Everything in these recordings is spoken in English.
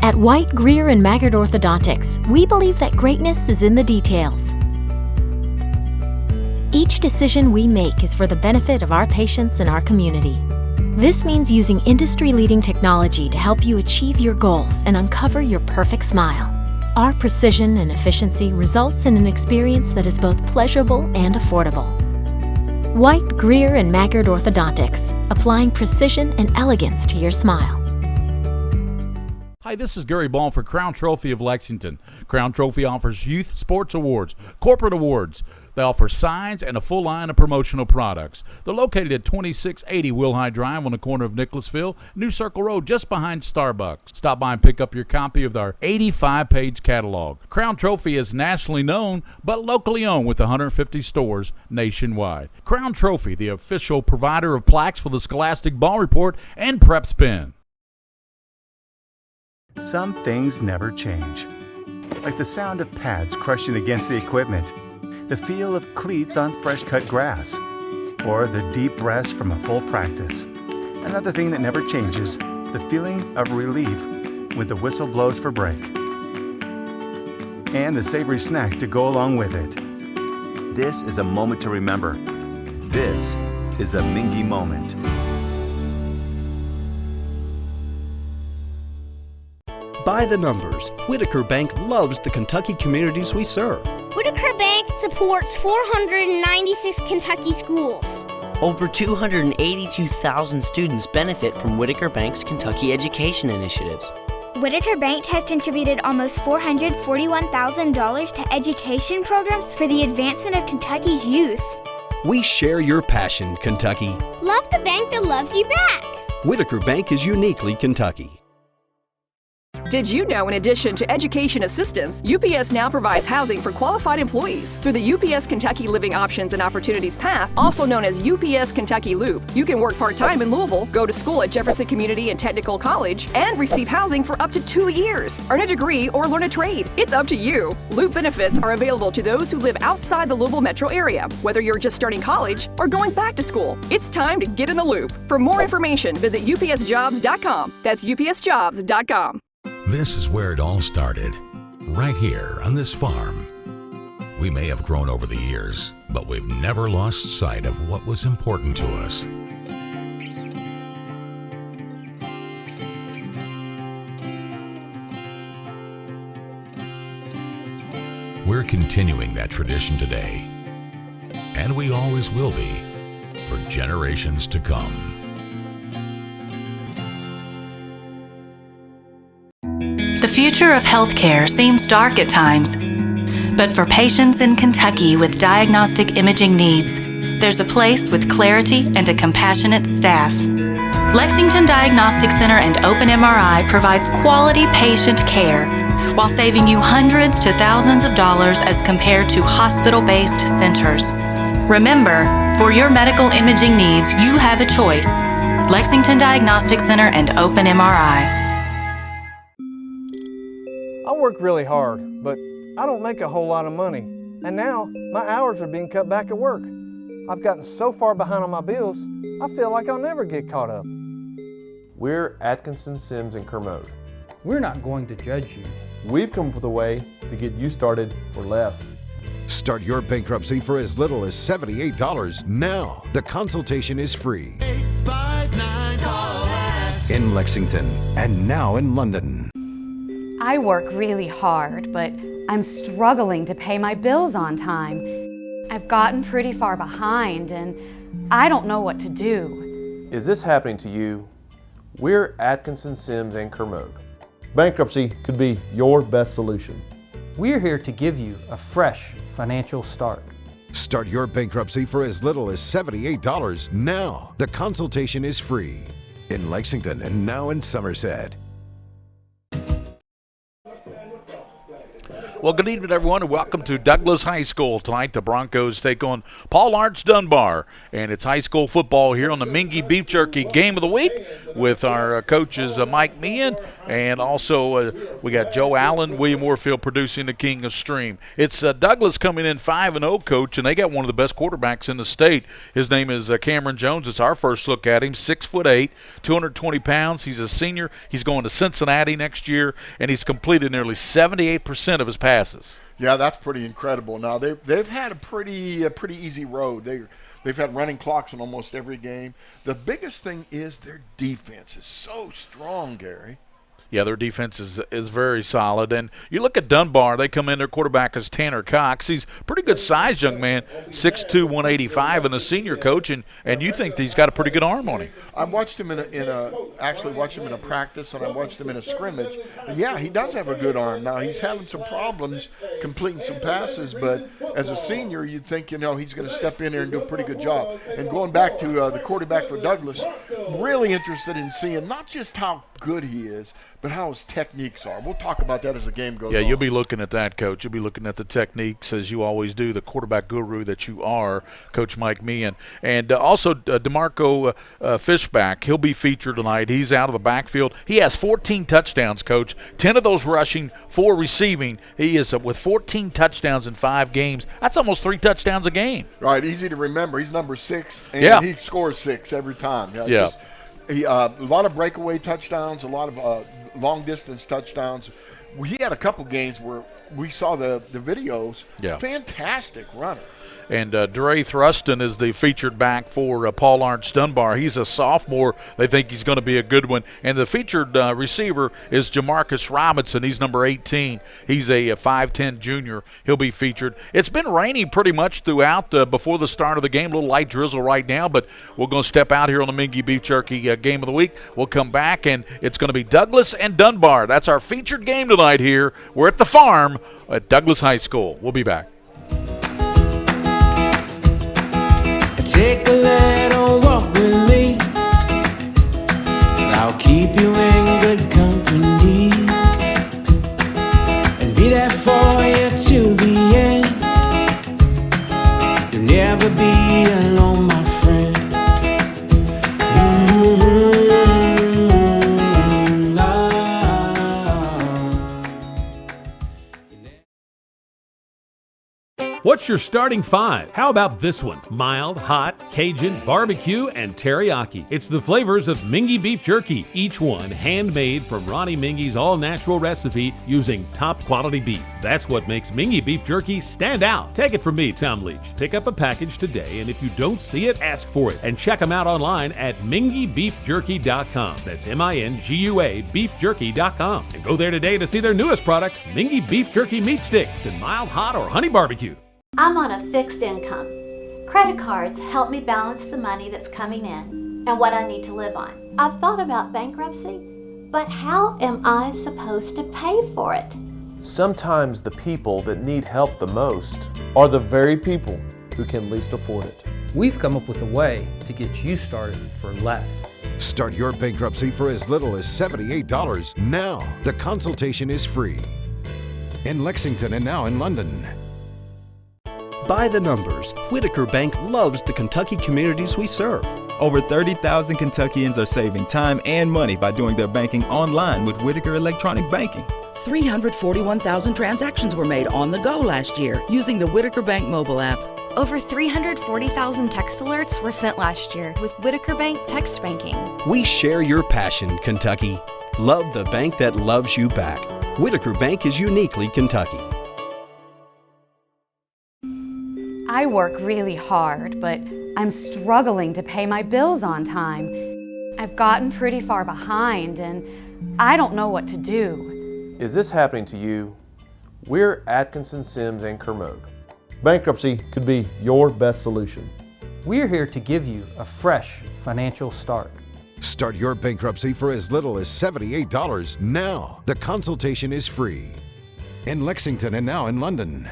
At White, Greer, and Maggard Orthodontics, we believe that greatness is in the details. Each decision we make is for the benefit of our patients and our community. This means using industry-leading technology to help you achieve your goals and uncover your perfect smile. Our precision and efficiency results in an experience that is both pleasurable and affordable. White, Greer, and Maggard Orthodontics, applying precision and elegance to your smile. Hi, this is Gary Ball for Crown Trophy of Lexington. Crown Trophy offers youth sports awards, corporate awards. They offer signs and a full line of promotional products. They're located at 2680 Wilhite Drive on the corner of Nicholasville, New Circle Road, just behind Starbucks. Stop by and pick up your copy of our 85-page catalog. Crown Trophy is nationally known, but locally owned with 150 stores nationwide. Crown Trophy, the official provider of plaques for the Scholastic Ball Report and PrepSpin. Some things never change, like the sound of pads crushing against the equipment, the feel of cleats on fresh-cut grass, or the deep rest from a full practice. Another thing that never changes, the feeling of relief when the whistle blows for break, and the savory snack to go along with it. This is a moment to remember. This is a Minkee Moment. By the numbers, Whitaker Bank loves the Kentucky communities we serve. Whitaker Bank supports 496 Kentucky schools. Over 282,000 students benefit from Whitaker Bank's Kentucky education initiatives. Whitaker Bank has contributed almost $441,000 to education programs for the advancement of Kentucky's youth. We share your passion, Kentucky. Love the bank that loves you back. Whitaker Bank is uniquely Kentucky. Did you know, in addition to education assistance, UPS now provides housing for qualified employees? Through the UPS Kentucky Living Options and Opportunities Path, also known as UPS Kentucky Loop, you can work part-time in Louisville, go to school at Jefferson Community and Technical College, and receive housing for up to 2 years. Earn a degree or learn a trade. It's up to you. Loop benefits are available to those who live outside the Louisville metro area, whether you're just starting college or going back to school. It's time to get in the loop. For more information, visit upsjobs.com. That's upsjobs.com. This is where it all started, right here on this farm. We may have grown over the years, but we've never lost sight of what was important to us. We're continuing that tradition today, and we always will be, for generations to come. The future of healthcare seems dark at times, but for patients in Kentucky with diagnostic imaging needs, there's a place with clarity and a compassionate staff. Lexington Diagnostic Center and Open MRI provides quality patient care while saving you hundreds to thousands of dollars as compared to hospital-based centers. Remember, for your medical imaging needs, you have a choice. Lexington Diagnostic Center and Open MRI. I work really hard, but I don't make a whole lot of money. And now, my hours are being cut back at work. I've gotten so far behind on my bills, I feel like I'll never get caught up. We're Atkinson, Sims, and Kermode. We're not going to judge you. We've come up with a way to get you started for less. Start your bankruptcy for as little as $78 now. The consultation is free. In Lexington and now in London. I work really hard, but I'm struggling to pay my bills on time. I've gotten pretty far behind and I don't know what to do. Is this happening to you? We're Atkinson, Sims, and Kermode. Bankruptcy could be your best solution. We're here to give you a fresh financial start. Start your bankruptcy for as little as $78 now. The consultation is free. In Lexington and now in Somerset. Well, good evening, everyone, and welcome to Douglas High School. Tonight, the Broncos take on Paul Laurence Dunbar, and it's high school football here on the Minkee Beef Jerky Game of the Week with our coaches Mike Meehan, and also we got Joe Allen, William Warfield producing the King of Stream. It's Douglas coming in 5-0, coach, and they got one of the best quarterbacks in the state. His name is Cameron Jones. It's our first look at him, 6'8", 220 pounds. He's a senior. He's going to Cincinnati next year, and he's completed nearly 78% of his passes. Yeah, that's pretty incredible. Now they've had a pretty easy road. They've had running clocks in almost every game. The biggest thing is their defense is so strong, Gary. Yeah, their defense is very solid. And you look at Dunbar, they come in, their quarterback is Tanner Cox. He's a pretty good sized young man, 6'2", 185, and a senior coach, and you think he's got a pretty good arm on him. I watched him actually watched him in a practice, and I watched him in a scrimmage. And yeah, he does have a good arm. Now, he's having some problems completing some passes, but as a senior, you'd think, he's going to step in there and do a pretty good job. And going back to the quarterback for Douglas, really interested in seeing not just how good he is, but how his techniques are. We'll talk about that as the game goes on. Yeah, you'll be looking at that, Coach. You'll be looking at the techniques, as you always do, the quarterback guru that you are, Coach Mike Meehan. And also DeMarco Fishback, he'll be featured tonight. He's out of the backfield. He has 14 touchdowns, Coach, 10 of those rushing, 4 receiving. He is with 14 touchdowns in 5 games. That's almost 3 touchdowns a game. Right, easy to remember. He's number 6, and he scores 6 every time. Yeah. A lot of breakaway touchdowns, a lot of long-distance touchdowns. He had a couple games where we saw the videos. Yeah. Fantastic runner. And Dre Thruston is the featured back for Paul Laurence Dunbar. He's a sophomore. They think he's going to be a good one. And the featured receiver is Jamarcus Robinson. He's number 18. He's a 5'10 junior. He'll be featured. It's been raining pretty much throughout before the start of the game. A little light drizzle right now, but we're going to step out here on the Minkee Beef Jerky Game of the Week. We'll come back, and it's going to be Douglas and Dunbar. That's our featured game tonight here. We're at the farm at Douglas High School. We'll be back. Take a little walk with me. I'll keep you in good company and be there for you till the end. You'll never be alone, my friend. What's your starting 5? How about this one? Mild, hot, Cajun, barbecue, and teriyaki. It's the flavors of Minkee Beef Jerky, each one handmade from Ronnie Mingee's all-natural recipe using top-quality beef. That's what makes Minkee Beef Jerky stand out. Take it from me, Tom Leach. Pick up a package today, and if you don't see it, ask for it. And check them out online at MingeeBeefJerky.com. That's MINGUA beefjerky.com. And go there today to see their newest product, Minkee Beef Jerky Meat Sticks in mild, hot, or honey barbecue. I'm on a fixed income. Credit cards help me balance the money that's coming in and what I need to live on. I've thought about bankruptcy, but how am I supposed to pay for it? Sometimes the people that need help the most are the very people who can least afford it. We've come up with a way to get you started for less. Start your bankruptcy for as little as $78 now. The consultation is free. In Lexington and now in London. By the numbers, Whitaker Bank loves the Kentucky communities we serve. Over 30,000 Kentuckians are saving time and money by doing their banking online with Whitaker Electronic Banking. 341,000 transactions were made on the go last year using the Whitaker Bank mobile app. Over 340,000 text alerts were sent last year with Whitaker Bank text banking. We share your passion, Kentucky. Love the bank that loves you back. Whitaker Bank is uniquely Kentucky. I work really hard, but I'm struggling to pay my bills on time. I've gotten pretty far behind and I don't know what to do. Is this happening to you? We're Atkinson, Sims, and Kermode. Bankruptcy could be your best solution. We're here to give you a fresh financial start. Start your bankruptcy for as little as $78 now. The consultation is free. In Lexington and now in London.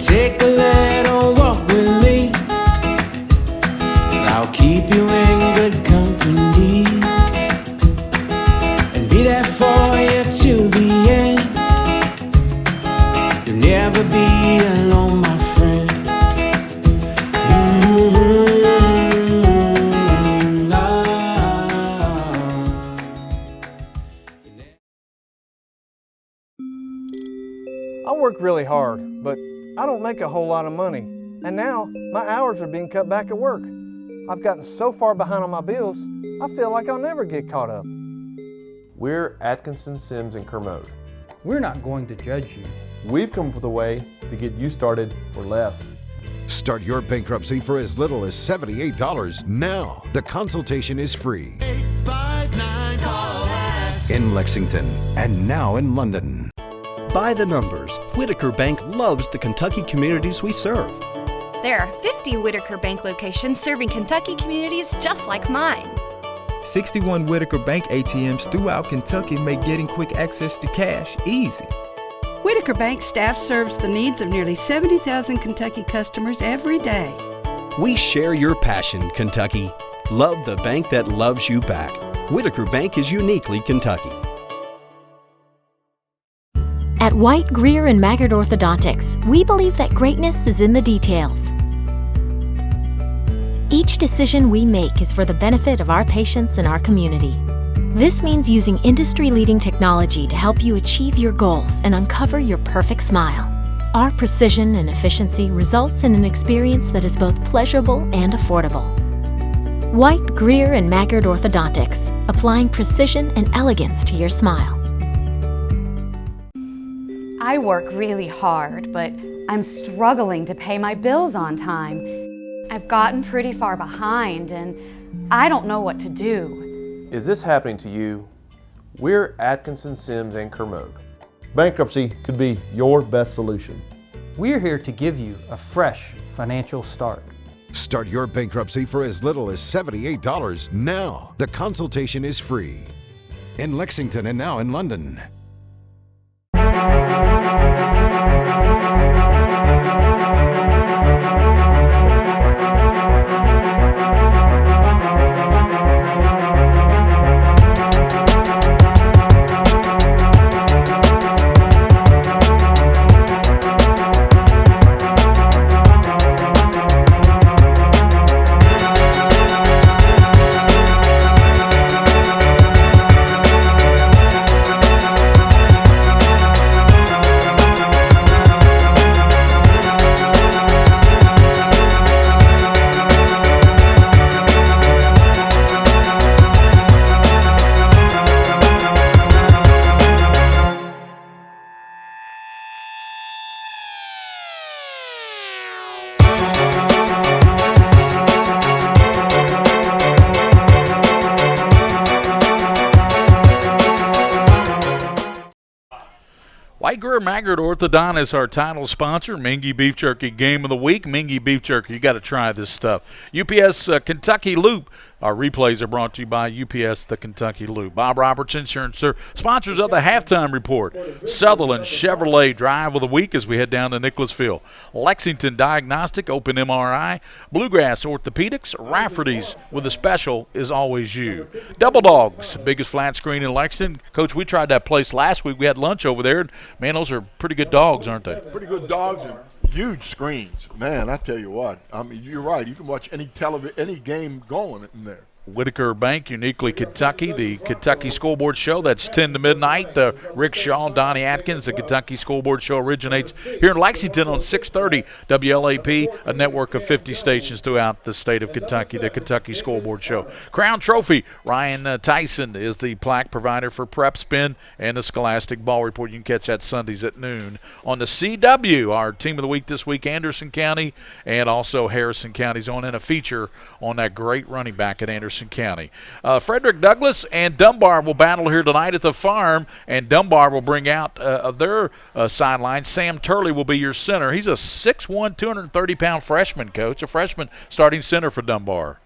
Take a little walk with me. I'll keep you in good company and be there for you to the end. You'll never be alone, my friend. I work really hard, but I don't make a whole lot of money. And now my hours are being cut back at work. I've gotten so far behind on my bills, I feel like I'll never get caught up. We're Atkinson, Sims, and Kermode. We're not going to judge you. We've come up with a way to get you started for less. Start your bankruptcy for as little as $78 now. The consultation is free. 859-CALL-US. In Lexington and now in London. By the numbers, Whitaker Bank loves the Kentucky communities we serve. There are 50 Whitaker Bank locations serving Kentucky communities just like mine. 61 Whitaker Bank ATMs throughout Kentucky make getting quick access to cash easy. Whitaker Bank staff serves the needs of nearly 70,000 Kentucky customers every day. We share your passion, Kentucky. Love the bank that loves you back. Whitaker Bank is uniquely Kentucky. At White, Greer, and Maggard Orthodontics, we believe that greatness is in the details. Each decision we make is for the benefit of our patients and our community. This means using industry-leading technology to help you achieve your goals and uncover your perfect smile. Our precision and efficiency results in an experience that is both pleasurable and affordable. White, Greer, and Maggard Orthodontics, applying precision and elegance to your smile. I work really hard, but I'm struggling to pay my bills on time. I've gotten pretty far behind and I don't know what to do. Is this happening to you? We're Atkinson, Sims, and Kermode. Bankruptcy could be your best solution. We're here to give you a fresh financial start. Start your bankruptcy for as little as $78 now. The consultation is free. In Lexington and now in London. Maggard Orthodontists, our title sponsor. Mingee Beef Jerky Game of the Week. Mingee Beef Jerky, you got to try this stuff. UPS Kentucky Loop. Our replays are brought to you by UPS the Kentucky Loop. Bob Roberts Insurance, sir. Sponsors of the Halftime Report. Sutherland Chevrolet Drive of the Week as we head down to Nicholasville. Lexington Diagnostic, Open MRI. Bluegrass Orthopedics. Rafferty's with a special is always you. Double Dogs, biggest flat screen in Lexington. Coach, we tried that place last week. We had lunch over there. Man, those are pretty good dogs, aren't they? Pretty good dogs, and Huge screens. Man, I tell you what. I mean, you're right. You can watch any game going in there. Whitaker Bank, uniquely Kentucky, the Kentucky Scoreboard Show. That's 10 to midnight. Rick Shaw and Donnie Atkins. The Kentucky Scoreboard Show originates here in Lexington on 630 WLAP, a network of 50 stations throughout the state of Kentucky, the Kentucky Scoreboard Show. Crown Trophy, Ryan Tyson is the plaque provider for PrepSpin and the Scholastic Ball Report. You can catch that Sundays at noon. On the CW, our team of the week this week, Anderson County and also Harrison County's on, and a feature on that great running back at Anderson County. Frederick Douglass and Dunbar will battle here tonight at the farm, and Dunbar will bring out their sideline. Sam Turley will be your center. He's a 6'1", 230-pound freshman, coach, a freshman starting center for Dunbar.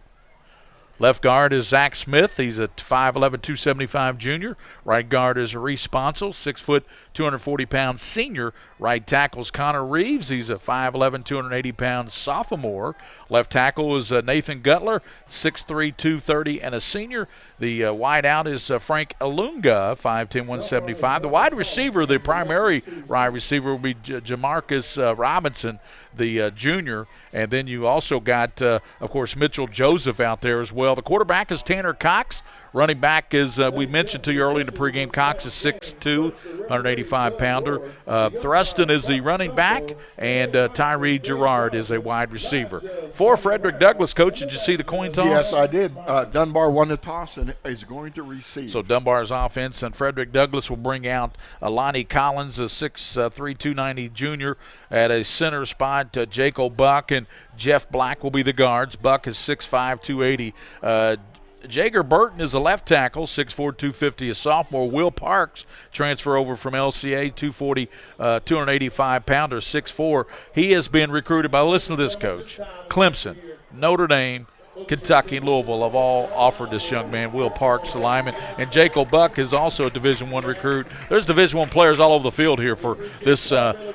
Left guard is Zach Smith. He's a 5'11", 275 junior. Right guard is Reese Sponsel, 6 foot, 240-pound senior. Right tackle is Connor Reeves. He's a 5'11", 280-pound sophomore. Left tackle is Nathan Gutler, 6'3", 230, and a senior. The wide out is Frank Alunga, 5'10", 175. The wide receiver, the primary wide receiver, will be Jamarcus Robinson, the junior. And then you also got, of course, Mitchell Joseph out there as well. The quarterback is Tanner Cox. Running back is, we mentioned to you earlier in the pregame, Cox is 6'2", 185-pounder. Thruston is the running back, and Tyree Gerard is a wide receiver. For Frederick Douglass, Coach, did you see the coin toss? Yes, I did. Dunbar won the toss and is going to receive. So Dunbar's offense, and Frederick Douglass will bring out Lonnie Collins, a 6'3", 290 junior, at a center spot. Jacob Buck and Jeff Black will be the guards. Buck is 6'5", 280. Jager Burton is a left tackle, 6'4", 250, a sophomore. Will Parks, transfer over from LCA, 240, 285-pounder, 6'4". He has been recruited by, listen to this, Coach, Clemson, Notre Dame, Kentucky, and Louisville have all offered this young man, Will Parks, the lineman. And Jacob Buck is also a Division I recruit. There's Division I players all over the field here for this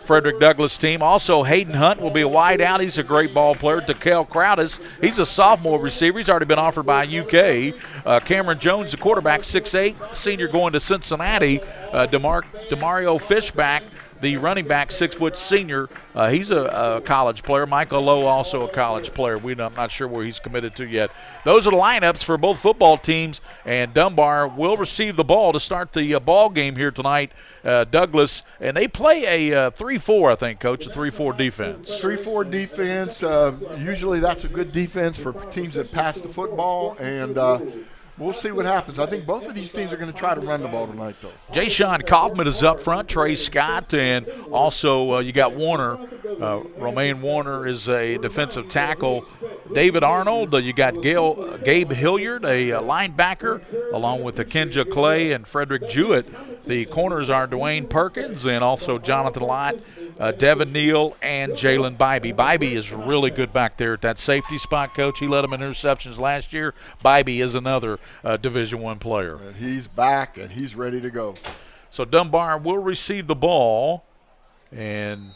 Frederick Douglass team. Also, Hayden Hunt will be a wide out. He's a great ball player. Dakel Crowdis, he's a sophomore receiver. He's already been offered by UK. Cameron Jones, the quarterback, 6'8", senior going to Cincinnati. Demario Fishback, the running back, 6 foot senior. He's a college player. Michael Lowe, also a college player. I'm not sure where he's committed to yet. Those are the lineups for both football teams, and Dunbar will receive the ball to start the ball game here tonight. Douglass, and they play a 3-4, I think, Coach, a 3-4 defense. 3-4 defense. Usually that's a good defense for teams that pass the football, and we'll see what happens. I think both of these teams are going to try to run the ball tonight, though. Jay-Sean Kaufman is up front, Trey Scott, and also you got Warner. Romaine Warner is a defensive tackle. David Arnold, you got Gabe Hilliard, a linebacker, along with Akinja Clay and Frederick Jewett. The corners are Dwayne Perkins and also Jonathan Lott, Devin Neal, and Jalen Bybee. Bybee is really good back there at that safety spot, Coach. He led them in interceptions last year. Bybee is another Division I player. And he's back, and he's ready to go. So Dunbar will receive the ball, and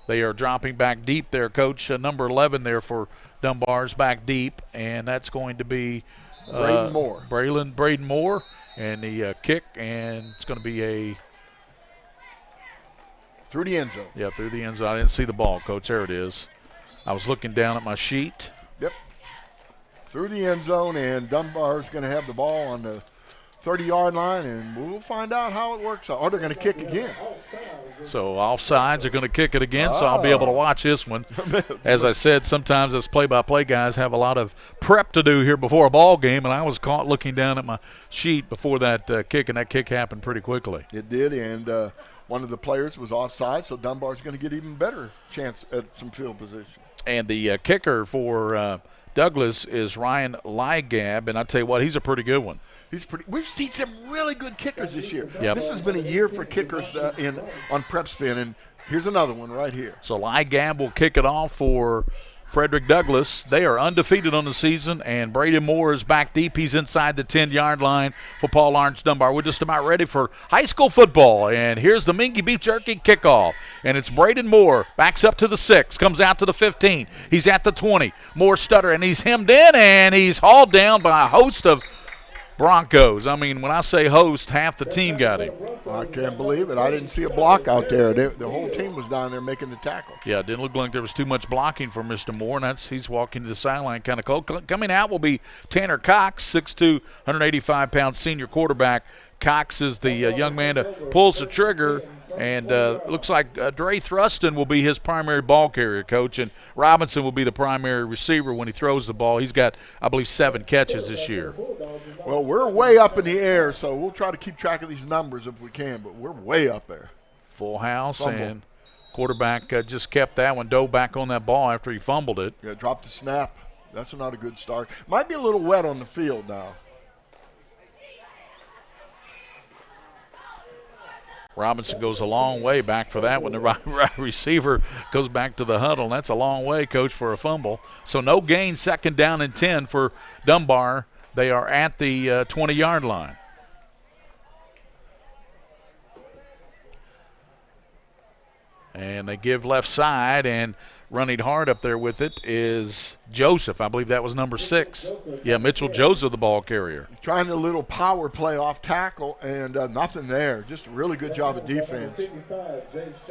they are dropping back deep there, Coach. Number 11 there for Dunbar's back deep, and that's going to be Braden Moore. Braden Moore, and the kick, and it's going to be through the end zone. Yeah, through the end zone. I didn't see the ball, Coach. There it is. I was looking down at my sheet. Yep. Through the end zone, and Dunbar's going to have the ball on the 30-yard line, and we'll find out how it works out. Or they're going to kick again. So offsides are going to kick it again, so I'll be able to watch this one. As I said, sometimes us play-by-play guys have a lot of prep to do here before a ball game, and I was caught looking down at my sheet before that kick, and that kick happened pretty quickly. It did, and one of the players was offside, so Dunbar's going to get even better chance at some field position. And the kicker for Douglass is Ryan Ligab, and I tell you what, he's a pretty good one. We've seen some really good kickers this year. Yep. This has been a year for kickers on PrepSpin, and here's another one right here. So Ligab will kick it off for Frederick Douglass. They are undefeated on the season, and Braden Moore is back deep. He's inside the 10-yard line for Paul Lawrence Dunbar. We're just about ready for high school football, and here's the Minkee Beef Jerky kickoff, and it's Braden Moore. Backs up to the 6, comes out to the 15. He's at the 20. Moore stutter, and he's hemmed in, and he's hauled down by a host of Broncos. I mean, when I say host, half the team got him. I can't believe it. I didn't see a block out there. The whole team was down there making the tackle. Yeah, it didn't look like there was too much blocking for Mr. Moore, and he's walking to the sideline kind of close. Coming out will be Tanner Cox, 6'2", 185-pound senior quarterback. Cox is the young man that pulls the trigger, and looks like Dre Thruston will be his primary ball carrier, Coach, and Robinson will be the primary receiver when he throws the ball. He's got, I believe, 7 catches this year. Well, we're way up in the air, so we'll try to keep track of these numbers if we can, but we're way up there. Full house, Fumble. and quarterback just kept that one, dove back on that ball after he fumbled it. Yeah, dropped the snap. That's not a good start. Might be a little wet on the field now. Robinson goes a long way back for that one. The right receiver goes back to the huddle, and that's a long way, Coach, for a fumble. So no gain, 2nd down and 10 for Dunbar. They are at the 20-yard line. And they give left side, and running hard up there with it is Joseph. I believe that was number 6. Yeah, Mitchell Joseph, the ball carrier. Trying a little power play off tackle, and nothing there. Just a really good job of defense.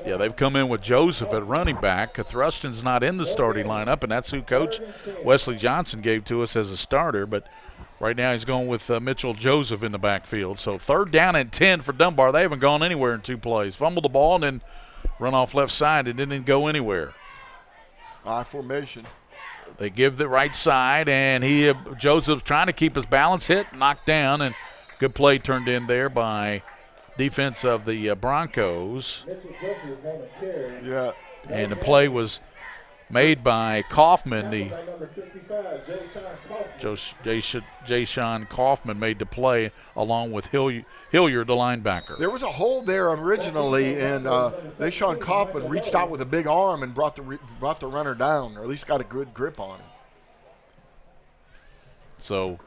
Yeah, they've come in with Joseph at running back. Thruston's not in the starting lineup, and that's who Coach Wesley Johnson gave to us as a starter. But right now he's going with Mitchell Joseph in the backfield. So 3rd down and 10 for Dunbar. They haven't gone anywhere in 2 plays. Fumbled the ball and then run off left side. It didn't go anywhere. I formation. They give the right side, and Joseph's trying to keep his balance, hit, knocked down, and good play turned in there by defense of the Broncos. Yeah. And the play was made by Kaufman. Jay-Sean Kaufman made the play along with Hilliard, the linebacker. There was a hold there originally, and Jay-Sean Kaufman reached out with a big arm and brought the runner down, or at least got a good grip on him. So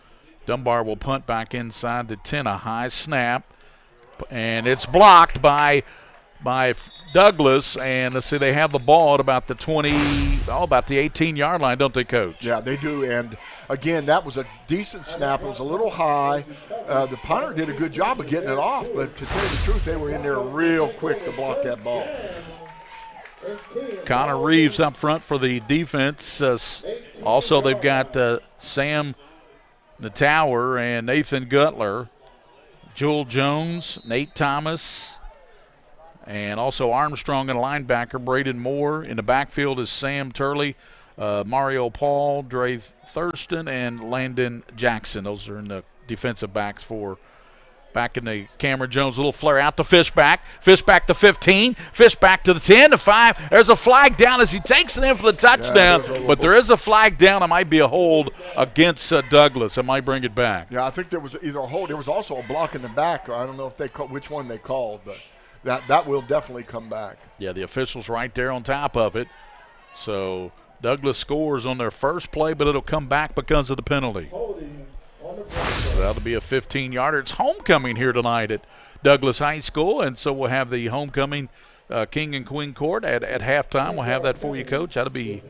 Dunbar will punt back inside the 10, a high snap, and it's blocked by Douglas, and let's see, they have the ball at about the 18-yard line, don't they, Coach? Yeah, they do, and again, that was a decent snap. It was a little high. The punter did a good job of getting it off, but to tell you the truth, they were in there real quick to block that ball. Connor Reeves up front for the defense. Also, they've got Sam Natower and Nathan Gutler, Joel Jones, Nate Thomas, and also Armstrong and linebacker Braden Moore. In the backfield is Sam Turley, Mario Paul, Dre Thurston, and Landon Jackson. Those are in the defensive backs for back in the Cameron Jones. Little flare out to Fishback. Fishback to 15. Fishback to the 10, to 5. There's a flag down as he takes it in for the touchdown. But there is a flag down. It might be a hold against Douglas. It might bring it back. Yeah, I think there was either a hold. There was also a block in the back. I don't know if which one they called, but that will definitely come back. Yeah, the official's right there on top of it. So Douglas scores on their first play, but it'll come back because of the penalty. So that'll be a 15-yarder. It's homecoming here tonight at Douglas High School, and so we'll have the homecoming King and Queen Court at halftime. We'll have that for you, Coach. That'll be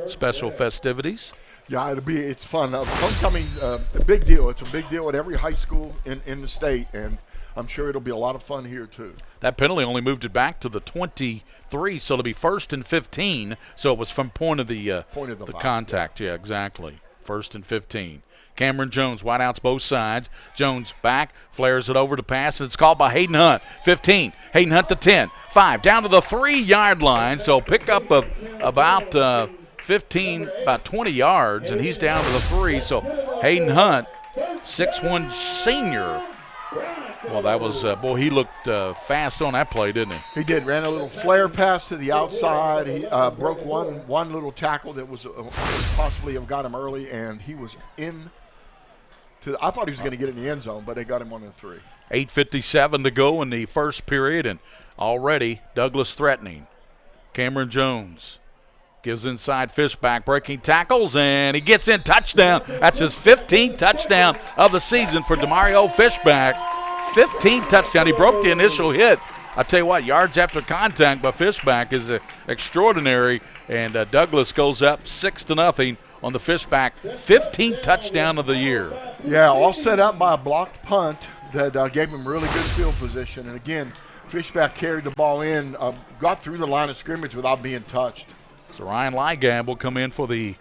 special festivities. Yeah, it's fun. Homecoming, a big deal. It's a big deal at every high school in the state, and I'm sure it'll be a lot of fun here too. That penalty only moved it back to the 23, so it'll be 1st and 15. So it was from point of the contact. Yeah, exactly. 1st and 15. Cameron Jones, wideouts both sides. Jones back, flares it over to pass, and it's called by Hayden Hunt. 15. Hayden Hunt to 10. 5. Down to the 3-yard line. So pick up of about 20 yards, and he's down to the 3. So Hayden Hunt, 6'1" senior. Well, that was, he looked fast on that play, didn't he? He did. Ran a little flare pass to the outside. He broke one little tackle that was possibly have got him early, and he was in. I thought he was going to get in the end zone, but they got him on the 3. 8:57 to go in the first period, and already Douglas threatening. Cameron Jones gives inside Fishback, breaking tackles, and he gets in, touchdown. That's his 15th touchdown of the season for Demario Fishback. 15th touchdown. He broke the initial hit. I tell you what, yards after contact by Fishback is extraordinary, and Douglas goes up 6-0 on the Fishback 15th touchdown of the year. Yeah, all set up by a blocked punt that gave him really good field position. And again, Fishback carried the ball in, got through the line of scrimmage without being touched. So Ryan Ligab will come in for the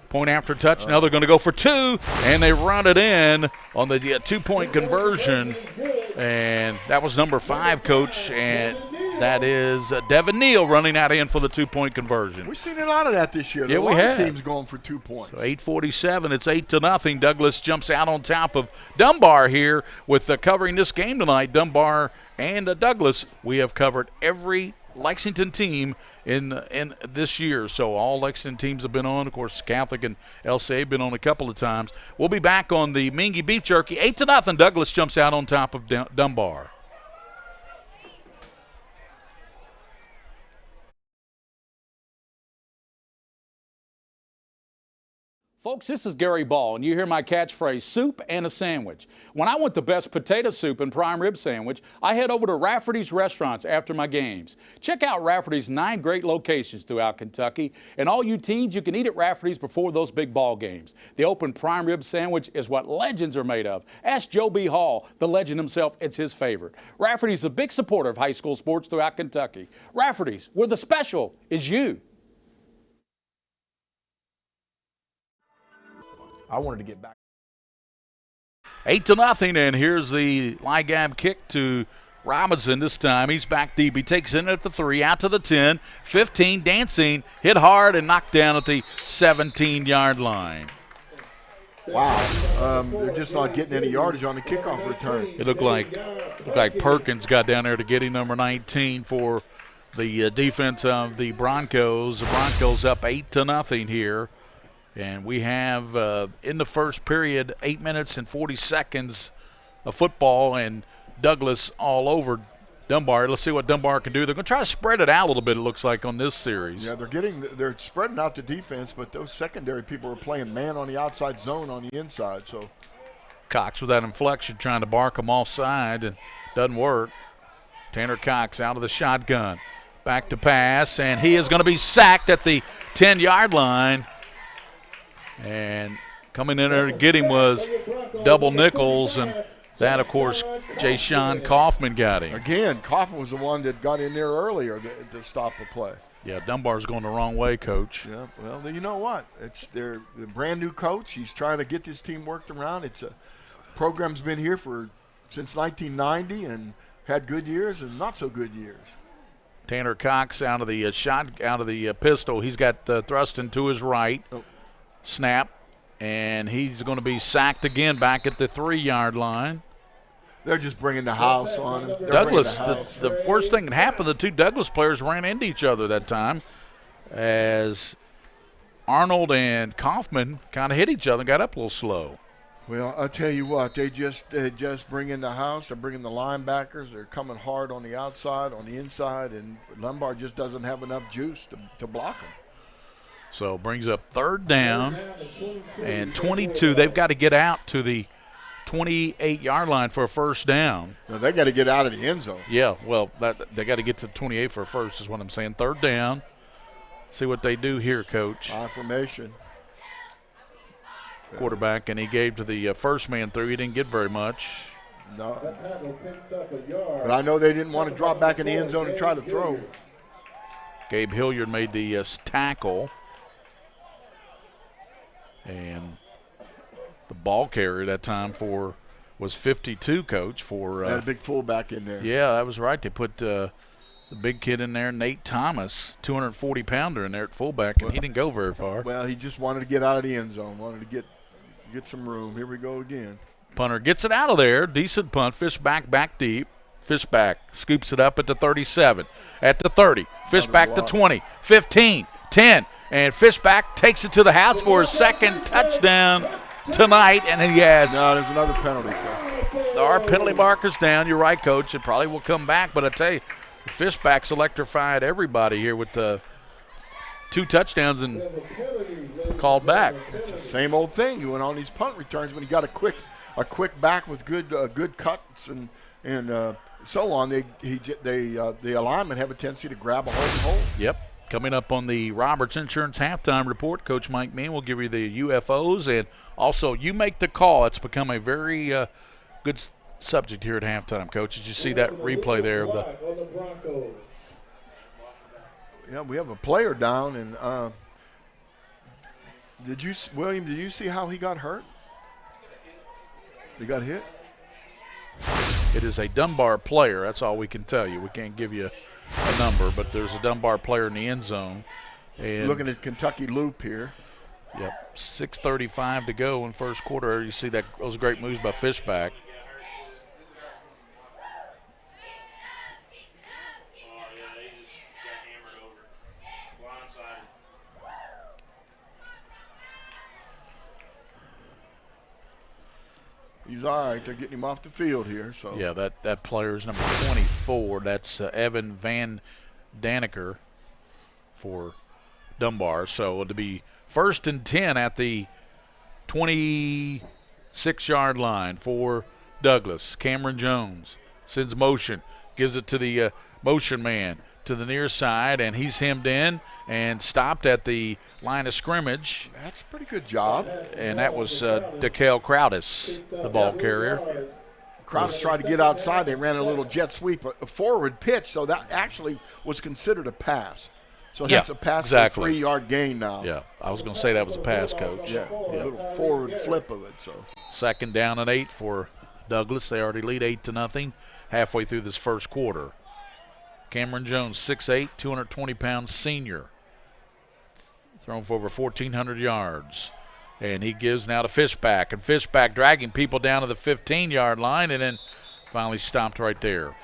point after touch. Now they're going to go for two, and they run it in on the 2-point conversion. And that was number 5, Coach, and that is Devin Neal running that in for the 2-point conversion. We've seen a lot of that this year. Yeah, a we lot have. of teams going for 2 points. So 8:47, it's 8-0. Douglas jumps out on top of Dunbar here with covering this game tonight. Dunbar and Douglas, we have covered every Lexington team in this year. So all Lexington teams have been on. Of course, Catholic and LCA have been on a couple of times. We'll be back on the Minkee Beef Jerky. 8-0. Douglas jumps out on top of Dunbar. Folks, this is Gary Ball, and you hear my catchphrase, soup and a sandwich. When I want the best potato soup and prime rib sandwich, I head over to Rafferty's Restaurants after my games. Check out Rafferty's 9 great locations throughout Kentucky, and all you teens, you can eat at Rafferty's before those big ball games. The open prime rib sandwich is what legends are made of. Ask Joe B. Hall, the legend himself, it's his favorite. Rafferty's a big supporter of high school sports throughout Kentucky. Rafferty's, where the special is you. I wanted to get back. 8-0, and here's the Ligab kick to Robinson this time. He's back deep. He takes in at the 3, out to the 10, 15, dancing, hit hard, and knocked down at the 17-yard line. Wow, they're just not getting any yardage on the kickoff return. It looked like Perkins got down there to get him, number 19, for the defense of the Broncos. The Broncos up 8-0 here. And we have, in the first period, 8 minutes and 40 seconds of football, and Douglas all over Dunbar. Let's see what Dunbar can do. They're going to try to spread it out a little bit, it looks like, on this series. Yeah, they're spreading out the defense, but those secondary people are playing man on the outside, zone on the inside. So Cox with that inflection trying to bark him offside, and doesn't work. Tanner Cox out of the shotgun. Back to pass, and he is going to be sacked at the 10-yard line. And coming in there to get him was double Nichols, and that, of course, Jay Sean Kaufman got him. Again, Kaufman was the one that got in there earlier to stop the play. Yeah, Dunbar's going the wrong way, Coach. Yeah, well, you know what? They're the brand new coach. He's trying to get this team worked around. It's a program's been here since 1990 and had good years and not so good years. Tanner Cox out of the pistol. He's got Thruston to his right. Oh. Snap, and he's going to be sacked again back at the 3-yard line. They're just bringing the house on him. Douglas, the worst thing that happened, the two Douglas players ran into each other that time as Arnold and Kaufman kind of hit each other and got up a little slow. Well, I'll tell you what, they just bring in the house. They're bringing the linebackers. They're coming hard on the outside, on the inside, and Dunbar just doesn't have enough juice to block them. So brings up 3rd down and 22. They've got to get out to the 28-yard line for a first down. No, they got to get out of the end zone. Yeah, well, they got to get to 28 for a first is what I'm saying. 3rd down. See what they do here, Coach. High formation. Quarterback, and he gave to the first man through. He didn't get very much. No. But I know they didn't want to drop back in the end zone and try to throw. Gabe Hilliard made the tackle. And the ball carrier that time was 52, Coach. Had a big fullback in there. Yeah, that was right. They put the big kid in there, Nate Thomas, 240-pounder in there at fullback, and he didn't go very far. Well, he just wanted to get out of the end zone, wanted to get some room. Here we go again. Punter gets it out of there. Decent punt. Fishback back deep. Fishback scoops it up at the 37, at the 30. Fishback to 20, 15, 10. And Fishback takes it to the house for his 2nd touchdown tonight, and he has. No, there's another penalty. There are penalty markers down. You're right, Coach. It probably will come back, but I tell you, Fishback's electrified everybody here with the 2 touchdowns and called back. It's the same old thing. You went on these punt returns when you got a quick back with good cuts and so on. The alignment have a tendency to grab a hold. Yep. Coming up on the Roberts Insurance Halftime Report, Coach Mike Meehan will give you the UFOs, and also you make the call. It's become a very good subject here at halftime, Coach. Did you see that replay there of the? Yeah, we have a player down, and William? Did you see how he got hurt? He got hit. It is a Dunbar player. That's all we can tell you. We can't give you a number, but there's a Dunbar player in the end zone. And looking at Kentucky loop here. Yep, 6:35 to go in first quarter. You see those great moves by Fishback. He's all right. They're getting him off the field here. So yeah, that player is number 24. That's Evan Van Daniker for Dunbar. So it'll be 1st and 10 at the 26-yard line for Douglas. Cameron Jones sends motion, gives it to the motion man to the near side, and he's hemmed in and stopped at the line of scrimmage. That's a pretty good job. And that was DeKale Crowdis, the ball carrier. Crowdis tried to get outside. They ran a little jet sweep, a forward pitch, so that actually was considered a pass. So that's a pass exactly. for a 3-yard gain now. Yeah, I was going to say that was a pass, Coach. Yeah, a little forward flip of it. So 2nd down and 8 for Douglas. They already lead 8-0 halfway through this first quarter. Cameron Jones, 6'8", 220-pound senior. Thrown for over 1,400 yards. And he gives now to Fishback. And Fishback dragging people down to the 15-yard line and then finally stopped right there.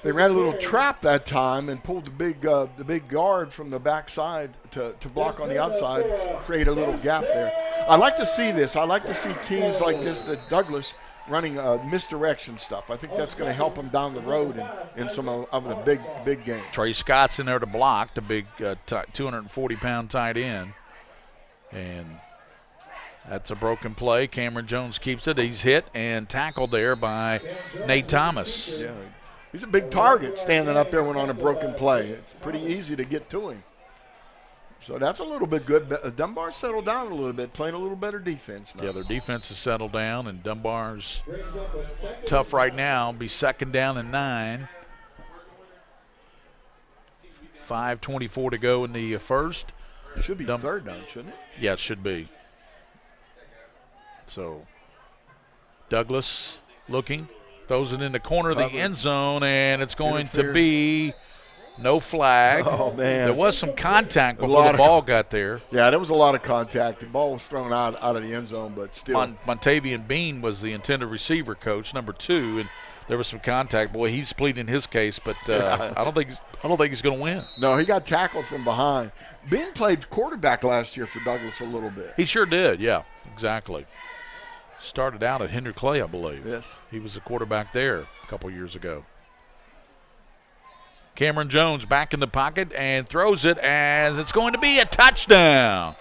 They ran a little trap that time and pulled the big guard from the backside to block on the outside, create a little gap there. I like to see this. I like to see teams like this, that Douglas, running misdirection stuff. I think that's going to help them down the road in some of the big games. Trey Scott's in there to block, the big 240-pound tight end. And that's a broken play. Cameron Jones keeps it. He's hit and tackled there by Nate Thomas. Yeah, he's a big target standing up there when on a broken play. It's pretty easy to get to him. So that's a little bit good. Dunbar settled down a little bit, playing a little better defense now. Yeah, their defense has settled down, and Dunbar's tough right now. Be 2nd down and 9. 5:24 to go in the first. It should be 3rd down, shouldn't it? Yeah, it should be. So Douglas looking, throws it in the corner of the end zone, and it's going to be no flag. Oh, man. There was some contact before the ball got there. Yeah, there was a lot of contact. The ball was thrown out of the end zone, but still. Montavian Bean was the intended receiver, Coach, number 2, and there was some contact. Boy, he's pleading his case, but I don't think he's going to win. No, he got tackled from behind. Bean played quarterback last year for Douglas a little bit. He sure did, yeah, exactly. Started out at Henry Clay, I believe. Yes. He was the quarterback there a couple years ago. Cameron Jones back in the pocket and throws it as it's going to be a touchdown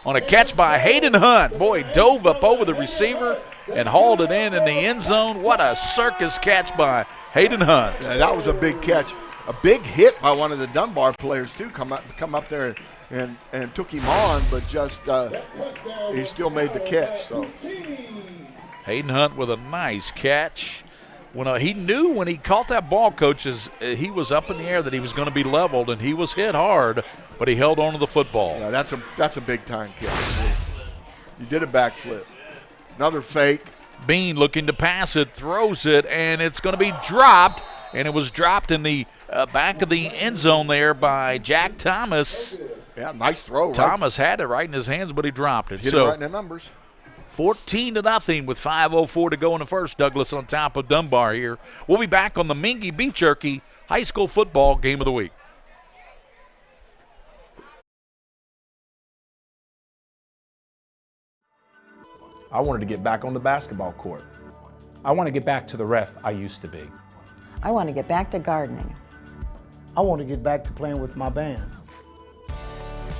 on a catch by Hayden Hunt. Boy, dove up over the receiver and hauled it in the end zone. What a circus catch by Hayden Hunt. Yeah, that was a big catch. A big hit by one of the Dunbar players, too, come up there and took him on, but just he still made the catch. So Hayden Hunt with a nice catch. When he knew when he caught that ball, coaches, he was up in the air that he was going to be leveled, and he was hit hard, but he held on to the football. Yeah, that's a big-time catch. He did a backflip. Another fake. Bean looking to pass it, throws it, and it's going to be dropped, and it was dropped in the back of the end zone there by Jack Thomas. Yeah, nice throw. Thomas had it right in his hands, but he dropped it. Hit it right in the numbers. 14-0 with 5:04 to go in the first. Douglas on top of Dunbar here. We'll be back on the Minkee Beef Jerky High School Football Game of the Week. I wanted to get back on the basketball court. I want to get back to the ref I used to be. I want to get back to gardening. I want to get back to playing with my band.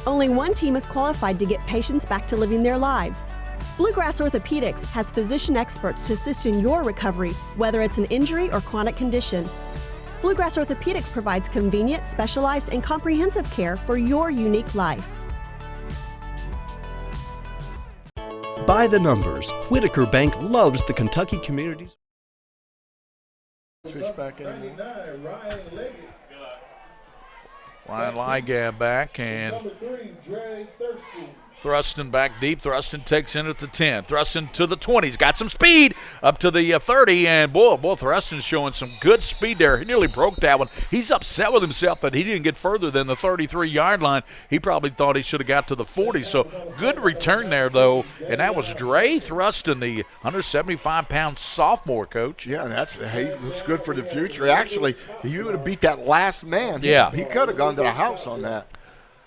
Only one team is qualified to get patients back to living their lives. Bluegrass Orthopedics has physician experts to assist in your recovery, whether it's an injury or chronic condition. Bluegrass Orthopedics provides convenient, specialized, and comprehensive care for your unique life. By the numbers, Whitaker Bank loves the Kentucky communities. Fish back anymore. Ryan Ligab back, and Thruston back deep. Thruston takes in at the 10. Thruston to the 20. He's got some speed up to the 30, and boy, Thruston's showing some good speed there. He nearly broke that one. He's upset with himself that he didn't get further than the 33-yard line. He probably thought he should have got to the 40, so good return there, though, and that was Dre Thruston, the 175-pound sophomore, Coach. Yeah, he looks good for the future. Actually, he would have beat that last man. Yeah. He could have gone to the house on that.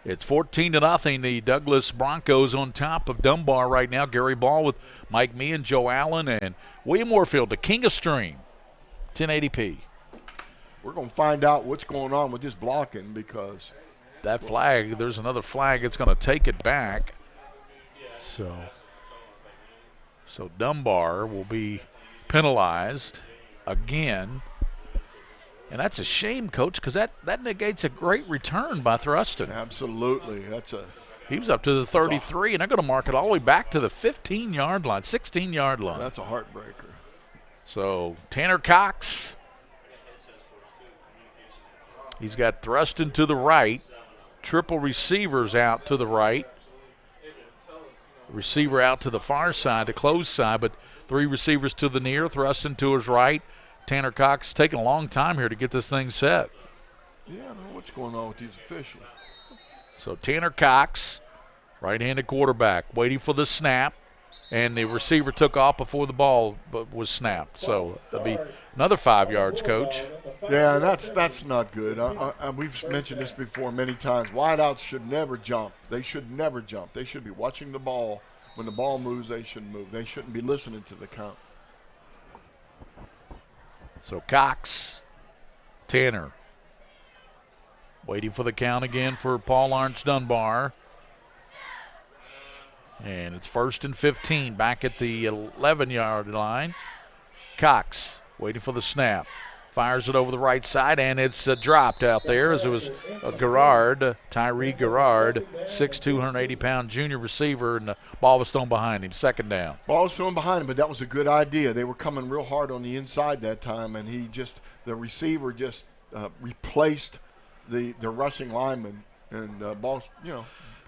It's 14-0. The Douglas Broncos on top of Dunbar right now. Gary Ball with Mike Meehan, Joe Allen, and William Warfield, the king of stream, 1080p. We're going to find out what's going on with this blocking because that flag, there's another flag. It's going to take it back. So Dunbar will be penalized again. And that's a shame, Coach, because that negates a great return by Thruston. Absolutely. He was up to the 33, and they're going to mark it all the way back to the 15-yard line, 16-yard line. That's a heartbreaker. So Tanner Cox, he's got Thruston to the right, triple receivers out to the right, receiver out to the far side, the close side, but three receivers to the near, Thruston to his right. Tanner Cox taking a long time here to get this thing set. Yeah, I don't know what's going on with these officials. So Tanner Cox, right-handed quarterback, waiting for the snap, and the receiver took off before the ball was snapped. So it'll be another 5 yards, Coach. Yeah, that's not good. We've mentioned this before many times. Wideouts should never jump. They should never jump. They should be watching the ball. When the ball moves, they shouldn't move. They shouldn't be listening to the count. So Cox, Tanner, waiting for the count again for Paul Lawrence Dunbar. And it's 1st and 15 back at the 11-yard line. Cox waiting for the snap. Fires it over the right side, and it's dropped out there as it was Tyree Garrard, 6'2", 180-pound junior receiver, and the ball was thrown behind him. Second down. Ball was thrown behind him, but that was a good idea. They were coming real hard on the inside that time, and the receiver just replaced the rushing lineman, and ball,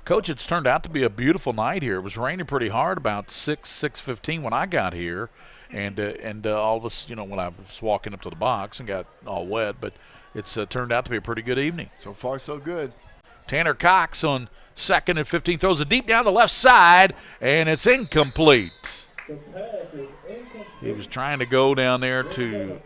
Coach, it's turned out to be a beautiful night here. It was raining pretty hard about 6:15 when I got here. And all of us, when I was walking up to the box and got all wet, but it's turned out to be a pretty good evening. So far, so good. Tanner Cox on 2nd and 15 throws it deep down the left side, and it's incomplete. He was trying to go down there to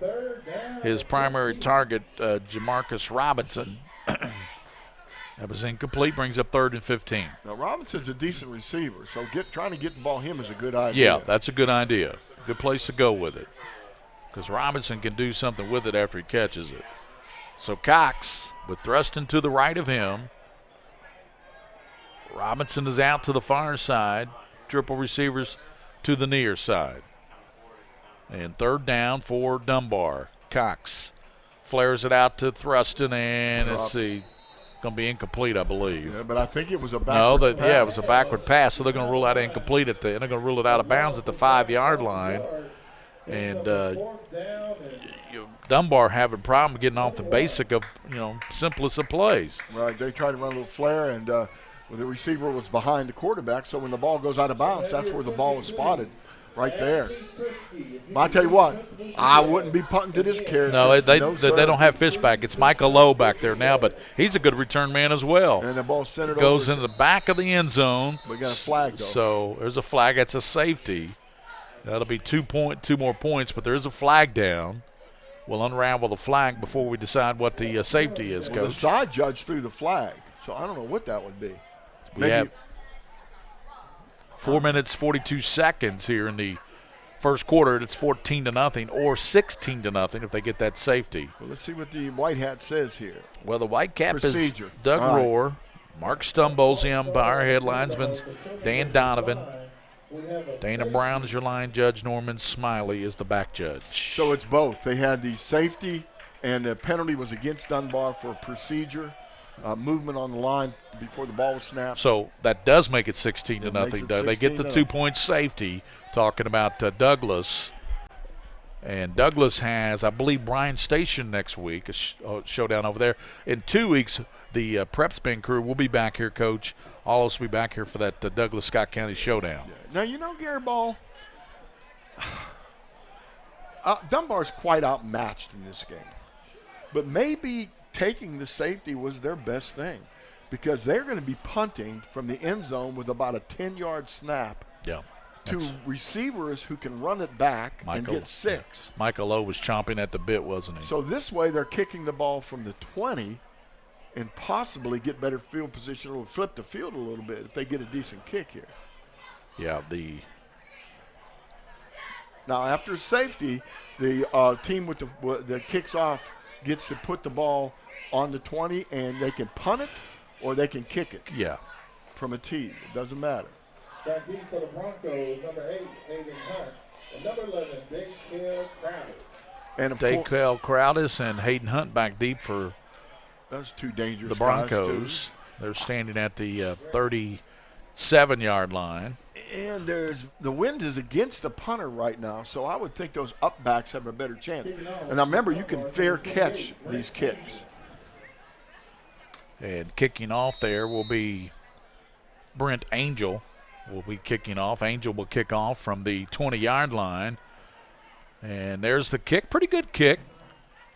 his primary target, Jamarcus Robinson. That was incomplete, brings up 3rd and 15. Now, Robinson's a decent receiver, so trying to get the ball him is a good idea. Yeah, that's a good idea. Good place to go with it because Robinson can do something with it after he catches it. So Cox with Thruston to the right of him. Robinson is out to the far side. Triple receivers to the near side. And 3rd down for Dunbar. Cox flares it out to Thruston, and let's see. Going to be incomplete, I believe. Yeah, but I think it was a backward pass. Yeah, it was a backward pass, so they're going to rule out incomplete and they're going to rule it out of bounds at the 5-yard line. And Dunbar having a problem getting off the basic of, simplest of plays. Right, they tried to run a little flare, and the receiver was behind the quarterback, so when the ball goes out of bounds, that's where the ball was spotted. Right there. But I tell you what, I wouldn't be punting to this character. No, they don't have Fishback. It's Michael Lowe back there now, but he's a good return man as well. And the ball centered goes into the back of the end zone. We got a flag, though. So there's a flag. That's a safety. That'll be 2 more points, but there is a flag down. We'll unravel the flag before we decide what the safety is, Coach. The side judge threw the flag, so I don't know what that would be. We have 4 minutes, 42 seconds here in the first quarter. It's 14-0 or 16-0 if they get that safety. Well, let's see what the white hat says here. Well, the white cap Procedure. is Doug Rohr, Mark Stumbol's the umpire, head linesman's Dan Donovan. Dana Brown is your line judge. Norman Smiley is the back judge. So it's both. They had the safety and the penalty was against Dunbar for procedure, movement on the line before the ball was snapped. So that does make it 16-0. They get the 2-point safety. Talking about Douglas. And Douglas has, I believe, Bryan Station next week, a showdown over there. In 2 weeks, the PrepSpin crew will be back here, Coach. All of us will be back here for that Douglas-Scott County showdown. Yeah. Now, Gary Ball, Dunbar's quite outmatched in this game. But maybe taking the safety was their best thing, because they're going to be punting from the end zone with about a 10-yard snap. Yeah. To receivers who can run it back and get 6. Michael O was chomping at the bit, wasn't he? So this way they're kicking the ball from the 20 and possibly get better field position or flip the field a little bit if they get a decent kick here. Yeah, Now after safety, the team with the kicks off gets to put the ball on the 20, and they can punt it or they can kick it. Yeah. From a tee. It doesn't matter. Back deep for the Broncos, number 8, Hayden Hunt, and number 11, Daykel Crowdis. Daykel Crowdis and Hayden Hunt back deep for those two dangerous the Broncos. They're standing at the 37-yard line. And the wind is against the punter right now, so I would think those up backs have a better chance. And now remember, you can fair catch these kicks. And kicking off there will be Brent Angel. Will be kicking off. Angel will kick off from the 20-yard line. And there's the kick. Pretty good kick.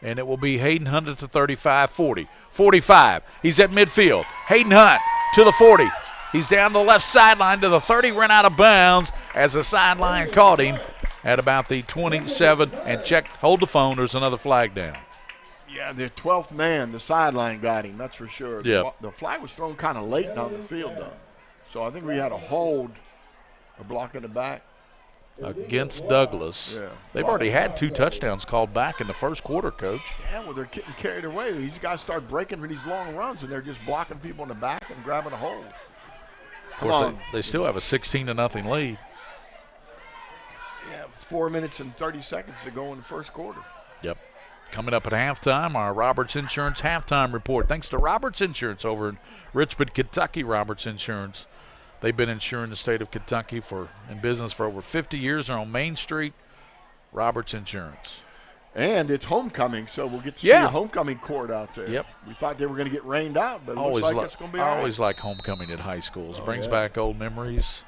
And it will be Hayden Hunt at the 35-40. 45. He's at midfield. Hayden Hunt to the 40. He's down the left sideline to the 30, ran out of bounds as the sideline caught him at about the 27 and checked. Hold the phone. There's another flag down. Yeah, the 12th man, the sideline got him, that's for sure. Yep. The flag was thrown kind of late down the field, though. So I think we had a hold, a block in the back. Against Douglas. Yeah. They've already had 2 touchdowns called back in the first quarter, Coach. Yeah, well, they're getting carried away. These guys start breaking for these long runs, and they're just blocking people in the back and grabbing a hold. Of course, they still have a 16-0 lead. Yeah, 4 minutes and 30 seconds to go in the first quarter. Yep. Coming up at halftime, our Roberts Insurance halftime report. Thanks to Roberts Insurance over in Richmond, Kentucky. Roberts Insurance. They've been insuring the state of Kentucky in business for over 50 years. They're on Main Street. Roberts Insurance. And it's homecoming, so we'll get to see a homecoming court out there. Yep. We thought they were going to get rained out, but it looks like it's going to be all right. I always like homecoming at high schools. Brings back old memories.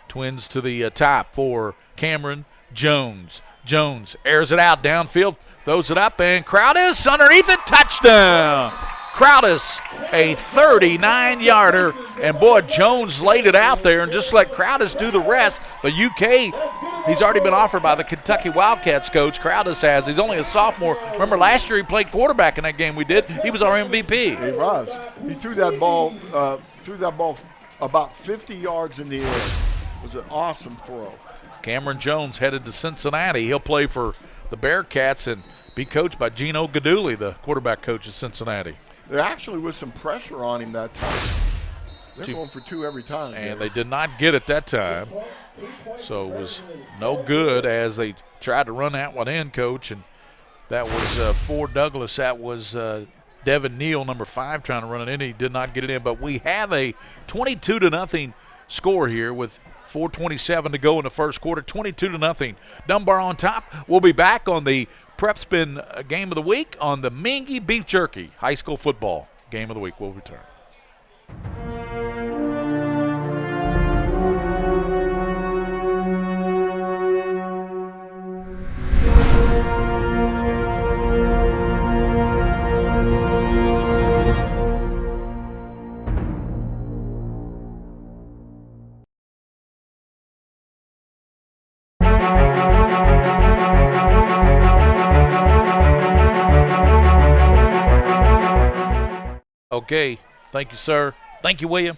Twins to the top for Cameron Jones. Jones airs it out downfield, throws it up, and Crowdis underneath it, touchdown. Crowdis, a 39-yarder, and boy, Jones laid it out there and just let Crowdis do the rest. The UK, he's already been offered by the Kentucky Wildcats coach. Crowdis has. He's only a sophomore. Remember last year he played quarterback in that game we did. He was our MVP. He was. He threw that ball about 50 yards in the air. It was an awesome throw. Cameron Jones headed to Cincinnati. He'll play for the Bearcats and be coached by Gino Gaduli, the quarterback coach at Cincinnati. There actually was some pressure on him that time. They're going for 2 every time. And they did not get it that time. So it was no good as they tried to run that one in, Coach. And that was for Douglas. That was Devin Neal, number 5, trying to run it in. He did not get it in. But we have a 22-0 score here with 4:27 to go in the first quarter. 22-0. Dunbar on top. We'll be back on the PrepSpin game of the week on the Mingee Beef Jerky High School Football game of the week. We'll return. Okay, thank you, sir. Thank you, William.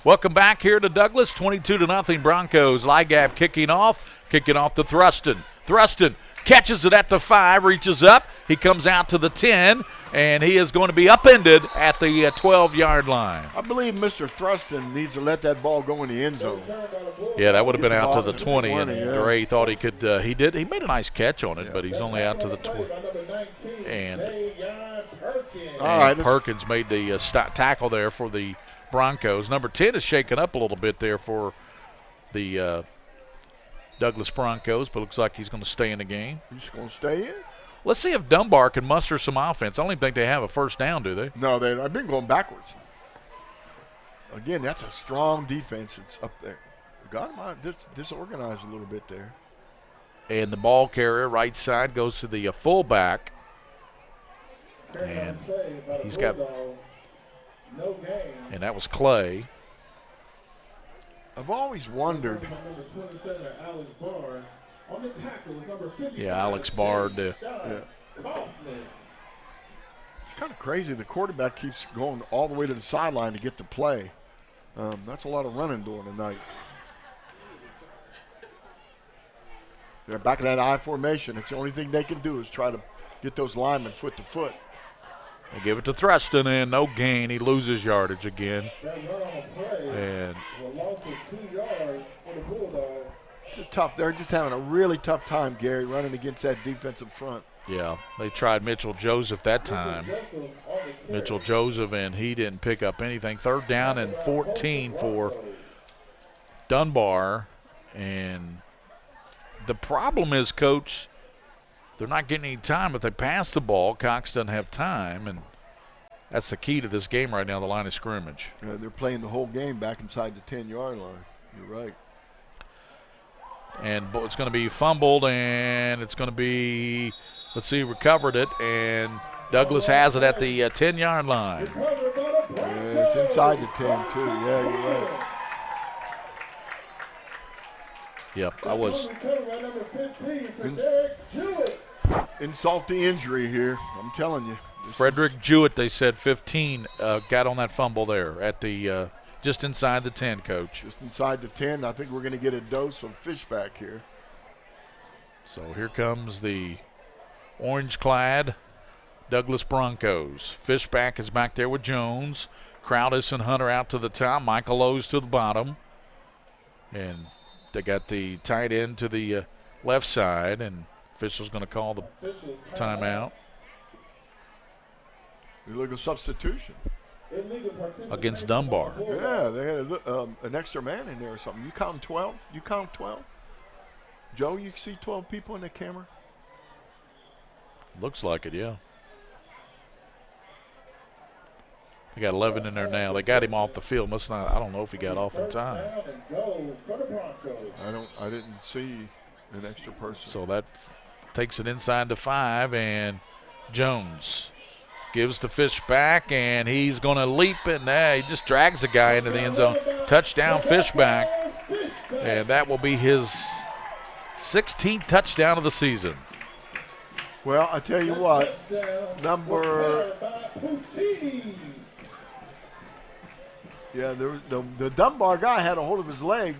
Welcome back here to Douglas, 22-0 Broncos. Ligab kicking off to Thruston. Thruston catches it at the 5, reaches up. He comes out to the 10, and he is going to be upended at the 12-yard line. I believe Mr. Thruston needs to let that ball go in the end zone. Yeah, that would have been out to the 20, and Dre thought he could. He made a nice catch on it, but he's only out to the 20. And Perkins made the tackle there for the Broncos. Number 10 is shaken up a little bit there for the Douglas Broncos, but looks like he's going to stay in the game. He's going to stay in? Let's see if Dunbar can muster some offense. I don't even think they have a first down, do they? No, I've been going backwards. Again, that's a strong defense. It's up there. Got him disorganized a little bit there. And the ball carrier, right side, goes to the fullback. And he's got, and that was Clay. I've always wondered. Yeah, Alex Bard. It's kind of crazy. The quarterback keeps going all the way to the sideline to get the play. That's a lot of running during the night. They're back in that I formation. It's the only thing they can do is try to get those linemen foot to foot. They give it to Thruston, and no gain. He loses yardage again. And it's tough. They're just having a really tough time, Gary, running against that defensive front. Yeah, they tried Mitchell Joseph that time. Mitchell Joseph, and he didn't pick up anything. 3rd down and 14 for Dunbar. And the problem is, Coach, they're not getting any time. If they pass the ball, Cox doesn't have time, and that's the key to this game right now, the line of scrimmage. Yeah, they're playing the whole game back inside the 10-yard line. You're right. And it's going to be fumbled, and it's going to be, let's see, recovered it, and Douglas has it at the 10-yard line. Yeah, it's inside the 10, too. Yeah, you're right. Yep, I was. Insult to injury here, I'm telling you. Frederick Jewett, they said 15, got on that fumble there at the just inside the 10, Coach. Just inside the 10. I think we're going to get a dose of Fishback here. So here comes the orange-clad Douglas Broncos. Fishback is back there with Jones. Crowdis and Hunter out to the top. Michael Lowe's to the bottom. And they got the tight end to the left side, and official's going to call the timeout. Illegal substitution. Against Dunbar. Yeah, they had an extra man in there or something. You count 12? You count 12? Joe, you see 12 people in the camera? Looks like it, yeah. They got 11 in there now. They got him off the field. Must not. I don't know if he got off in time. I didn't see an extra person. So that takes it inside the 5, and Jones gives the Fishback, and he's going to leap in there. He just drags the guy into the end zone. Touchdown, Fishback. And that will be his 16th touchdown of the season. Well, I tell you what, the Dunbar guy had a hold of his leg.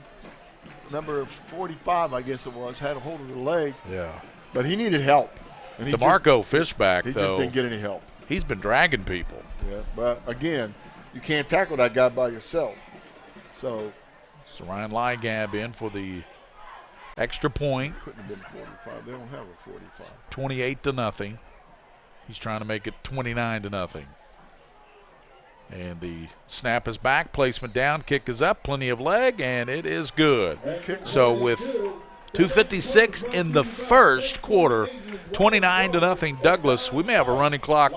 Number 45, I guess it was, had a hold of the leg. Yeah. But he needed help. And DeMarco Fishback, though. He just didn't get any help. He's been dragging people. Yeah, but again, you can't tackle that guy by yourself. So Ryan Ligab in for the extra point. Couldn't have been 45. They don't have a 45. 28-0. He's trying to make it 29-0. And the snap is back, placement down, kick is up, plenty of leg, and it is good. So with 2:56 in the first quarter, 29-0 Douglas. We may have a running clock,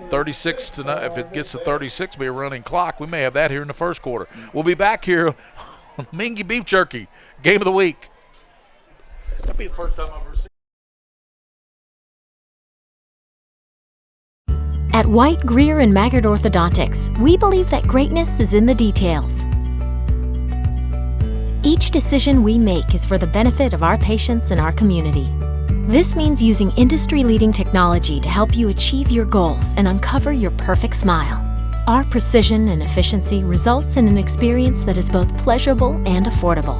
36 to 0. If it gets to 36, be a running clock. We may have that here in the first quarter. We'll be back here on Mingee Beef Jerky, game of the week. That'll be the first time I've ever seen. At White, Greer, and Maggard Orthodontics, we believe that greatness is in the details. Each decision we make is for the benefit of our patients and our community. This means using industry-leading technology to help you achieve your goals and uncover your perfect smile. Our precision and efficiency results in an experience that is both pleasurable and affordable.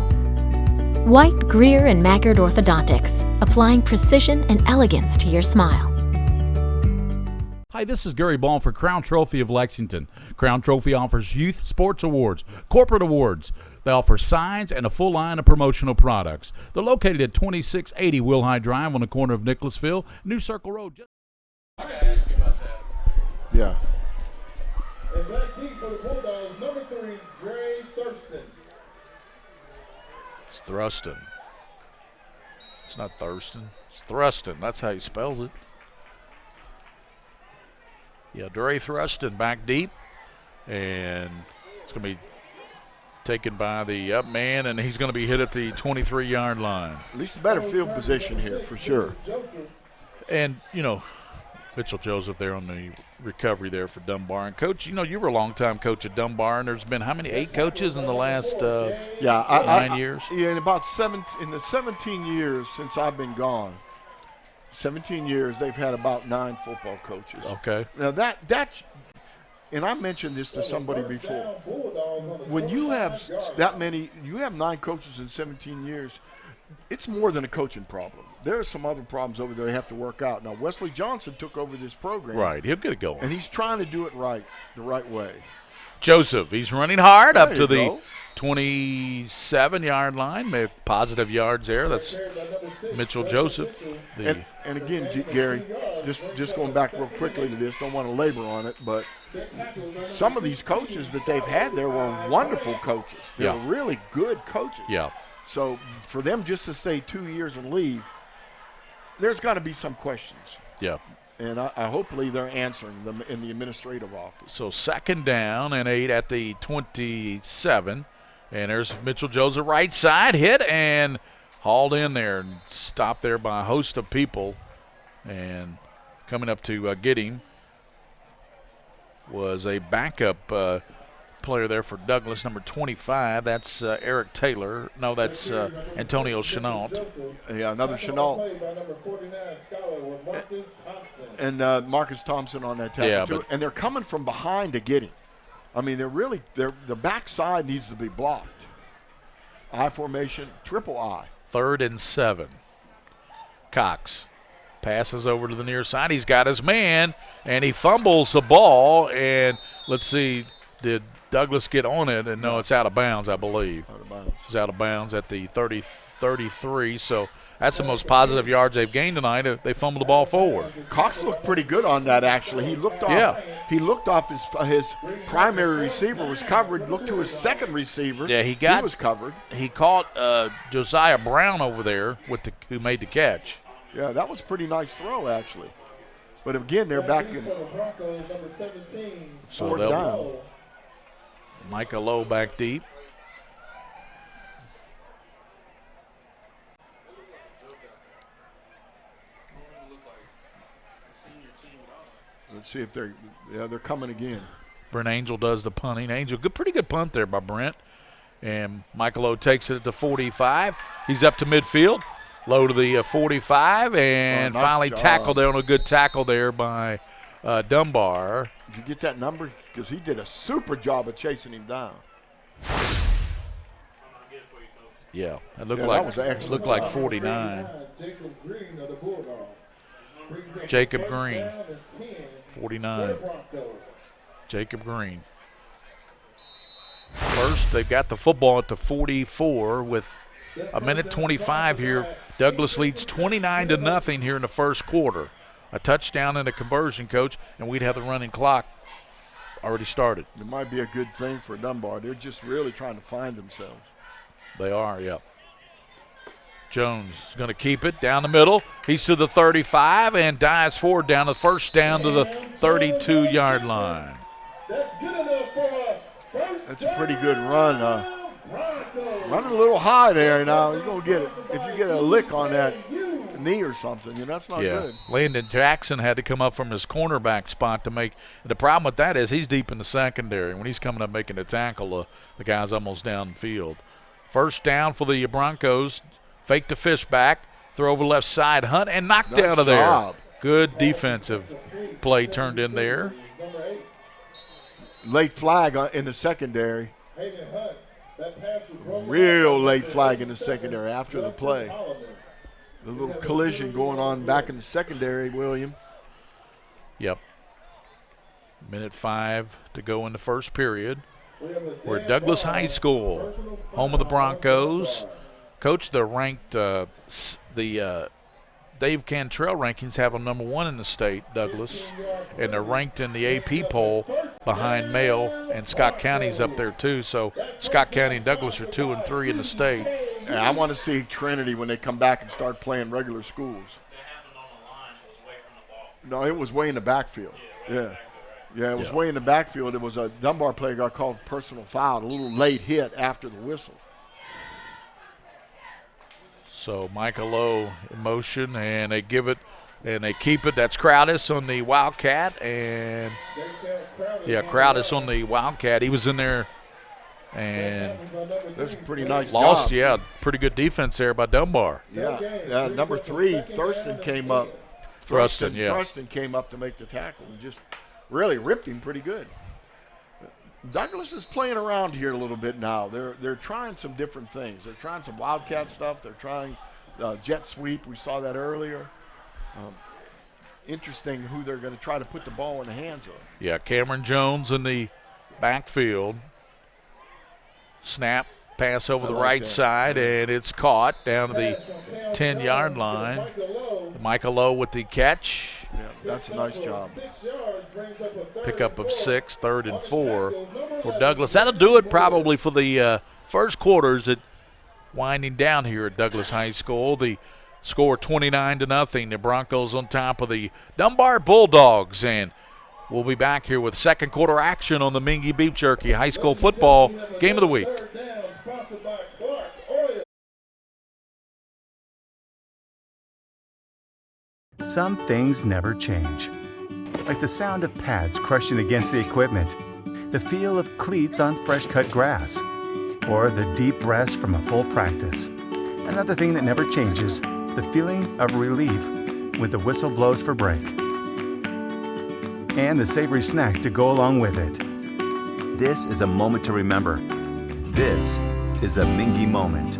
White, Greer, and Maggard Orthodontics, applying precision and elegance to your smile. Hi, this is Gary Ball for Crown Trophy of Lexington. Crown Trophy offers youth sports awards, corporate awards. They offer signs and a full line of promotional products. They're located at 2680 Wilhite Drive on the corner of Nicholasville, New Circle Road. I got to ask you about that. Yeah. And back deep for the Bulldogs, number 3, Dre Thurston. It's Thruston. It's not Thurston. It's Thruston. That's how he spells it. Yeah, Dre Thruston back deep. And it's going to be taken by the up man, and he's going to be hit at the 23-yard line. At least a better field position here for sure. And, Mitchell Joseph there on the recovery there for Dunbar. And, Coach, you were a long-time coach at Dunbar, and there's been how many? 8 coaches in the last 9 years? Yeah, in the 17 years since I've been gone, 17 years, they've had about 9 football coaches. Okay. Now, that's – and I mentioned this to somebody before. When you have that many – you have 9 coaches in 17 years, it's more than a coaching problem. There are some other problems over there they have to work out. Now, Wesley Johnson took over this program. Right, he'll get it going. And he's trying to do it right, the right way. Joseph, he's running hard up to the 27-yard line. Made positive yards there. That's Mitchell Joseph. And again, Gary, just going back real quickly to this, don't want to labor on it, but some of these coaches that they've had there were wonderful coaches. They're really good coaches. Yeah. So for them just to stay 2 years and leave, there's got to be some questions. Yeah. And I hopefully they're answering them in the administrative office. So 2nd down and 8 at the 27. And there's Mitchell Joseph, right side, hit and hauled in there and stopped there by a host of people. And coming up to get him was a backup player there for Douglas, number 25. That's Eric Taylor. No, that's Antonio Chenault. Yeah, another Chenault. And Marcus Thompson on that tackle, too. And they're coming from behind to get him. I mean, the backside needs to be blocked. I formation, triple I. 3rd and 7. Cox passes over to the near side. He's got his man, and he fumbles the ball. And let's see, did Douglas get on it? And no, it's out of bounds, I believe. Out of bounds. It's out of bounds at the 33. So that's the most positive yards they've gained tonight. They fumbled the ball forward. Cox looked pretty good on that, actually. He looked off. He looked off his primary receiver was covered. Looked to his second receiver. Yeah, he was covered. He caught Josiah Brown over there who made the catch. Yeah, that was a pretty nice throw, actually. But again, they're back in 4th down. Micah Lowe back deep. Let's see if they're coming again. Brent Angel does the punting. Angel, pretty good punt there by Brent. And Michael Lowe takes it at the 45. He's up to midfield. Low to the 45, and finally tackled there on a good tackle there by Dunbar. Did you get that number? Because he did a super job of chasing him down. Yeah, it looked like 49. Jacob Green, 49. Jacob Green. First, they've got the football at the 44 with a minute 25 here. Douglas leads 29-0 here in the first quarter. A touchdown and a conversion, Coach, and we'd have the running clock already started. It might be a good thing for Dunbar. They're just really trying to find themselves. They are, yep. Jones is going to keep it down the middle. He's to the 35 and dives forward down the first down to the 32-yard line. That's a pretty good run. Running a little high there now. You're going to get it. If you get a lick on that knee or something, that's not good. Landon Jackson had to come up from his cornerback spot to make. The problem with that is he's deep in the secondary. When he's coming up making the tackle, the guy's almost downfield. First down for the Broncos. Fake to Fishback. Throw over left side. Hunt and knocked out of there. Good defensive play turned in there. Late flag in the secondary. Real late flag in the secondary after the play. The little collision going on back in the secondary, William. Yep. Minute 5 to go in the first period. We're at Douglas High School, home of the Broncos. Coach, they're ranked, Dave Cantrell rankings have them number 1 in the state, Douglas, and they're ranked in the AP poll behind Mayo, and Scott County's up there too. So Scott County and Douglas are 2 and 3 in the state. And I want to see Trinity when they come back and start playing regular schools. No, it was way in the backfield. Yeah. Yeah, it was way in the backfield. It was a Dunbar player got called personal foul, a little late hit after the whistle. So Micah Lowe in motion, and they give it, and they keep it. That's Crowdis on the Wildcat, and Crowdis on the Wildcat. He was in there, and that's a pretty nice lost. job. Yeah, pretty good defense there by Dunbar. Yeah, number 3, Thurston came up. Thurston came up to make the tackle and just really ripped him pretty good. Douglas is playing around here a little bit now. They're trying some different things. They're trying some Wildcat stuff. They're trying jet sweep. We saw that earlier. Interesting who they're going to try to put the ball in the hands of. Yeah, Cameron Jones in the backfield. Snap, pass over the right side, and it's caught down to the 10-yard line. Micah Lowe with the catch. Yeah, that's a nice job. Pickup of 6, 3rd and 4 for Douglas. That'll do it probably for the first quarters. It winding down here at Douglas High School. The score 29-0. The Broncos on top of the Dunbar Bulldogs, and we'll be back here with second quarter action on the Mingee Beef Jerky High School Football Game of the Week. Some things never change, like the sound of pads crushing against the equipment, the feel of cleats on fresh-cut grass, or the deep rest from a full practice. Another thing that never changes, the feeling of relief when the whistle blows for break. And the savory snack to go along with it. This is a moment to remember. This is a Minkee Moment.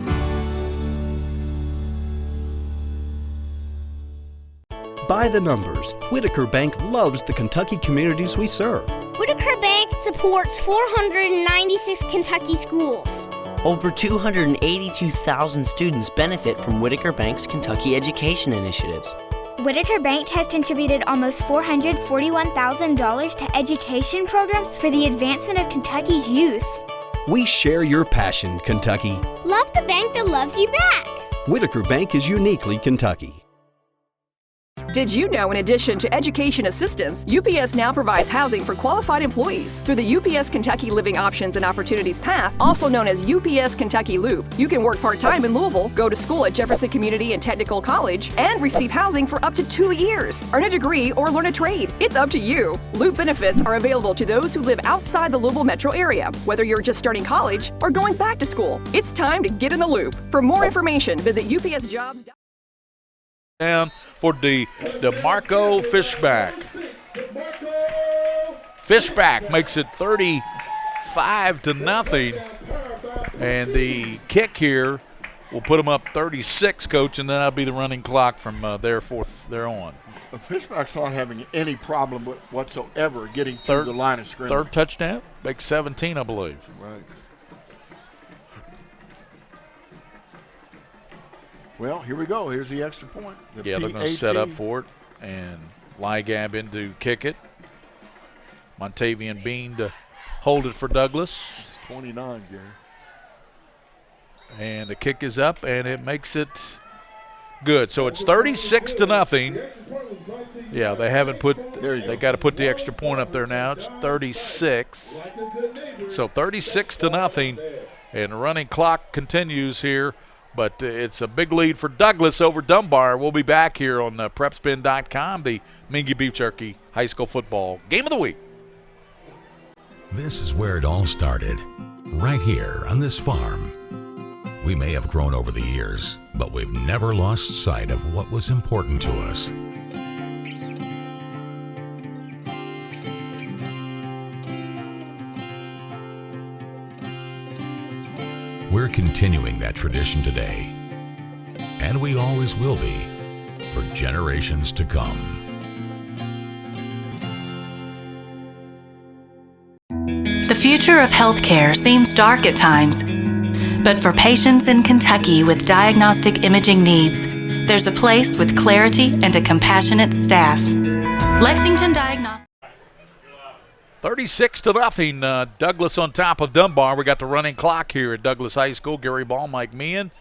By the numbers, Whitaker Bank loves the Kentucky communities we serve. Whitaker Bank supports 496 Kentucky schools. Over 282,000 students benefit from Whitaker Bank's Kentucky education initiatives. Whitaker Bank has contributed almost $441,000 to education programs for the advancement of Kentucky's youth. We share your passion, Kentucky. Love the bank that loves you back. Whitaker Bank is uniquely Kentucky. Did you know, in addition to education assistance, UPS now provides housing for qualified employees through the UPS Kentucky Living Options and Opportunities Path, also known as UPS Kentucky Loop. You can work part-time in Louisville, go to school at Jefferson Community and Technical College, and receive housing for up to 2 years. Earn a degree or learn a trade. It's up to you. Loop benefits are available to those who live outside the Louisville metro area, whether you're just starting college or going back to school. It's time to get in the loop. For more information, visit upsjobs.com. Down for the DeMarco Fishback. Fishback makes it 35-0, and the kick here will put them up 36, Coach, and then that'll be the running clock from there on. Fishback's not having any problem whatsoever getting through the line of scrimmage. Third touchdown, makes 17, I believe. Right. Well, here we go. Here's the extra point. They're going to set up for it, and Ligab in to kick it. Montavian Bean to hold it for Douglas. It's 29, Gary. And the kick is up, and it makes it good. So it's 36-0. Yeah, they haven't put. They got to put the extra point up there now. It's 36. So 36-0, and the running clock continues here. But it's a big lead for Douglas over Dunbar. We'll be back here on PrepSpin.com, the Mingee Beef Jerky High School Football Game of the Week. This is where it all started, right here on this farm. We may have grown over the years, but we've never lost sight of what was important to us. continuing that tradition today. And we always will be for generations to come. The future of healthcare seems dark at times, but for patients in Kentucky with diagnostic imaging needs, there's a place with clarity and a compassionate staff. Lexington Diagnostic. 36-0. Douglas on top of Dunbar. We got the running clock here at Douglas High School. Gary Ball, Mike Meehan,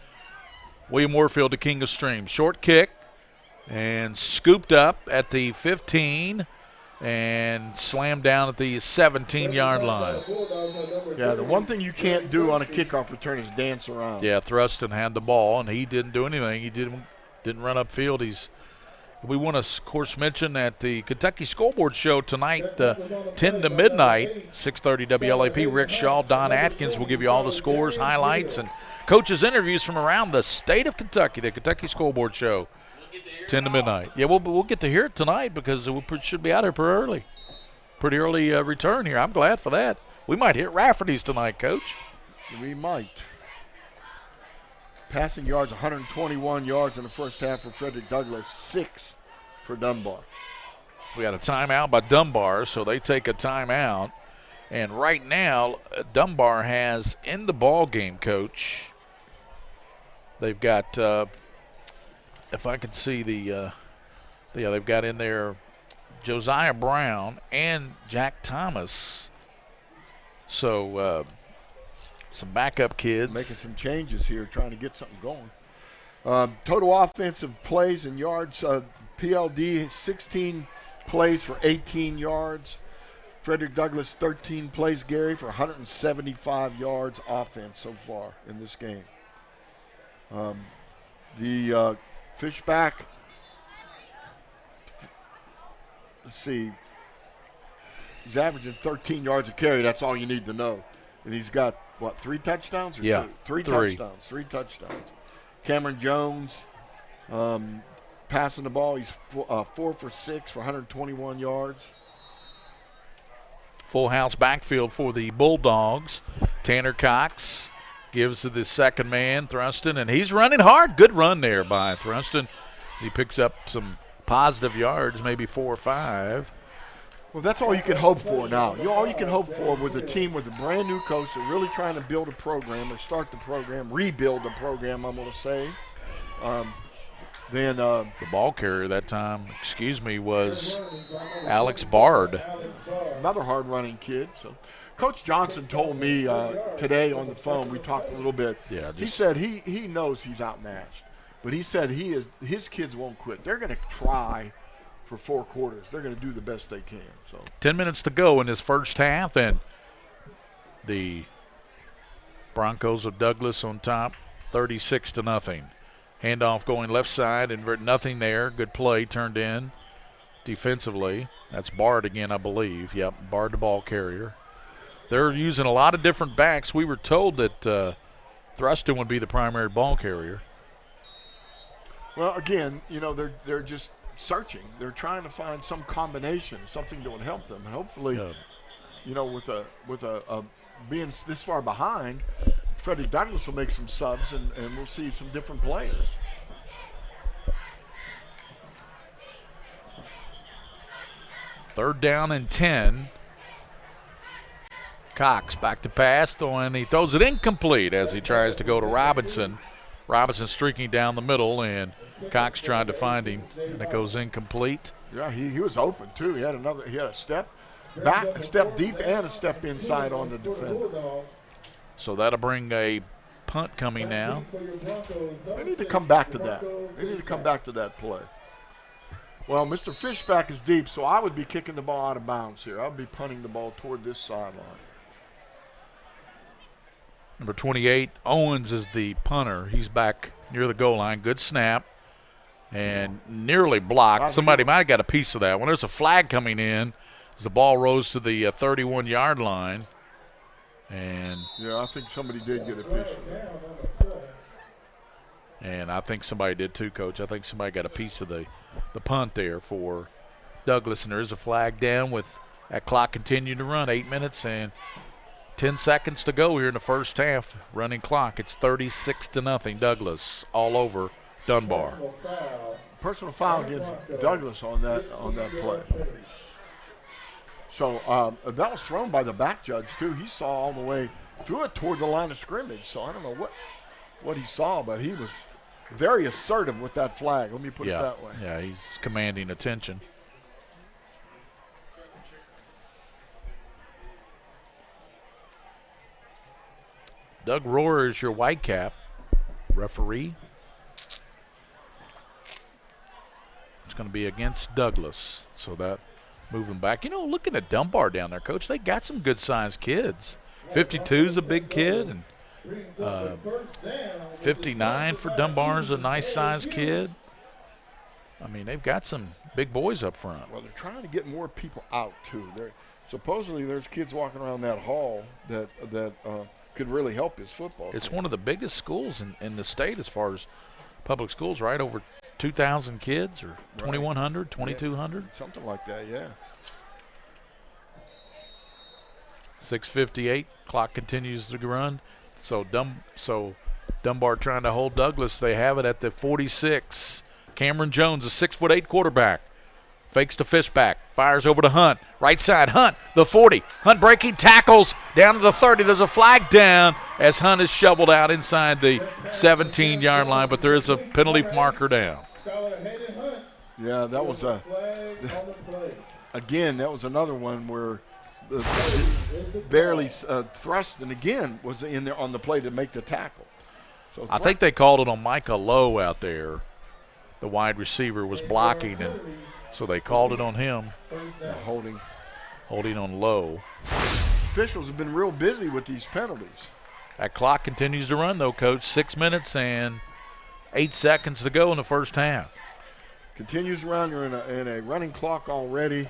William Warfield, the king of streams. Short kick and scooped up at the 15 and slammed down at the 17-yard line. Yeah, the one thing you can't do on a kickoff return is dance around. Yeah, Thruston had the ball, and he didn't do anything. He didn't run upfield. We want to, of course, mention at the Kentucky Scoreboard Show tonight, 10 to midnight, 6:30 WLAP. Rick Shaw, Don Atkins will give you all the scores, highlights, and coaches' interviews from around the state of Kentucky, the Kentucky Scoreboard Show, 10 to midnight. Yeah, we'll get to hear it tonight because we should be out here pretty early return here. I'm glad for that. We might hit Rafferty's tonight, Coach. We might. Passing yards, 121 yards in the first half for Frederick Douglass, 6 for Dunbar. We got a timeout by Dunbar, so they take a timeout. And right now, Dunbar has in the ball game, Coach. They've got, if I can see they've got in there Josiah Brown and Jack Thomas. So some backup kids. Making some changes here, trying to get something going. Total offensive plays and yards, PLD 16 plays for 18 yards. Frederick Douglass 13 plays, Gary, for 175 yards offense so far in this game. The Fishback, let's see, he's averaging 13 yards a carry. That's all you need to know. And he's got, what, 3 touchdowns? Or yeah, three touchdowns. 3 touchdowns. Cameron Jones passing the ball. He's 4 for 6 for 121 yards. Full house backfield for the Bulldogs. Tanner Cox gives to the second man, Thruston, and he's running hard. Good run there by Thruston as he picks up some positive yards, maybe 4 or 5. Well, that's all you can hope for now. All you can hope for with a team with a brand new coach that's really trying to build a program or start the program, rebuild the program, I'm going to say. The ball carrier that time, was Alex Bard. Another hard-running kid. So, Coach Johnson told me today on the phone, we talked a little bit. Yeah, he said he knows he's outmatched, but he said his kids won't quit. They're going to try for 4 quarters. They're going to do the best they can. So 10 minutes to go in this first half, and the Broncos of Douglas on top, 36-0. Handoff going left side, and nothing there. Good play turned in defensively. That's Bard again, I believe. Yep, Bard the ball carrier. They're using a lot of different backs. We were told that Thruston would be the primary ball carrier. Well, again, they're just searching. They're trying to find some combination, something that would help them. And hopefully, with a being this far behind, Freddie Douglass will make some subs, and we'll see some different players. Third down and 10. Cox back to pass, and he throws it incomplete as he tries to go to Robinson. Robinson streaking down the middle, and Cox trying to find him, and it goes incomplete. Yeah, he was open too. He had a step back, a step deep, and a step inside on the defender. So that'll bring a punt coming now. They need to come back to that. They need to come back to that play. Well, Mr. Fishback is deep, so I would be kicking the ball out of bounds here. I would be punting the ball toward this sideline. Number 28, Owens is the punter. He's back near the goal line. Good snap. And nearly blocked. Somebody might have got a piece of that one. There's a flag coming in as the ball rose to the 31-yard line. And yeah, I think somebody did get a piece of that. And I think somebody did too, Coach. I think somebody got a piece of the punt there for Douglas. And there is a flag down with that clock continuing to run. 8 minutes and 10 seconds to go here in the first half. Running clock. It's 36-0. Douglas all over Dunbar. Personal foul against Douglas on that play. So that was thrown by the back judge too. He saw all the way through it toward the line of scrimmage. So I don't know what he saw, but he was very assertive with that flag. Let me put it that way. Yeah, he's commanding attention. Doug Rohrer is your white cap referee. It's going to be against Douglas. So that moving back. You know, looking at Dunbar down there, Coach, they got some good-sized kids. 52's a big kid, and 59 for Dunbar is a nice-sized kid. I mean, they've got some big boys up front. Well, they're trying to get more people out, too. Supposedly there's kids walking around that hall that could really help his football team. It's one of the biggest schools in the state as far as public schools, right? Over 2,000 kids or 2,100, 2,200? Yeah, something like that, yeah. 6:58, clock continues to run. So Dunbar trying to hold Douglas. They have it at the 46. Cameron Jones, a 6'8" quarterback. Fakes to Fishback, fires over to Hunt. Right side, Hunt, the 40. Hunt breaking tackles down to the 30. There's a flag down as Hunt is shoveled out inside the 17-yard line, but there is a penalty marker down. Yeah, that was again, that was another one where barely thrust, and again was in there on the play to make the tackle. So I think they called it on Micah Lowe out there. The wide receiver was blocking, and so they called it on him. Holding on Lowe. Officials have been real busy with these penalties. That clock continues to run, though, Coach. 6 minutes and 8 seconds to go in the first half. Continues to run. You're in a running clock already.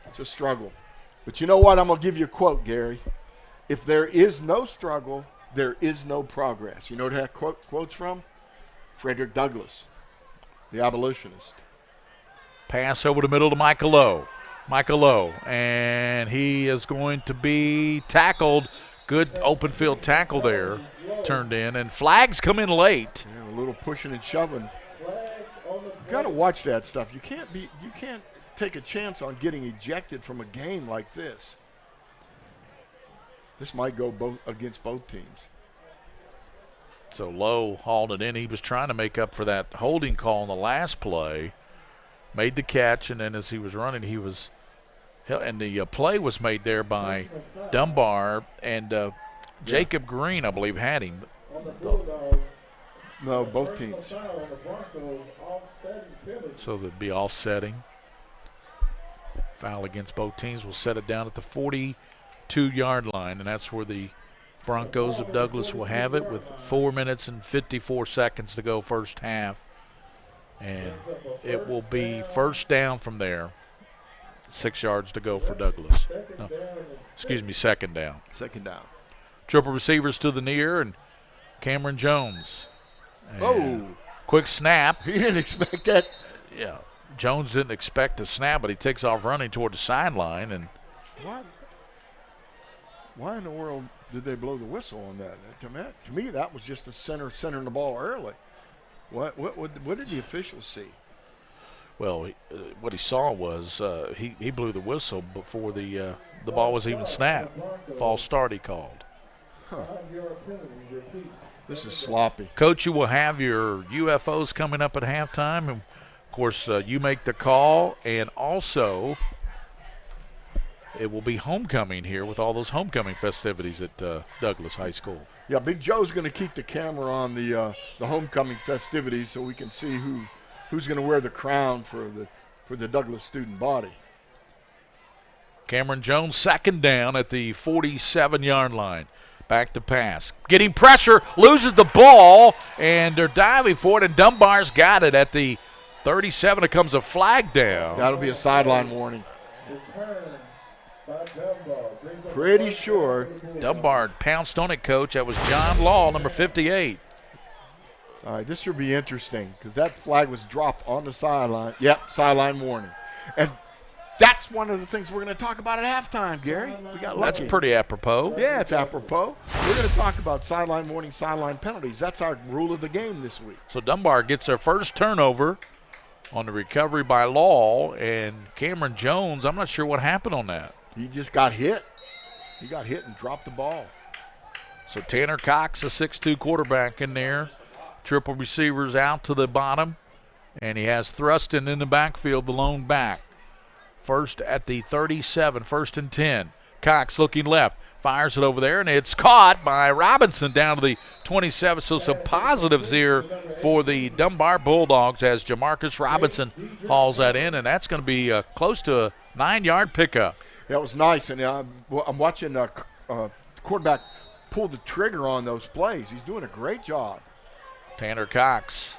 It's a struggle. But you know what? I'm going to give you a quote, Gary. If there is no struggle, there is no progress. You know what that quote's from? Frederick Douglass, the abolitionist. Pass over the middle to Micah Lowe. And he is going to be tackled. Good open field tackle there, turned in. And flags come in late. Yeah, a little pushing and shoving. You got to watch that stuff. You can't take a chance on getting ejected from a game like this. This might go against both teams. So Lowe hauled it in. He was trying to make up for that holding call in the last play. Made the catch, and then as he was running, and the play was made there by Dunbar, and Jacob Green, I believe, had him. No, both teams. So there'd be offsetting. Foul against both teams will set it down at the 42-yard line, and that's where the Broncos of Douglas will have it with 4 minutes and 54 seconds to go first half. And it will be first down from there. 6 yards to go for Douglas. No, excuse me, second down. Second down. Triple receivers to the near, and Cameron Jones. And quick snap. He didn't expect that. Yeah. Jones didn't expect to snap, but he takes off running toward the sideline. And why in the world did they blow the whistle on that? To me, that was just the centering the ball early. What did the officials see? Well, what he saw was he blew the whistle before the ball was even snapped. False start he called. Huh. This is sloppy. Coach, you will have your UFOs coming up at halftime. And, of course, you make the call. And also, it will be homecoming here with all those homecoming festivities at Douglas High School. Yeah, Big Joe's going to keep the camera on the homecoming festivities so we can see who's going to wear the crown for the Douglas student body. Cameron Jones, second down at the 47-yard line. Back to pass. Getting pressure, loses the ball, and they're diving for it, and Dunbar's got it at the 37. It comes a flag down. That'll be a sideline warning. Pretty sure. Dunbar pounced on it, Coach. That was John Law, number 58. All right, this should be interesting because that flag was dropped on the sideline. Yep, sideline warning. And That's one of the things we're going to talk about at halftime, Gary. We got lucky. That's pretty apropos. Yeah, it's apropos. We're going to talk about sideline warning, sideline penalties. That's our rule of the game this week. So Dunbar gets their first turnover on the recovery by Law, and Cameron Jones, I'm not sure what happened on that. He just got hit. He got hit and dropped the ball. So Tanner Cox, a 6'2 quarterback in there. Triple receivers out to the bottom. And he has Thruston in the backfield, the lone back. First at the 37, 1st and 10. Cox looking left, fires it over there, and it's caught by Robinson down to the 27. So some positives here for the Dunbar Bulldogs as Jamarcus Robinson hauls that in, and that's going to be close to a 9-yard pickup. That was nice, and I'm watching quarterback pull the trigger on those plays. He's doing a great job. Tanner Cox,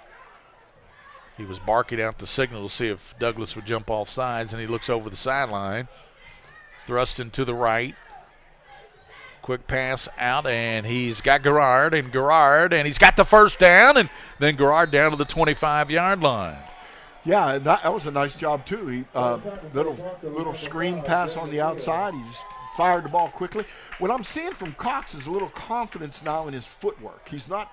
he was barking out the signal to see if Douglas would jump off sides, and he looks over the sideline. Thrusting to the right. Quick pass out, and he's got Garrard, and he's got the first down, and then Garrard down to the 25-yard line. Yeah, that was a nice job, too. He little screen pass on the outside. He just fired the ball quickly. What I'm seeing from Cox is a little confidence now in his footwork. He's not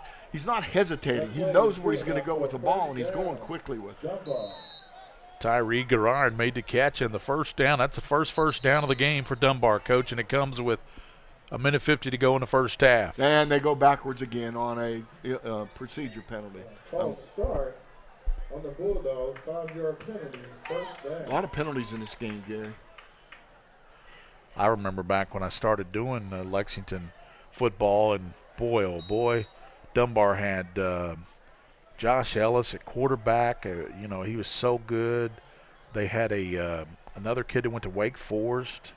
hesitating. He knows where he's going to go with the ball, and he's going quickly with it. Tyree Garrard made the catch and the first down. That's the first down of the game for Dunbar, Coach, and it comes with a minute 50 to go in the first half. And they go backwards again on a procedure penalty. Start on the Bulldogs, 5-yard penalty, first down. A lot of penalties in this game, Gary. I remember back when I started doing Lexington football, and boy, oh boy, Dunbar had Josh Ellis at quarterback. He was so good. They had another kid who went to Wake Forest.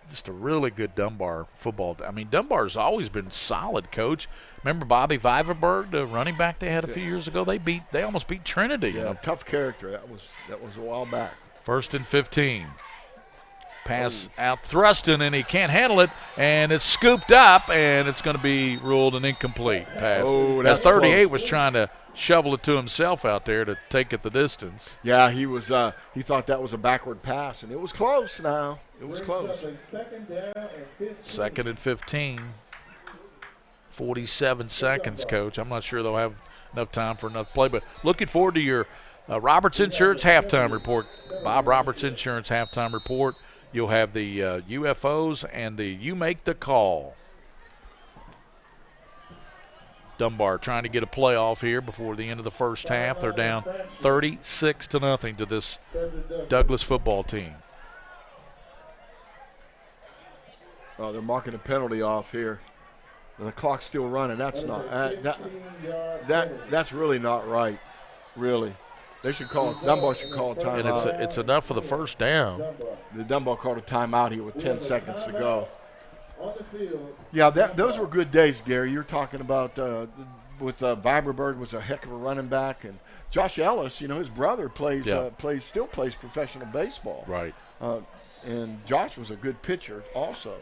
Just a really good Dunbar football. I mean, Dunbar's always been solid, Coach. Remember Bobby Viverberg, the running back they had a few years ago? They almost beat Trinity. Yeah, tough character. That was a while back. 1st and 15. Pass out Thruston, and he can't handle it, and it's scooped up, and it's going to be ruled an incomplete pass. Oh, that's 38 close. Was trying to shovel it to himself out there to take it the distance. Yeah, he was. He thought that was a backward pass, and it was close now. It was close. Second and 15. 47 seconds, Coach. I'm not sure they'll have enough time for enough play, but looking forward to your Roberts Insurance halftime report. Bob Roberts Insurance halftime report. You'll have the UFOs and the You Make the Call. Dunbar trying to get a playoff here before the end of the first half. They're down 36-0 to this Douglas football team. Oh, they're marking a penalty off here. And the clock's still running. That's not that's really not right. Really. They should call it. Dunbar should call a timeout. And it's enough for the first down. The Dunbar called a timeout here with 10 seconds to go. Yeah, those were good days, Gary. You're talking about with Viberberg was a heck of a running back, and Josh Ellis, his brother still plays professional baseball. Right. And Josh was a good pitcher also.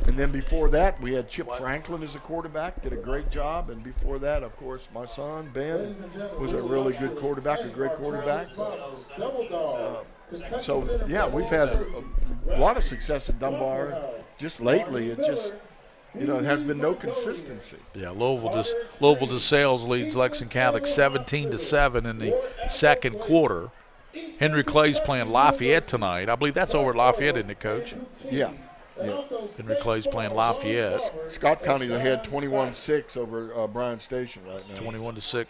And then before that, we had Chip Franklin as a quarterback, did a great job. And before that, of course, my son, Ben, was a really good quarterback, a great quarterback. So, yeah, we've had a lot of success at Dunbar. Just lately, it just, it has been no consistency. Yeah, Louisville DeSales leads Lexington Catholic 17-7 in the second quarter. Henry Clay's playing Lafayette tonight. I believe that's over at Lafayette, isn't it, Coach? Yeah. Henry Clay's playing Lafayette. Scott County's ahead 21-6 over Bryan Station right now. 21-6.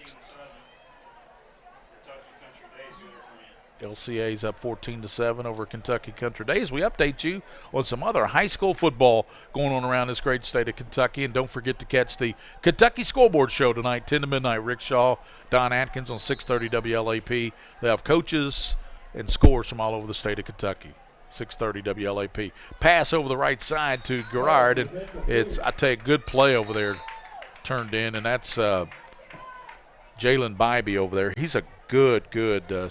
LCA's up 14-7 over Kentucky Country Days. We update you on some other high school football going on around this great state of Kentucky. And don't forget to catch the Kentucky Scoreboard Show tonight, 10 to midnight. Rick Shaw, Don Atkins on 630 WLAP. They have coaches and scores from all over the state of Kentucky. 630 WLAP. Pass over the right side to Garrard, and it's, I tell you, good play over there turned in, and that's Jalen Bybee over there. He's a good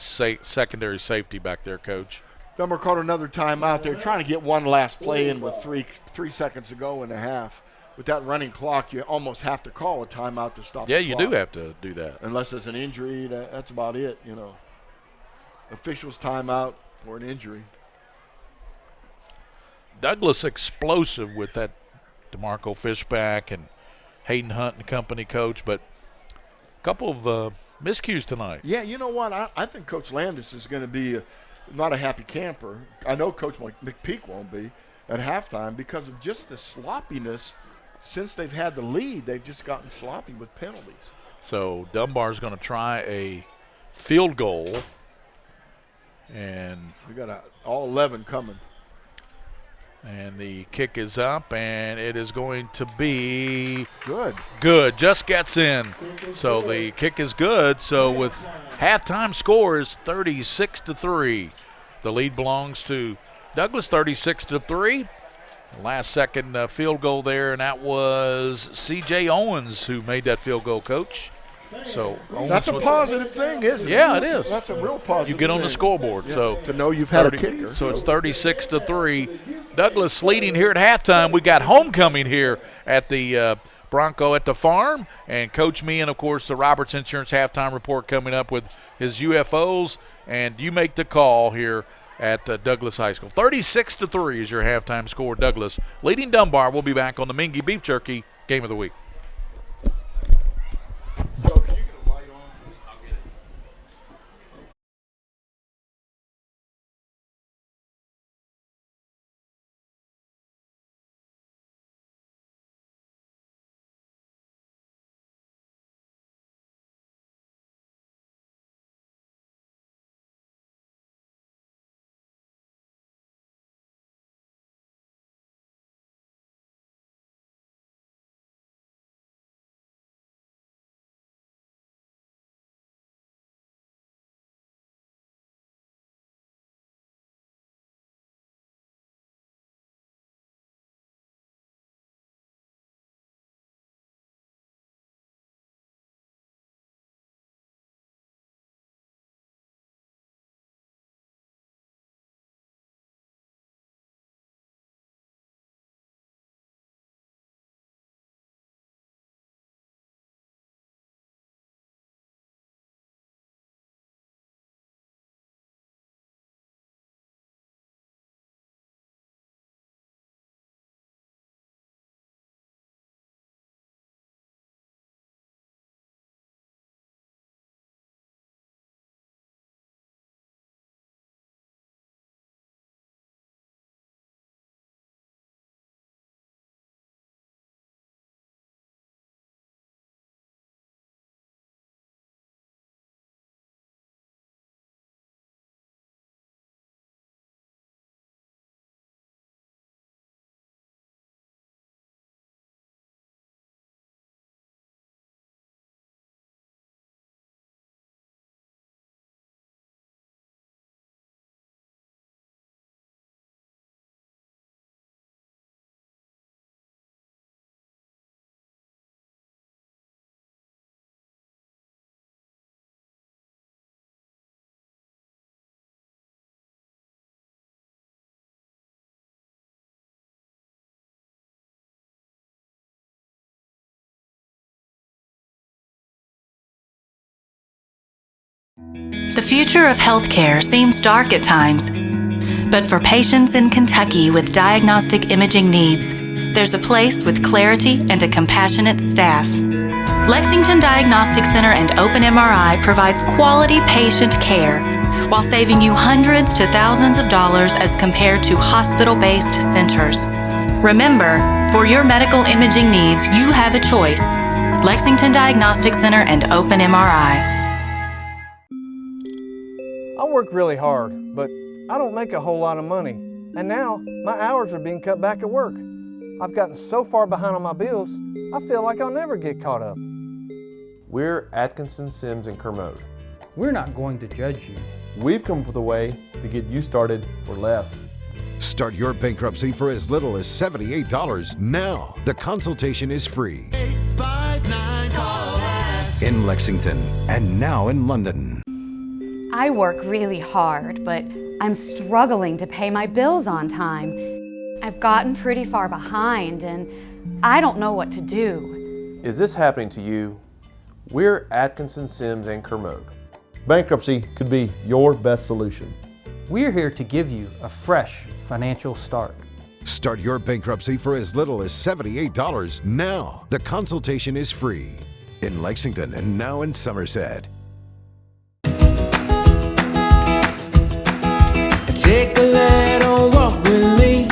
secondary safety back there, Coach. Dunbar called another timeout. They're trying to get one last play in with three seconds to go in the half. With that running clock, you almost have to call a timeout to stop the clock. Yeah, you do have to do that. Unless there's an injury, that's about it, Officials timeout. Or an injury. Douglas explosive with that DeMarco Fishback and Hayden Hunt and company coach, but a couple of miscues tonight. Yeah, you know what? I think Coach Landis is going to be not a happy camper. I know Coach McPeak won't be at halftime because of just the sloppiness. Since they've had the lead, they've just gotten sloppy with penalties. So Dunbar's going to try a field goal. And we got all 11 coming. And the kick is up, and it is going to be good. Good, just gets in. So the kick is good. So with halftime score is 36-3. The lead belongs to Douglas, 36-3. The last second field goal there, and that was C.J. Owens who made that field goal, Coach. So that's a positive thing, isn't it? Yeah, it is. That's a real positive You get on thing. the scoreboard. Yeah, so to know you've had a kicker. So it's 36-3. Douglas leading here at halftime. We got homecoming here at the Bronco at the farm. And Coach Me and, of course, the Roberts Insurance halftime report coming up with his UFOs. And you make the call here at Douglas High School. 36-3 is your halftime score. Douglas leading Dunbar. We'll be back on the Mingee Beef Jerky Game of the Week. The future of healthcare seems dark at times, but for patients in Kentucky with diagnostic imaging needs, there's a place with clarity and a compassionate staff. Lexington Diagnostic Center and Open MRI provides quality patient care while saving you hundreds to thousands of dollars as compared to hospital-based centers. Remember, for your medical imaging needs, you have a choice. Lexington Diagnostic Center and Open MRI. I work really hard, but I don't make a whole lot of money. And now, my hours are being cut back at work. I've gotten so far behind on my bills, I feel like I'll never get caught up. We're Atkinson, Sims, and Kermode. We're not going to judge you. We've come up with a way to get you started for less. Start your bankruptcy for as little as $78 now. The consultation is free. 859-CALL-US. In Lexington and now in London. I work really hard, but I'm struggling to pay my bills on time. I've gotten pretty far behind and I don't know what to do. Is this happening to you? We're Atkinson, Sims, and Kermode. Bankruptcy could be your best solution. We're here to give you a fresh financial start. Start your bankruptcy for as little as $78 now. The consultation is free in Lexington and now in Somerset. Take a little walk with me.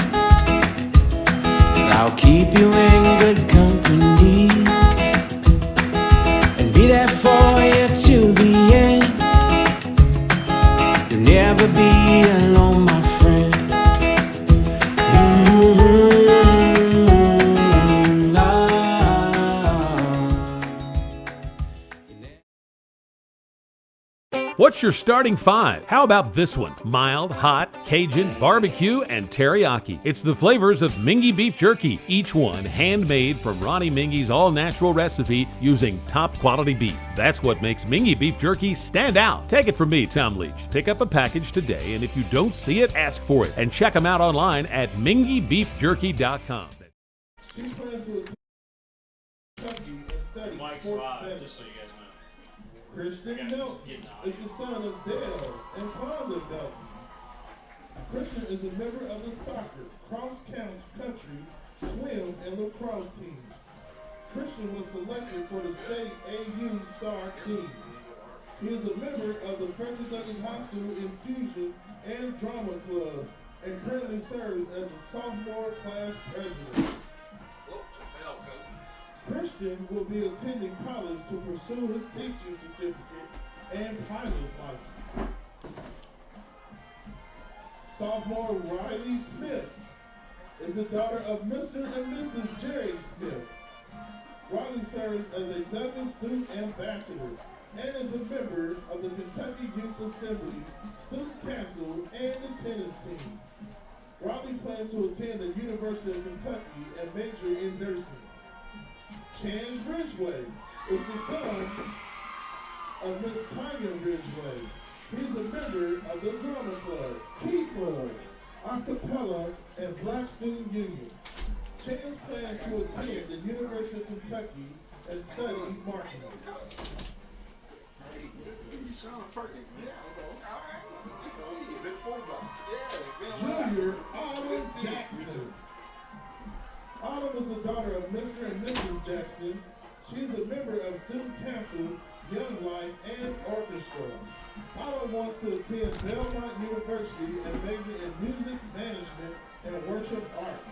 I'll keep you in good company and be there for you till the end. You'll never be alone, my friend. What's your starting five? How about this one? Mild, hot, Cajun, barbecue, and teriyaki. It's the flavors of Minkee beef jerky, each one handmade from Ronnie Mingee's all-natural recipe using top-quality beef. That's what makes Minkee beef jerky stand out. Take it from me, Tom Leach. Pick up a package today, and if you don't see it, ask for it. And check them out online at MinkeeBeefJerky.com. Mike's live, just so you guys know. Christian Melton is the son of Dale and Fonda Melton. Christian is a member of the soccer, cross-country, swim, and lacrosse teams. Christian was selected for the state AU Star team. He is a member of the Frederick Douglass High School Infusion and Drama Club and currently serves as the sophomore class president. Christian will be attending college to pursue his teaching certificate and pilot's license. Sophomore Riley Smith is the daughter of Mr. and Mrs. Jerry Smith. Riley serves as a Douglas Student Ambassador and is a member of the Kentucky Youth Assembly, Student Council, and the tennis team. Riley plans to attend the University of Kentucky and major in nursing. Chance Ridgway is the son of Miss Tanya Ridgway. He's a member of the Drama Club, Key Club, Acapella, and Black Student Union. Chance plans to attend the University of Kentucky and study marketing. Junior Autumn Jackson. Autumn is the daughter of Mr. and Mrs. Jackson. She is a member of Student Council, Young Life, and Orchestra. Autumn wants to attend Belmont University and major in music management and worship art.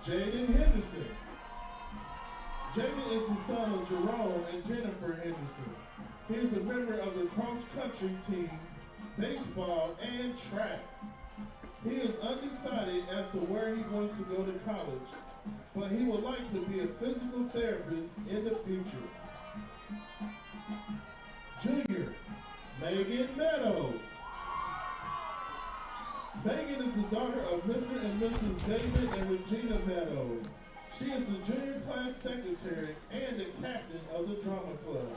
Jaden Henderson. Jaden is the son of Jerome and Jennifer Henderson. He is a member of the cross-country team, baseball, and track. He is undecided as to where he wants to go to college, but he would like to be a physical therapist in the future. Junior, Megan Meadows. Megan is the daughter of Mr. and Mrs. David and Regina Meadows. She is the junior class secretary and the captain of the drama club.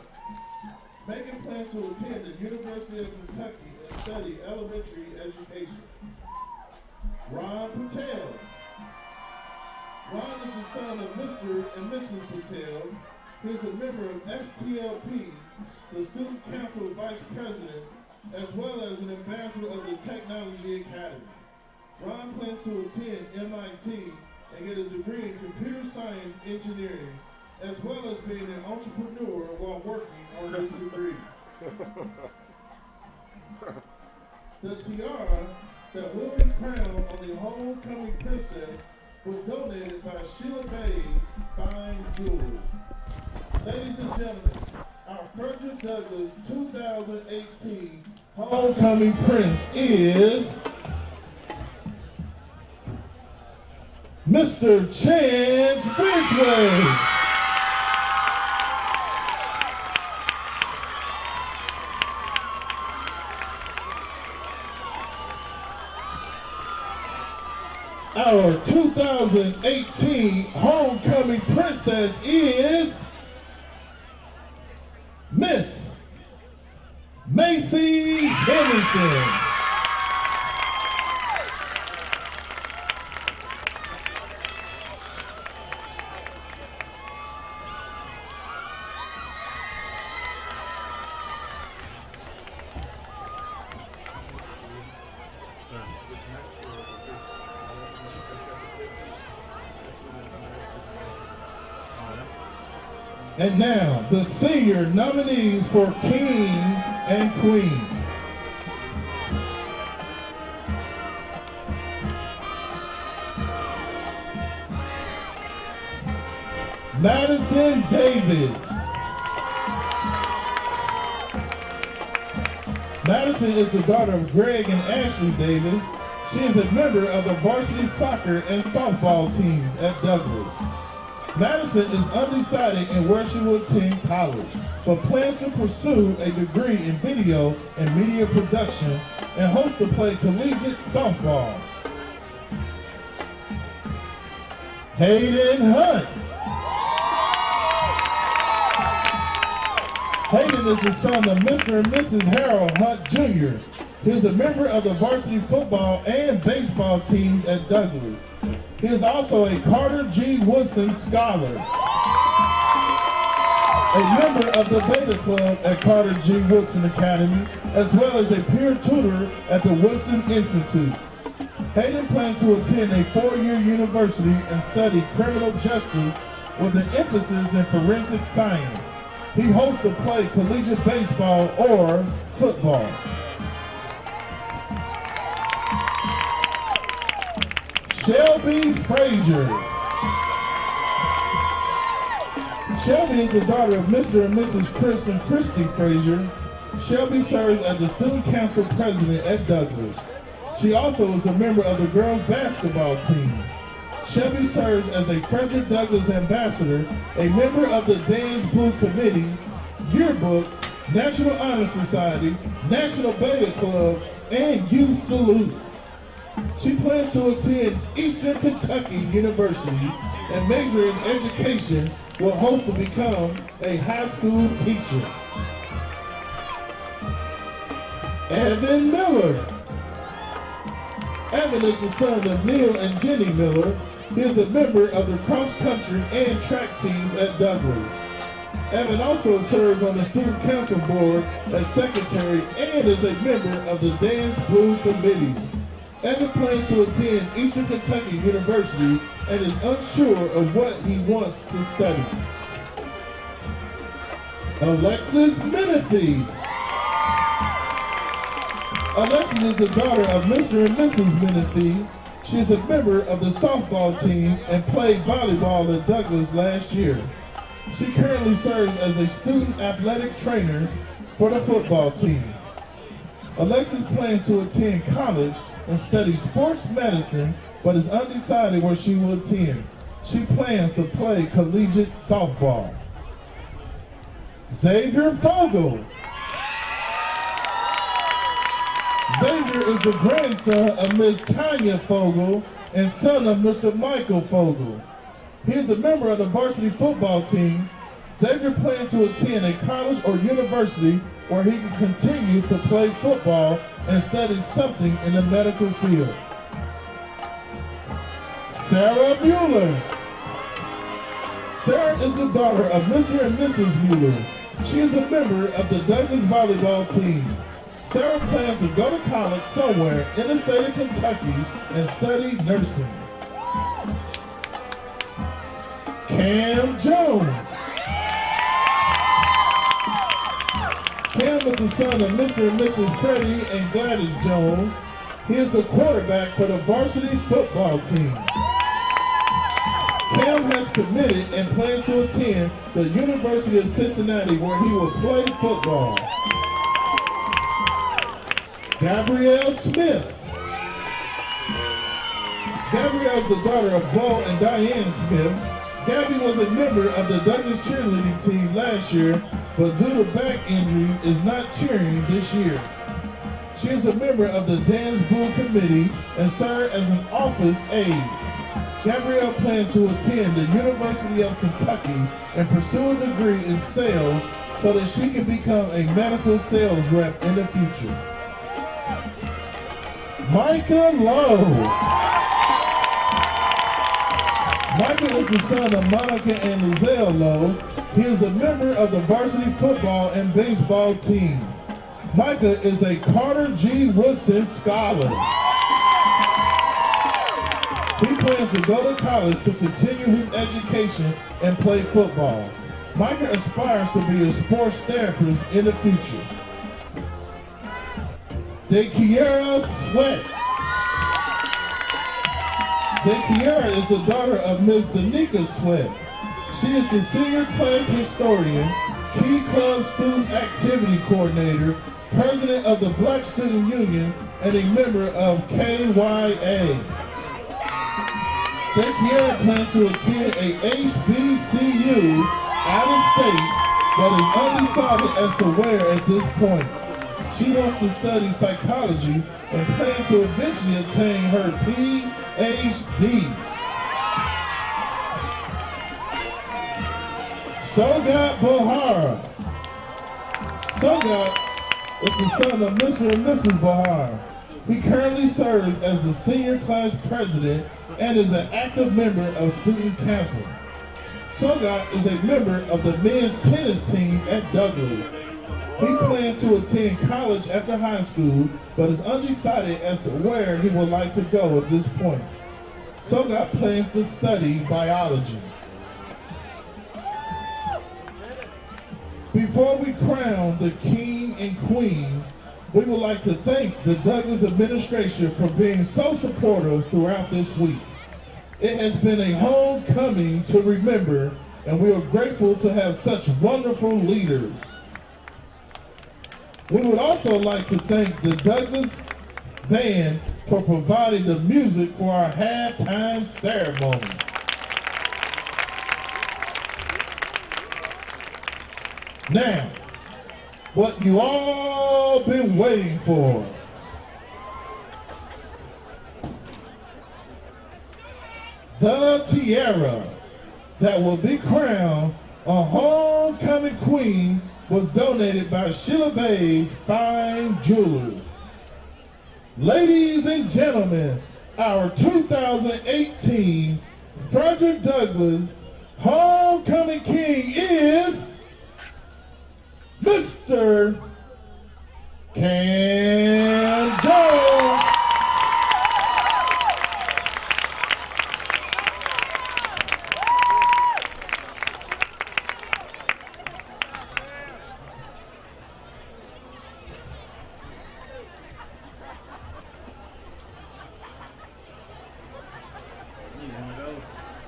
Megan plans to attend the University of Kentucky and study elementary education. Ron Patel. Ron is the son of Mr. and Mrs. Patel. He is a member of STLP, the Student Council Vice President, as well as an ambassador of the Technology Academy. Ron plans to attend MIT and get a degree in computer science engineering, as well as being an entrepreneur while working on his degree. The tiara that will be crowned on the homecoming princess was donated by Sheila Bay's Fine Jewelry. Ladies and gentlemen, our Frederick Douglass 2018 homecoming prince is Mr. Chance Ridgway. Our 2018 homecoming princess is Miss Macy Henderson. And now, the senior nominees for King and Queen. Madison Davis. Madison is the daughter of Greg and Ashley Davis. She is a member of the varsity soccer and softball teams at Douglas. Madison is undecided in where she will attend college, but plans to pursue a degree in video and media production and hopes to play collegiate softball. Hayden Hunt. Hayden is the son of Mr. and Mrs. Harold Hunt Jr. He is a member of the varsity football and baseball teams at Douglas. He is also a Carter G. Woodson Scholar, a member of the Beta Club at Carter G. Woodson Academy, as well as a peer tutor at the Woodson Institute. Hayden plans to attend a 4-year university and study criminal justice with an emphasis in forensic science. He hopes to play collegiate baseball or football. Shelby Frazier. Shelby is the daughter of Mr. and Mrs. Chris and Christy Frazier. Shelby serves as the student council president at Douglas. She also is a member of the girls basketball team. Shelby serves as a Frederick Douglass ambassador, a member of the Dance Blue Committee, Yearbook, National Honor Society, National Beta Club, and Youth Salute. She plans to attend Eastern Kentucky University and major in education with hopes to become a high school teacher. Evan Miller. Evan is the son of Neil and Jenny Miller. He is a member of the cross-country and track teams at Douglas. Evan also serves on the student council board as secretary and is a member of the Dance Blue Committee. Evan plans to attend Eastern Kentucky University and is unsure of what he wants to study. Alexis Menifee. Alexis is the daughter of Mr. and Mrs. Menifee. She is a member of the softball team and played volleyball at Douglas last year. She currently serves as a student athletic trainer for the football team. Alexis plans to attend college and study sports medicine, but is undecided where she will attend. She plans to play collegiate softball. Xavier Fogel. Xavier is the grandson of Ms. Tanya Fogel and son of Mr. Michael Fogel. He is a member of the varsity football team. Xavier plans to attend a college or university where he can continue to play football and study something in the medical field. Sarah Mueller. Sarah is the daughter of Mr. and Mrs. Mueller. She is a member of the Douglas volleyball team. Sarah plans to go to college somewhere in the state of Kentucky and study nursing. Cam Jones. Cam is the son of Mr. and Mrs. Freddie and Gladys Jones. He is the quarterback for the varsity football team. Cam has committed and plans to attend the University of Cincinnati where he will play football. Gabrielle Smith. Gabrielle is the daughter of Bo and Diane Smith. Gabby was a member of the Douglas cheerleading team last year, but due to back injuries is not cheering this year. She is a member of the Dance Blue Committee and served as an office aide. Gabrielle plans to attend the University of Kentucky and pursue a degree in sales so that she can become a medical sales rep in the future. Micah Lowe. Micah is the son of Monica and Lizelle Lowe. He is a member of the varsity football and baseball teams. Micah is a Carter G. Woodson Scholar. He plans to go to college to continue his education and play football. Micah aspires to be a sports therapist in the future. DeKiara Sweat. DeKiara is the daughter of Ms. Danica Sweat. She is the senior class historian, Key Club Student Activity Coordinator, president of the Black Student Union, and a member of KYA. DeKiara plans to attend a HBCU out of state, but is undecided as to where at this point. She wants to study psychology and plans to eventually attain her PhD. Sogat Bohara. Sogat is the son of Mr. and Mrs. Bohara. He currently serves as the senior class president and is an active member of student council. Sogat is a member of the men's tennis team at Douglas. He plans to attend college after high school, but is undecided as to where he would like to go at this point. Sogat plans to study biology. Before we crown the king and queen, we would like to thank the Douglas administration for being so supportive throughout this week. It has been a homecoming to remember, and we are grateful to have such wonderful leaders. We would also like to thank the Douglas Band for providing the music for our halftime ceremony. Now, what you all been waiting for. The tiara that will be crowned a homecoming queen was donated by Sheila Bay's Fine Jewelers. Ladies and gentlemen, our 2018 Frederick Douglass homecoming king is Mr. Cam Jones.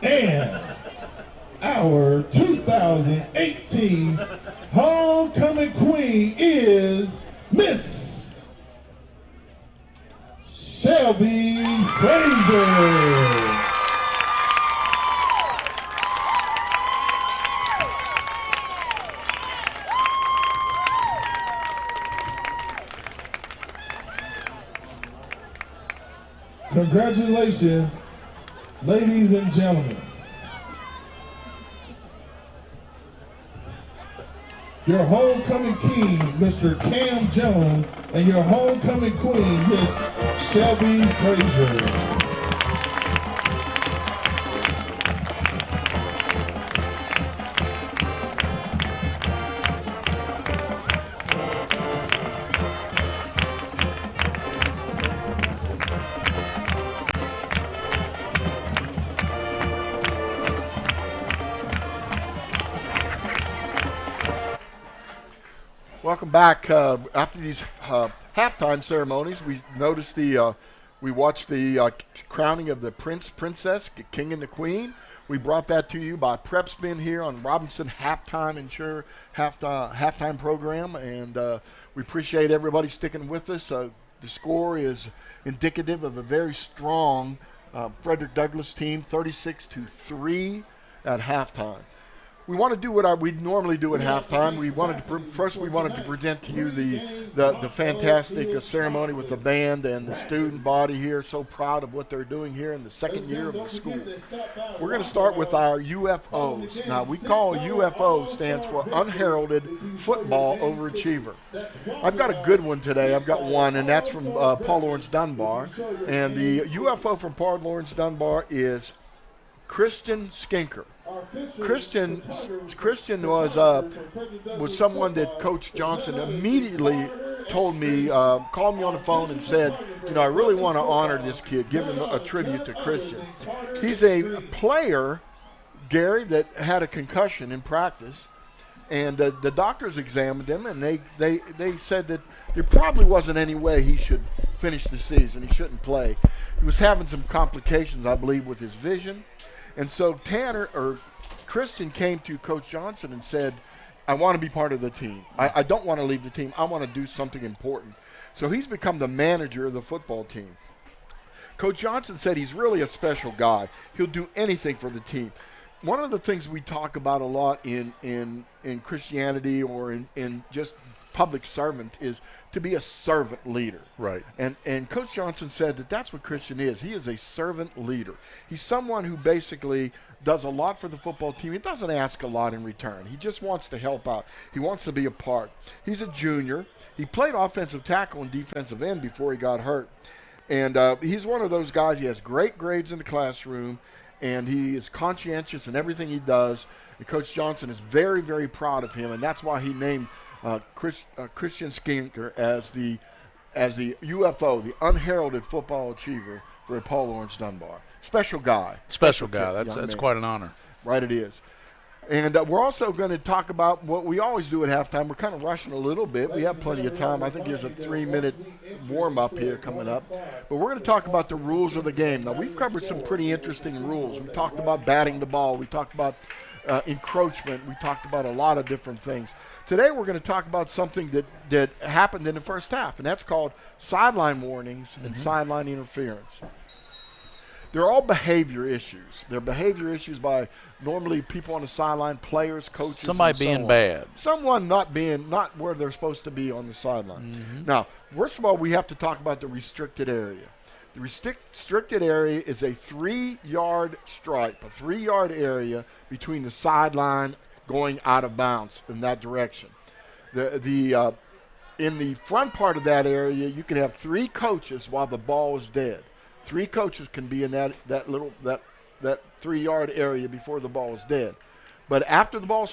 And our 2018 homecoming queen is Miss Shelby Frazier. Congratulations, ladies and gentlemen. Your homecoming king, Mr. Cam Jones, and your homecoming queen, Miss Shelby Frazier. Welcome back. After these halftime ceremonies, we noticed we watched the crowning of the princess, king and the queen. We brought that to you by PrepSpin here on Robinson Halftime halftime program, and we appreciate everybody sticking with us. The score is indicative of a very strong Frederick Douglass team, 36-3 at halftime. We want to do what we normally do at halftime. We wanted to present to you the fantastic ceremony with the band and the student body here. So proud of what they're doing here in the second year of the school. We're going to start with our UFOs. Now, we call UFO stands for Unheralded Football Overachiever. I've got a good one today. I've got one, and that's from Paul Lawrence Dunbar. And the UFO from Paul Lawrence Dunbar is Christian Skinker. Christian was someone that Coach Johnson immediately told me, called me on the phone and said, I really want to honor this kid, give him a tribute to Christian. He's a player, Gary, that had a concussion in practice, And the doctors examined him, and they said that there probably wasn't any way he should finish the season. He shouldn't play. He was having some complications, I believe, with his vision. And so Christian came to Coach Johnson and said, I want to be part of the team. I don't want to leave the team. I want to do something important. So he's become the manager of the football team. Coach Johnson said he's really a special guy. He'll do anything for the team. One of the things we talk about a lot in Christianity or in just public servant is to be a servant leader. Right. And Coach Johnson said that that's what Christian is. He is a servant leader. He's someone who basically does a lot for the football team. He doesn't ask a lot in return. He just wants to help out. He wants to be a part. He's a junior. He played offensive tackle and defensive end before he got hurt. And he's one of those guys. He has great grades in the classroom, and he is conscientious in everything he does. And Coach Johnson is very, very proud of him, and that's why he named Christian Skinker as the UFO, the unheralded football achiever for Paul Lawrence Dunbar. Special guy. Special guy. That's quite an honor. Right, it is. And we're also going to talk about what we always do at halftime. We're kind of rushing a little bit. We have plenty of time. I think there's a 3-minute warm-up here coming up. But we're going to talk about the rules of the game. Now, we've covered some pretty interesting rules. We talked about batting the ball. We talked about encroachment. We talked about a lot of different things. Today we're going to talk about something that happened in the first half, and that's called sideline warnings and sideline interference. They're all behavior issues. They're behavior issues by normally people on the sideline, players, coaches, somebody being bad. Someone not where they're supposed to be on the sideline. Now, first of all, we have to talk about the restricted area. The restricted area is a 3-yard stripe, a 3-yard area between the sideline going out of bounds in that direction. In the front part of that area, you can have 3 coaches while the ball is dead. 3 coaches can be in that 3-yard area before the ball is dead. But after the ball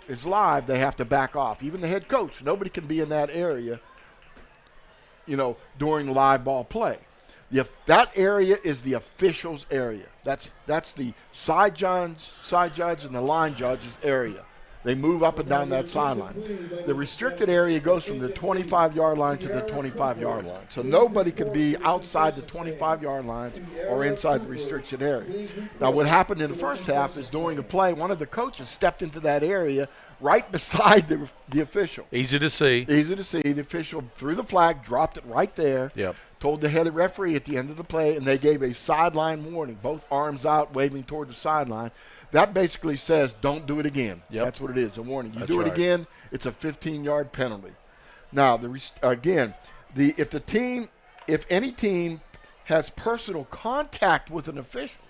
is live, they have to back off. Even the head coach, nobody can be in that area, during live ball play. That area is the officials' area. That's the side judge and the line judge's area. They move up and down that sideline. The restricted area goes from the 25-yard line to the 25-yard line. So nobody can be outside the 25-yard lines or inside the restriction area. Now, what happened in the first half is during the play, one of the coaches stepped into that area right beside the official. Easy to see. Easy to see. The official threw the flag, dropped it right there. Yep. Told the head referee at the end of the play, and they gave a sideline warning, both arms out, waving toward the sideline. That basically says, don't do it again. Yep. That's what it is, a warning. You That's do it right. again, it's a 15-yard penalty. Now, if any team has personal contact with an official,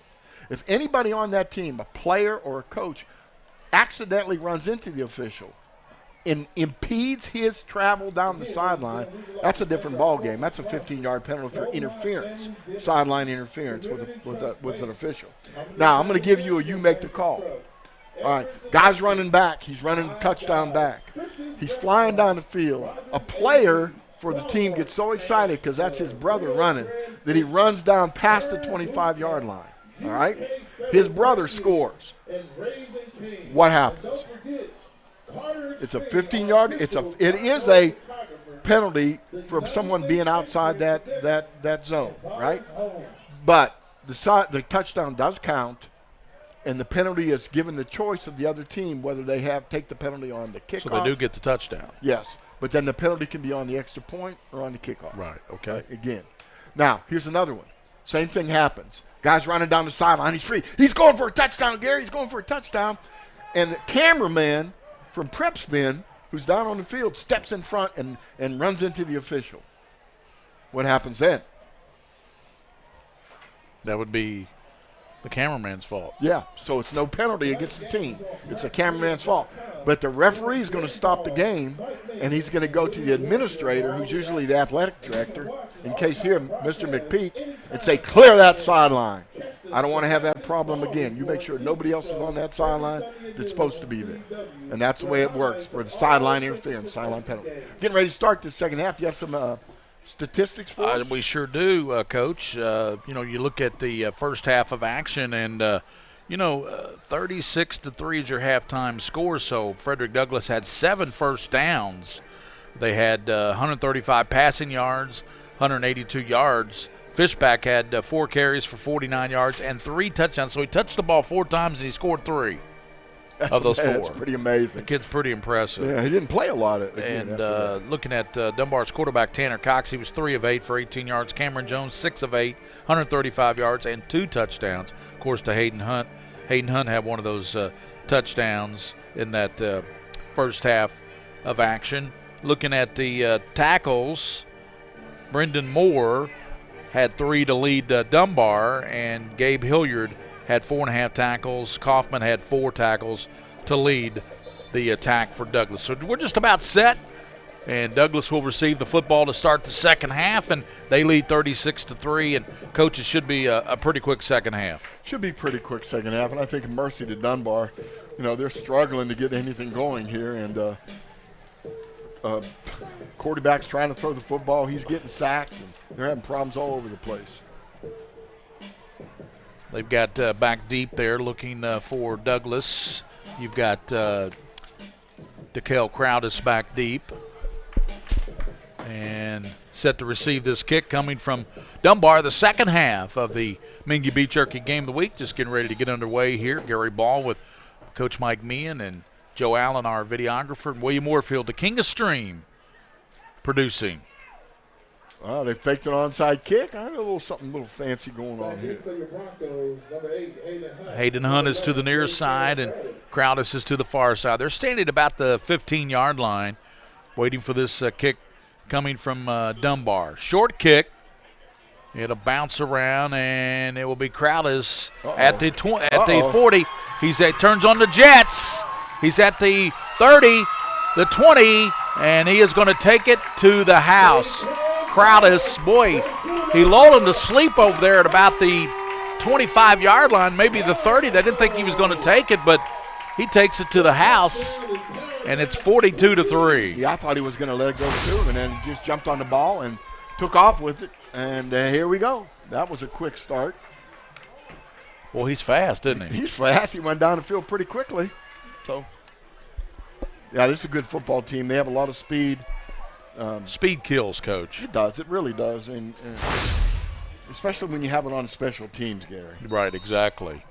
if anybody on that team, a player or a coach, accidentally runs into the official and impedes his travel down the sideline, that's a different ball game. That's a 15-yard penalty for interference, sideline interference with an official. Now, I'm going to give you you make the call. All right, guy's running back. He's running the touchdown back. He's flying down the field. A player for the team gets so excited because that's his brother running that he runs down past the 25-yard line. All right? His brother scores. What happens? It's a 15-yard. It is a penalty for someone being outside that zone, right? But the touchdown does count, and the penalty is given the choice of the other team whether they take the penalty on the kickoff. So they do get the touchdown. Yes, but then the penalty can be on the extra point or on the kickoff. Right. Okay. Right, again. Now here's another one. Same thing happens. Guy's running down the sideline. He's free. He's going for a touchdown, Gary. He's going for a touchdown, and the cameraman from PrepSpin, who's down on the field, steps in front and runs into the official. What happens then? That would be the cameraman's fault. Yeah, so it's no penalty against the team. It's a cameraman's fault. But the referee is going to stop the game, and he's going to go to the administrator, who's usually the athletic director, in case here, Mr. McPeak, and say, clear that sideline. I don't want to have that problem again. You make sure nobody else is on that sideline that's supposed to be there. And that's the way it works for the sideline interference, sideline penalty. Getting ready to start the second half. Do you have some statistics for us? We sure do, Coach. You look at the first half of action, and 36-3 is your halftime score, so Frederick Douglass had 7 first downs. They had 135 passing yards, 182 yards. Fishback had 4 carries for 49 yards and 3 touchdowns, so he touched the ball 4 times and he scored 3 of those 4. That's pretty amazing. The kid's pretty impressive. Yeah, he didn't play a lot. Looking at Dunbar's quarterback, Tanner Cox, he was 3 of 8 for 18 yards. Cameron Jones, 6 of 8, 135 yards and 2 touchdowns. Of course, to Hayden Hunt. Hayden Hunt had one of those touchdowns in that first half of action. Looking at the tackles, Brendan Moore had 3 to lead Dunbar, and Gabe Hilliard had 4.5 tackles. Kaufman had 4 tackles to lead the attack for Douglass. So we're just about set, and Douglass will receive the football to start the second half, and they lead 36-3, and coaches should be a pretty quick second half. Should be pretty quick second half, and I think mercy to Dunbar. They're struggling to get anything going here, and quarterback's trying to throw the football. He's getting sacked, and they're having problems all over the place. They've got back deep there looking for Douglass. You've got DeKel Crowdis back deep and set to receive this kick coming from Dunbar. The second half of the Mingua Beef Jerky Game of the Week just getting ready to get underway here. Gary Ball with Coach Mike Meehan and Joe Allen, our videographer, and William Moorfield, the King of Stream, producing. Well, they faked an onside kick. I know something a little fancy going on here. Hayden Hunt is to the near side, and Crowdis is to the far side. They're standing about the 15-yard line, waiting for this kick coming from Dunbar. Short kick. It'll bounce around, and it will be Crowdis at the 40. Turns on the Jets. He's at the 30, the 20, and he is going to take it to the house. Crowdis, boy, he lulled him to sleep over there at about the 25-yard line, maybe the 30. They didn't think he was going to take it, but he takes it to the house, and it's 42-3. Yeah, I thought he was going to let it go too, and then he just jumped on the ball and took off with it, and here we go. That was a quick start. Well, he's fast, isn't he? He's fast. He went down the field pretty quickly. So, yeah, this is a good football team. They have a lot of speed. Speed kills, Coach. It does. It really does, and especially when you have it on special teams, Gary. Right, exactly.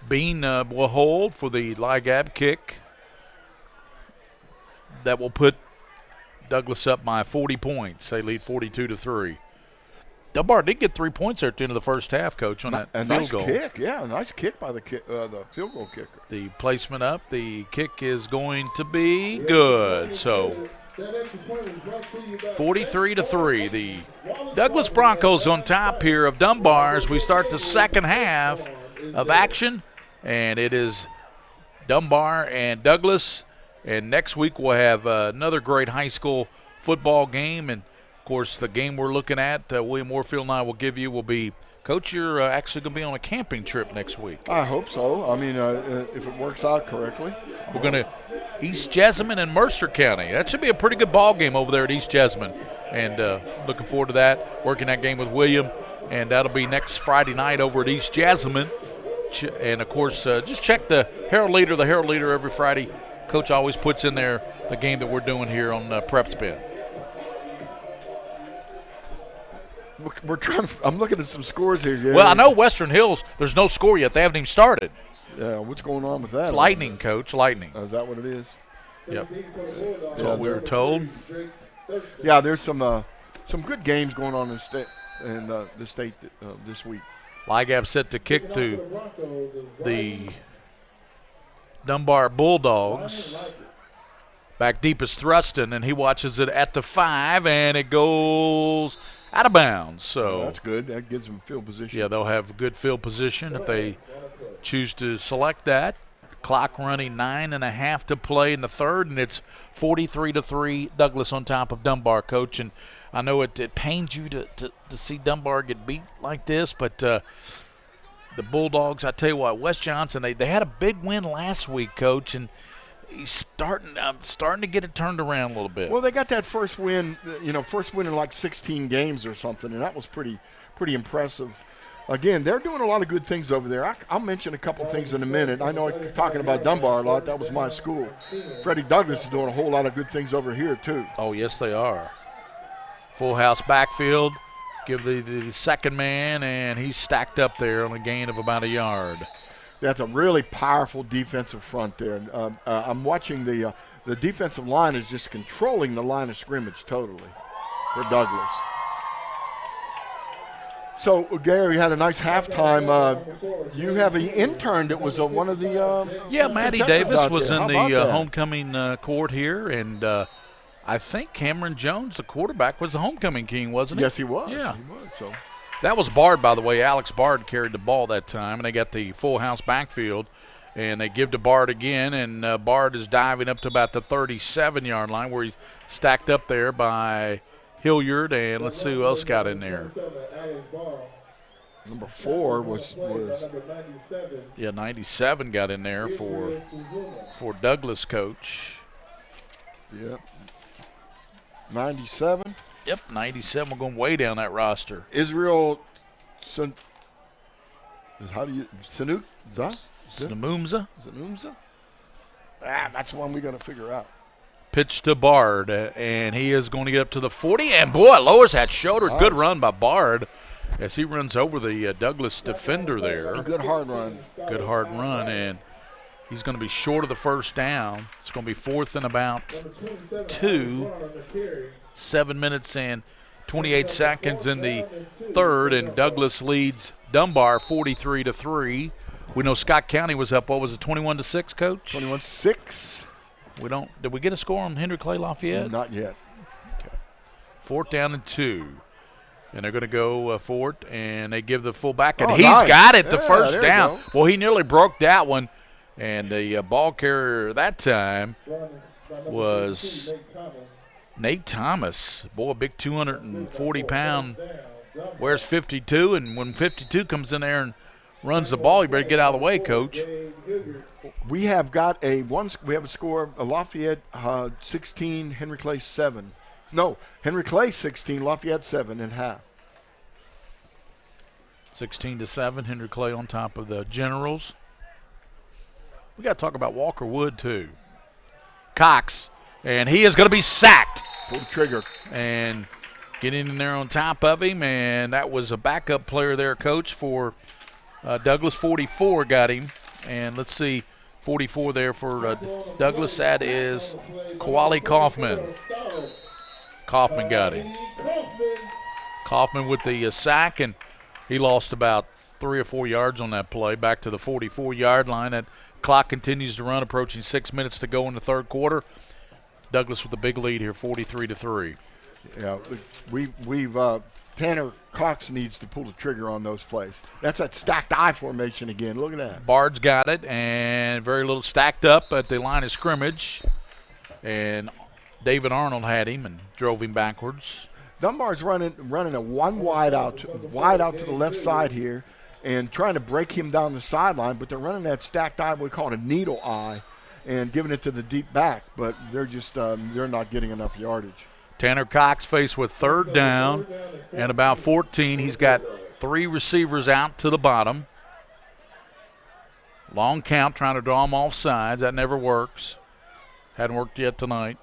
Bean will hold for the Ligab kick. That will put Douglass up by 40 points. They lead 42-3. Dunbar did get 3 points there at the end of the first half, Coach, on that field goal. Nice kick, yeah, nice kick by the field goal kicker. The placement up, the kick is going to be good. So 43-3. The Douglass Broncos on top here of Dunbar as we start the second half of action, and it is Dunbar and Douglass. And next week we'll have another great high school football game, and of course the game we're looking at, William Moorfield and I will give you will be, Coach, you're actually going to be on a camping trip next week. I hope so. I mean, if it works out correctly. We're going to East Jessamine and Mercer County. That should be a pretty good ball game over there at East Jessamine. And looking forward to that, working that game with William. And that'll be next Friday night over at East Jessamine. And, of course, just check the Herald Leader. The Herald Leader every Friday. Coach always puts in there the game that we're doing here on PrepSpin. I'm looking at some scores here, Gary. Well, I know Western Hills, there's no score yet. They haven't even started. Yeah, what's going on with that? Lightning, Coach, lightning. Is that what it is? Yep. That's what we were told. Yeah, there's some good games going on in the state this week. Ligab set to kick to the Dunbar Bulldogs. Back deep is Thruston, and he watches it at the 5, and it goes out of bounds. So that's good. That gives them field position. Yeah, they'll have good field position if they choose to select that. Clock running 9.5 to play in the third, and it's 43-3. Douglass on top of Dunbar, Coach. And I know it pains you to see Dunbar get beat like this, but the Bulldogs, I tell you what, Wes Johnson, they had a big win last week, Coach, and he's starting to get it turned around a little bit. Well, they got that first win in like 16 games or something, and that was pretty impressive. Again, they're doing a lot of good things over there. I'll mention a couple things in a minute. I know I'm talking about Dunbar a lot. That was my school. Freddie Douglas is doing a whole lot of good things over here, too. Oh, yes, they are. Full house backfield. Give the second man, and he's stacked up there on a gain of about a yard. That's a really powerful defensive front there. I'm watching the defensive line is just controlling the line of scrimmage totally for Douglas. So, Gary, we had a nice halftime. You have an intern that was one of the Maddie Davis was in the homecoming court here, and I think Cameron Jones, the quarterback, was the homecoming king, wasn't he? Yes, he was. Yeah. He was, so. That was Bard, by the way. Alex Bard carried the ball that time, and they got the full house backfield, and they give to Bard again, and Bard is diving up to about the 37-yard line where he's stacked up there by Hilliard, and let's see who else got in there. Number 4 was 97 got in there for Douglas coach. Yep. 97. Yep, 97. We're going way down that roster. Israel, Sanumza? That's one we got to figure out. Pitch to Bard, and he is going to get up to the 40. And, boy, lowers that shoulder. Good run by Bard as he runs over the Douglas defender there. A good hard run. Good hard run, and he's going to be short of the first down. It's going to be 4th and about 2. 7 minutes and 28 seconds in the third, and Douglas leads Dunbar 43-3. We know Scott County was up. What was it, 21-6, Coach? 21-6. Did we get a score on Henry Clay Lafayette? Not yet. Okay. 4th down and 2, and they're going to go for it, and they give the fullback, and he's got it. The first down. Well, he nearly broke that one, and the ball carrier that time was Nate Thomas. Boy, a big 240-pound, wears 52, and when 52 comes in there and runs the ball, you better get out of the way, Coach. We have got a score, Lafayette 16, Henry Clay 7. No, Henry Clay 16, Lafayette 7 and half. 16-7, Henry Clay on top of the Generals. We got to talk about Walker Wood, too. Cox, and he is going to be sacked. Pull the trigger. And getting in there on top of him, and that was a backup player there, Coach, for Douglas. 44 got him. And let's see, 44 there for Douglas. That is Koali Kaufman. Kaufman got him. Kaufman with the sack, and he lost about 3 or 4 yards on that play, back to the 44-yard line. That clock continues to run, approaching 6 minutes to go in the third quarter. Douglas with a big lead here, 43-3. Yeah, we've Tanner Cox needs to pull the trigger on those plays. That's that stacked eye formation again. Look at that. Bard's got it, and very little stacked up at the line of scrimmage. And David Arnold had him and drove him backwards. Dunbar's running a one wide out to the left side here and trying to break him down the sideline, but they're running that stacked eye, we call it a needle eye, and giving it to the deep back, but they're just they're not getting enough yardage. Tanner Cox faced with 3rd down and about 14. He's got 3 receivers out to the bottom. Long count, trying to draw them off sides. That never works. Hadn't worked yet tonight.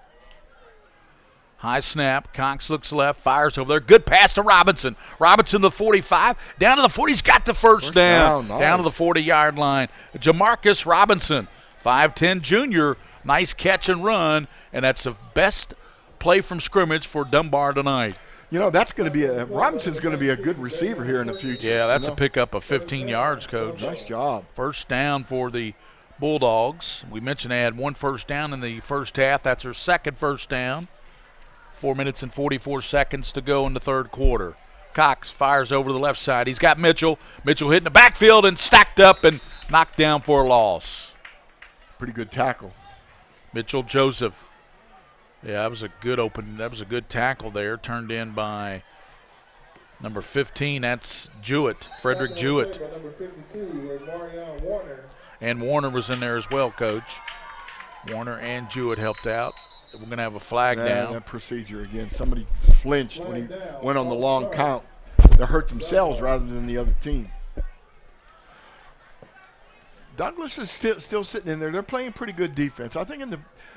High snap. Cox looks left, fires over there. Good pass to Robinson. Robinson to the 45. Down to the 40. He's got the first down. Nice. Down to the 40-yard line. Jamarcus Robinson, 5'10 junior. Nice catch and run, and that's the best play from scrimmage for Dunbar tonight. You know, that's going to be Robinson's going to be a good receiver here in the future. Yeah, that's a pickup of 15 yards, Coach. Nice job. First down for the Bulldogs. We mentioned they had 1 first down in the first half. That's their second first down. 4 minutes and 44 seconds to go in the third quarter. Cox fires over to the left side. He's got Mitchell. Mitchell hitting the backfield and stacked up and knocked down for a loss. Pretty good tackle. Mitchell Joseph. Yeah, that was a good tackle there, turned in by number 15. That's Jewett, Frederick Jewett. And Warner was in there as well, Coach. Warner and Jewett helped out. We're going to have a flag down. That procedure again. Somebody flinched when he went on the long count. to hurt themselves rather than the other team. Douglas is still sitting in there. They're playing pretty good defense. I think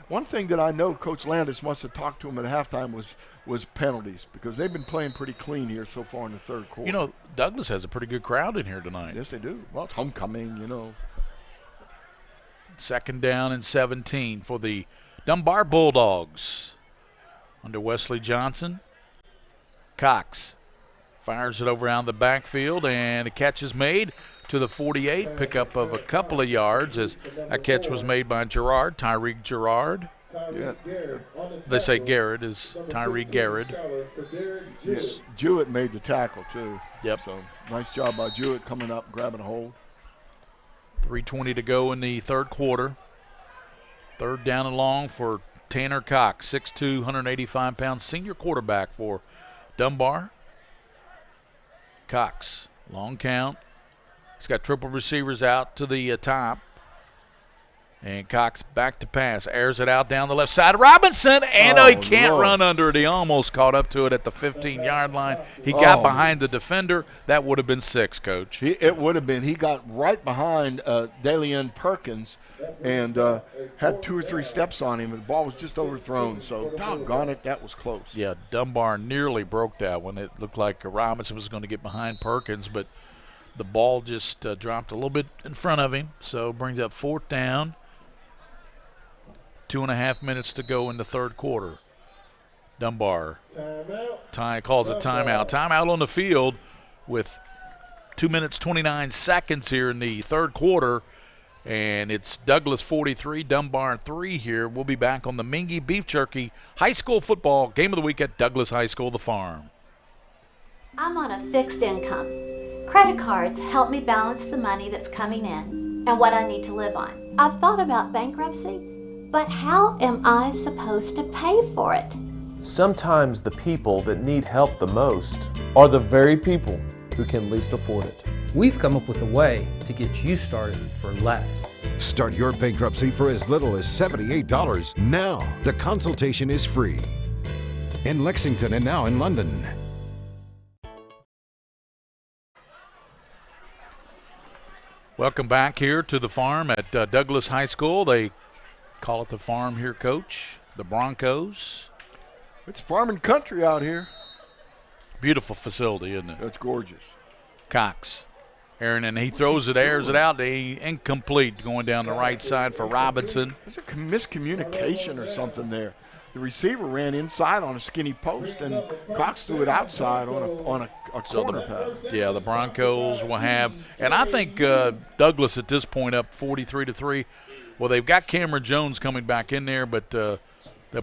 one thing that I know Coach Landis must have talked to him at halftime was penalties, because they've been playing pretty clean here so far in the third quarter. You know, Douglas has a pretty good crowd in here tonight. Yes, they do. Well, it's homecoming, you know. 2nd down and 17 for the Dunbar Bulldogs. Under Wesley Johnson. Cox fires it over out the backfield, and a catch is made to the 48. Pickup of a couple of yards as a catch was made by Tyreek Gerard. Yeah. They say Garrett is Tyreek Garrett. Jewett made the tackle, too. Yep. So nice job by Jewett coming up, grabbing a hold. 3:20 to go in the third quarter. 3rd down and long for Tanner Cox, 6'2", 185-pound senior quarterback for Dunbar. Cox, long count. He's got triple receivers out to the top. And Cox back to pass. Airs it out down the left side. Robinson, and he can't run under it. He almost caught up to it at the 15-yard line. He got behind the defender. That would have been 6, Coach. It would have been. He got right behind Dalian Perkins and had 2 or 3 steps on him, and the ball was just overthrown. So, doggone it, that was close. Yeah, Dunbar nearly broke that one. It looked like Robinson was going to get behind Perkins, but the ball just dropped a little bit in front of him. So, brings up 4th down. 2.5 minutes to go in the third quarter. Dunbar calls a timeout. Timeout on the field with 2 minutes, 29 seconds here in the third quarter. And it's Douglas 43, Dunbar 3 here. We'll be back on the Mingee Beef Jerky High School Football Game of the Week at Douglas High School, The Farm. I'm on a fixed income. Credit cards help me balance the money that's coming in and what I need to live on. I've thought about bankruptcy. But how am I supposed to pay for it? Sometimes the people that need help the most are the very people who can least afford it. We've come up with a way to get you started for less. Start your bankruptcy for as little as $78 now. The consultation is free. In Lexington and now in London. Welcome back here to the farm at Douglas High School. They call it the farm here, Coach. The Broncos. It's farming country out here. Beautiful facility, isn't it? That's gorgeous. Cox. Aaron, and he throws it, airs it out. Incomplete going down the right side for Robinson. There's a miscommunication or something there. The receiver ran inside on a skinny post, and Cox threw it outside on a corner pass. Yeah, the Broncos will have, and I think Douglas at this point up 43-3. Well, they've got Cameron Jones coming back in there, but they'll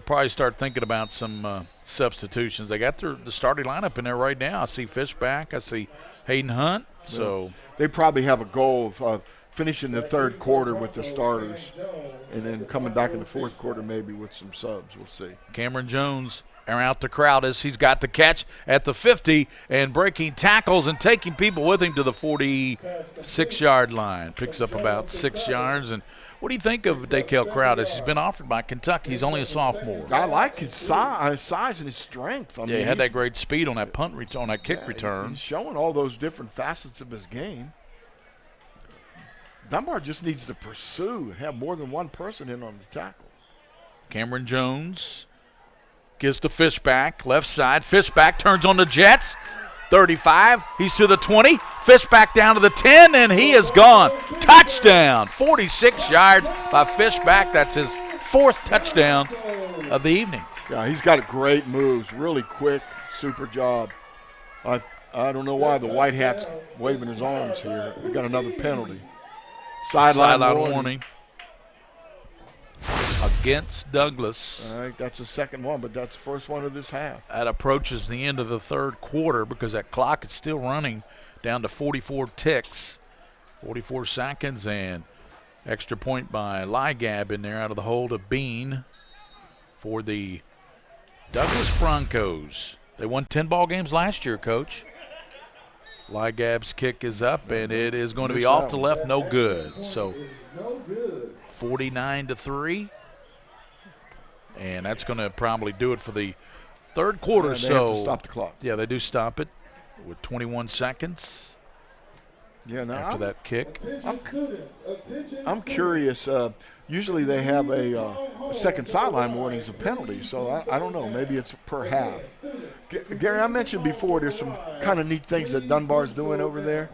probably start thinking about some substitutions. They got the starting lineup in there right now. I see Fishback. I see Hayden Hunt. So they probably have a goal of finishing the third quarter with the starters and then coming back in the fourth quarter maybe with some subs. We'll see. Cameron Jones out to Crowdis. He's got the catch at the 50 and breaking tackles and taking people with him to the 46-yard line. Picks up about 6 yards. And what do you think of Daykel Crowdis? He's been offered by Kentucky. He's only a sophomore. I like his size and his strength. He had that great speed on that on that kick return. He's showing all those different facets of his game. Dunbar just needs to pursue and have more than one person in on the tackle. Cameron Jones gives to Fishback, left side. Fishback turns on the Jets. 35, he's to the 20. Fishback down to the 10, and he is gone. Touchdown, 46 yards by Fishback. That's his 4th touchdown of the evening. Yeah, he's got great moves, really quick, super job. I don't know why the white hat's waving his arms here. We got another penalty. Sideline warning. Against Douglas. All right, that's the second one, but that's the first one of this half. That approaches the end of the third quarter because that clock is still running down to 44 ticks, 44 seconds, and extra point by Ligab in there out of the hold of Bean for the Douglas Broncos. They won 10 ball games last year, Coach. Ligab's kick is up, and it is going to be off to left, no good. So 49-3. And that's going to probably do it for the third quarter. They have to stop the clock. Yeah, they do stop it. with 21 seconds after that kick. I'm curious. Usually they have a second sideline warnings of penalties, so I don't know. Maybe it's per half. Gary, I mentioned before there's some kind of neat things that Dunbar's doing over there.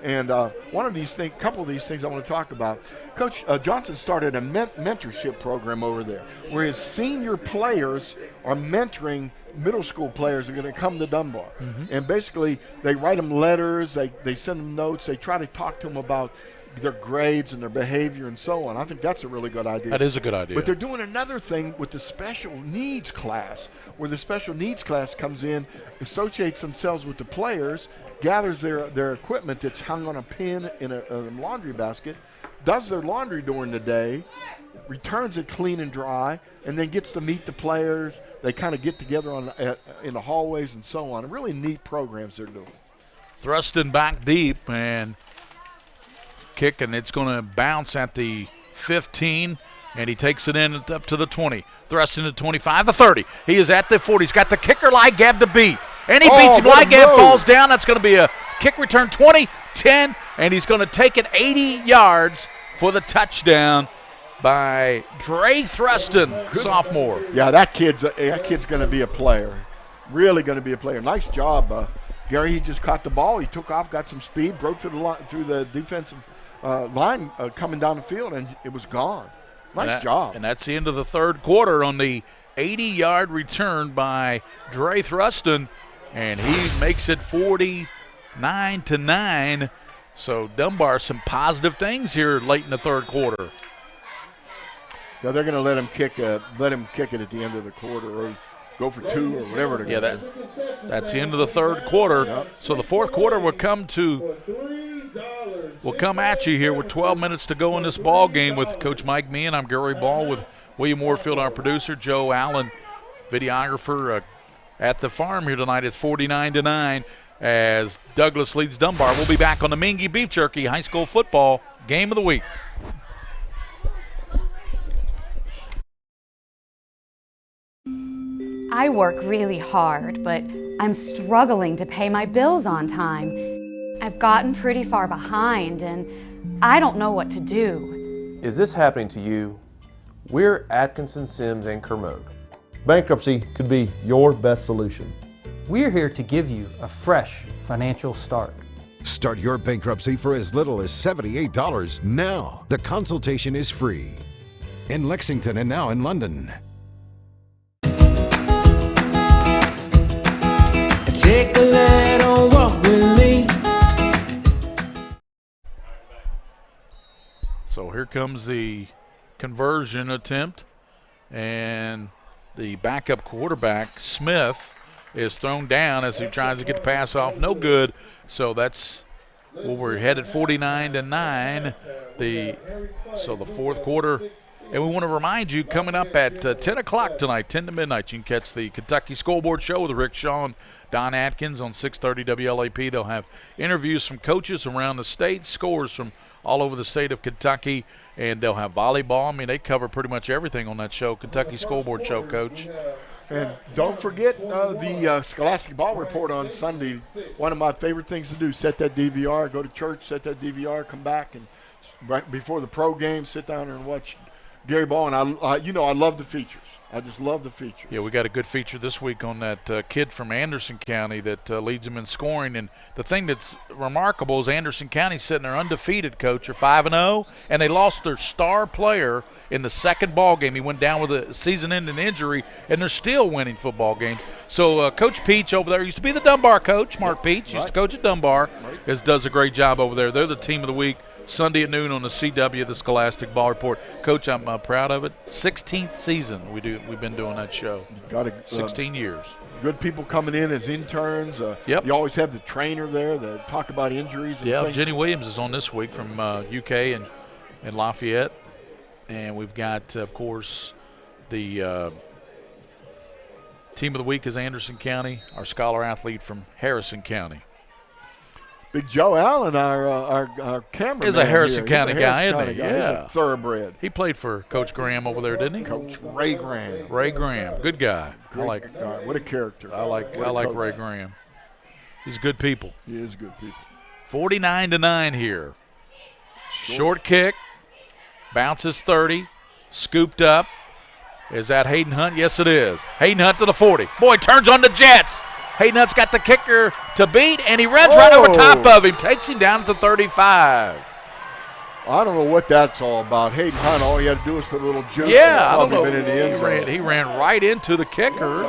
And one of these things, couple of these things I want to talk about. Coach Johnson started a mentorship program over there where his senior players are mentoring middle school players who are going to come to Dunbar. And basically they write them letters, they send them notes, they try to talk to them about their grades and their behavior and so on. I think that's a really good idea. That is a good idea. But they're doing another thing with the special needs class, where the special needs class comes in, associates themselves with the players, gathers their equipment that's hung on a pin in a laundry basket, does their laundry during the day, returns it clean and dry, and then gets to meet the players. They kind of get together in the hallways and so on. Really neat programs they're doing. Thrusting back deep and kick, and it's going to bounce at the 15, and he takes it in up to the 20. Thrusting to 25, the 30. He is at the 40. He's got the kicker lie gab to beat, and he beats him. Lie gab falls down. That's going to be a kick return, 20, 10, and he's going to take it 80 yards for the touchdown by Dre Thruston, sophomore. Yeah, that kid's going to be a player. Really going to be a player. Nice job, Gary. He just caught the ball. He took off, got some speed, broke through the defensive line coming down the field, and it was gone. Nice job. And that's the end of the third quarter on the 80-yard return by Dre Thruston, and he makes it 49-9. So Dunbar, some positive things here late in the third quarter. Now they're going to let him kick it at the end of the quarter, or go for two, or whatever they're going to do. That's the end of the third quarter. Yep. So the fourth quarter will come at you here with 12 minutes to go in this ball game with Coach Mike Meehan. I'm Gary Ball with William Warfield, our producer, Joe Allen, videographer at the farm here tonight. It's 49-9 as Douglas leads Dunbar. We'll be back on the Minkee Beef Jerky High School Football Game of the Week. I work really hard, but I'm struggling to pay my bills on time. I've gotten pretty far behind, and I don't know what to do. Is this happening to you? We're Atkinson, Sims, and Kermode. Bankruptcy could be your best solution. We're here to give you a fresh financial start. Start your bankruptcy for as little as $78 now. The consultation is free. In Lexington and now in London. Take a little walk with me. So here comes the conversion attempt, and the backup quarterback, Smith, is thrown down as he tries to get the pass off. No good. So that's well, we're headed 49-9. So the fourth quarter. And we want to remind you, coming up at 10 o'clock tonight, 10 to midnight, you can catch the Kentucky Scoreboard Show with Rick Shaw and Don Atkins on 630 WLAP. They'll have interviews from coaches around the state, scores from all over the state of Kentucky, and they'll have volleyball. I mean, they cover pretty much everything on that show, Kentucky Scoreboard Show, Coach. And don't forget the Scholastic Ball Report on Sunday. One of my favorite things to do, set that DVR, go to church, set that DVR, come back, and right before the pro game, sit down and watch Gary Ball. And I love the features. I just love the features. Yeah, we got a good feature this week on that kid from Anderson County that leads them in scoring. And the thing that's remarkable is Anderson County sitting there undefeated, Coach. They're 5-0, and they lost their star player in the second ball game. He went down with a season-ending injury, and they're still winning football games. So Coach Peach over there used to be the Dunbar coach. Mark Peach used to coach at Dunbar. Does a great job over there. They're the team of the week. Sunday at noon on the CW, the Scholastic Ball Report. Coach, I'm proud of it. 16th season we've been doing that show. 16 years. Good people coming in as interns. Yep. You always have the trainer there that talk about injuries. And things. Jenny Williams is on this week from UK and Lafayette. And we've got, of course, the team of the week is Anderson County, our scholar athlete from Harrison County. Big Joe Allen, our cameraman, is a Harrison County guy, isn't he? Yeah. He's a thoroughbred. He played for Coach Graham over there, didn't he? Coach Ray Graham. Ray Graham, good guy. What a character. I like Ray Graham. He's good people. He is good people. 49-9 here. Short kick. Bounces 30. Scooped up. Is that Hayden Hunt? Yes, it is. Hayden Hunt to the 40. Boy, turns on the Jets. Hayden Hunt's got the kicker to beat, and he runs right over top of him. Takes him down to the 35. I don't know what that's all about. Hayden Hunt, all he had to do was put a little juke. Yeah, I don't know. Been in the end zone. He ran right into the kicker,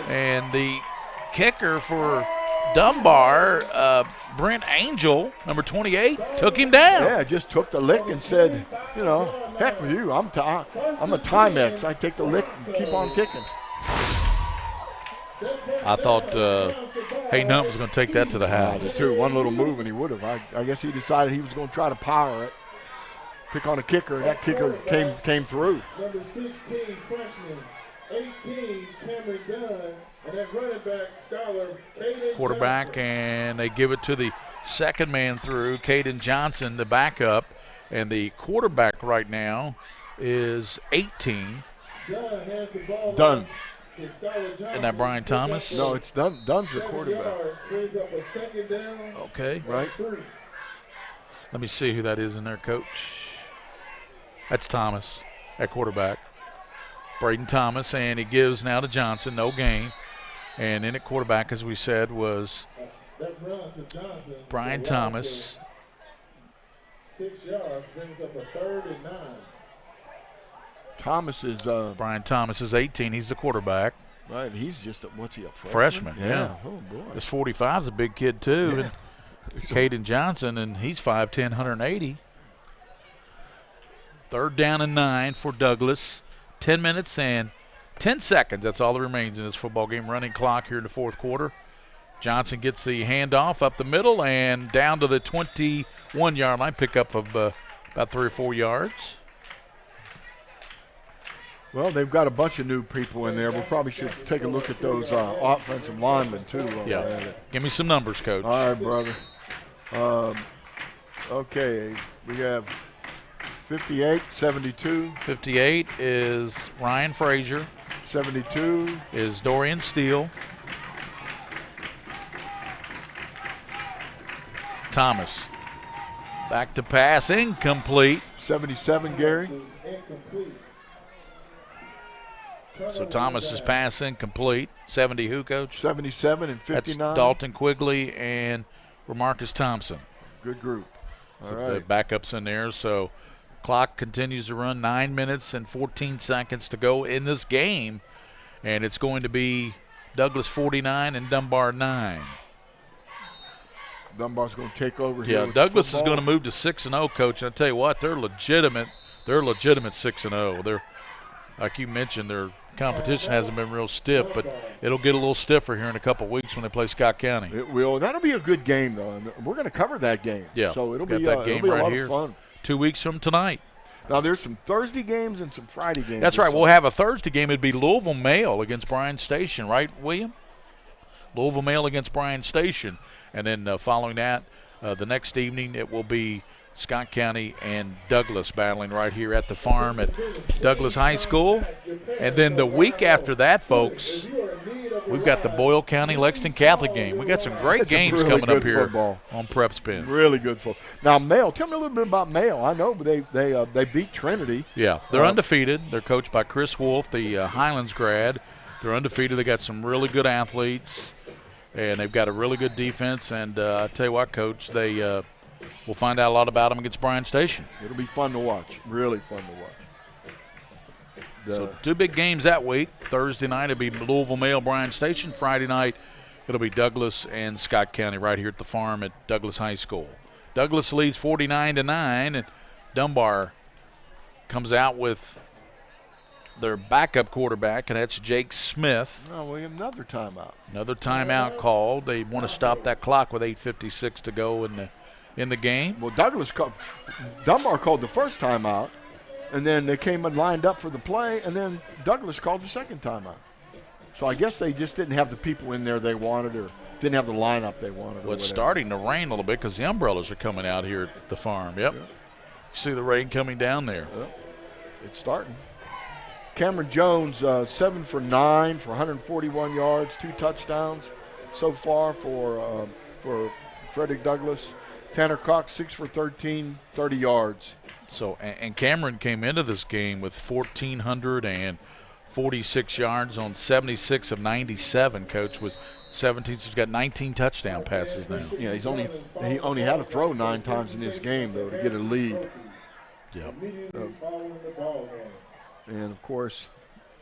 and the kicker for Dunbar, Brent Angel, number 28, took him down. Yeah, just took the lick and said, you know, heck with you. I'm a Timex. I take the lick and keep on kicking. I thought Hayden Hunt was going to take that to the house. One little move and he would have. I guess he decided he was going to try to power it, pick on a kicker, and that kicker came through. Number 16, freshman, 18, Cameron Dunn, and that running back, Scholar, Caden Quarterback, Johnson. and they give it to the second man through, Caden Johnson, the backup, and the quarterback right now is 18. Dunn has the ball. Dunn. Isn't that Brian Thomas? No, it's Dunn. Dunn's the quarterback. Brings up a second down. Okay. Right. Let me see who that is in there, Coach. That's Thomas at quarterback. Braden Thomas, and he gives now to Johnson, no gain. And in at quarterback, as we said, was Brian Thomas. 6 yards, brings up a 3rd and 9. Thomas is Brian Thomas is 18. He's the quarterback. Right, he's just what's he, a freshman? Yeah. Oh boy. This 45's a big kid too. Yeah. And Caden Johnson, and he's 5'10", 180. 3rd down and 9 for Douglas. 10 minutes and 10 seconds. That's all that remains in this football game. Running clock here in the fourth quarter. Johnson gets the handoff up the middle and down to the 21-yard line. Pickup of about 3 or 4 yards. Well, they've got a bunch of new people in there. We probably should take a look at those offensive linemen, too. Yeah. Give me some numbers, Coach. All right, brother. Okay, we have 58, 72. 58 is Ryan Frazier. 72 is Dorian Steele. Thomas. Back to pass, incomplete. 77, Gary. So Thomas is pass incomplete. 70 who, Coach? 77 and 59. That's Dalton Quigley and Ramarcus Thompson. Good group. So the backups in there. So clock continues to run. 9 minutes and 14 seconds to go in this game. And it's going to be Douglas 49 and Dunbar 9. Dunbar's going to take over here. Yeah, Douglas is going to move to 6-0, Coach. And I tell you what, they're legitimate. They're legitimate 6-0. They're, like you mentioned, their competition hasn't been real stiff, but it'll get a little stiffer here in a couple weeks when they play Scott County. It will. That'll be a good game, though. And we're going to cover that game. Yeah, so it'll got be that game it'll be right a lot here. of fun. 2 weeks from tonight. Now, there's some Thursday games and some Friday games. That's right. We'll have a Thursday game. It'd be Louisville Male against Bryan Station, right, William? Louisville Male against Bryan Station. And then following that, the next evening, it will be Scott County and Douglas battling right here at the farm at Douglas High School. And then the week after that, folks, we've got the Boyle County Lexington Catholic game. We got some great games really coming up here football. on PrepSpin. Really good football. Now, Male, tell me a little bit about Male. I know they beat Trinity. Yeah, they're undefeated. They're coached by Chris Wolf, the Highlands grad. They're undefeated. They got some really good athletes, and they've got a really good defense. And I tell you what, Coach, they we'll find out a lot about them against Bryan Station. It'll be fun to watch. Really fun to watch. So 2 big games that week. Thursday night it'll be Louisville Male, Bryan Station. Friday night it'll be Douglas and Scott County right here at the farm at Douglas High School. Douglas leads 49-9, and Dunbar comes out with their backup quarterback, and that's Jake Smith. Oh, we have another timeout. Another timeout called. They want to stop that clock with 8:56 to go in the game. Well, Dunbar called the first timeout, and then they came and lined up for the play, and then Douglas called the second timeout. So I guess they just didn't have the people in there they wanted, or didn't have the lineup they wanted. Well, it's starting to rain a little bit because the umbrellas are coming out here at the farm. Yep. You see the rain coming down there. Yep. It's starting. Cameron Jones, 7 for 9 for 141 yards, 2 touchdowns. so far for Frederick Douglass. Tanner Cox, 6 for 13, 30 yards. So, and Cameron came into this game with 1,446 yards on 76 of 97, Coach, with 17. So he's got 19 touchdown passes now. Yeah, he only had to throw 9 times in this game, though, to get a lead. Yep. And, of course,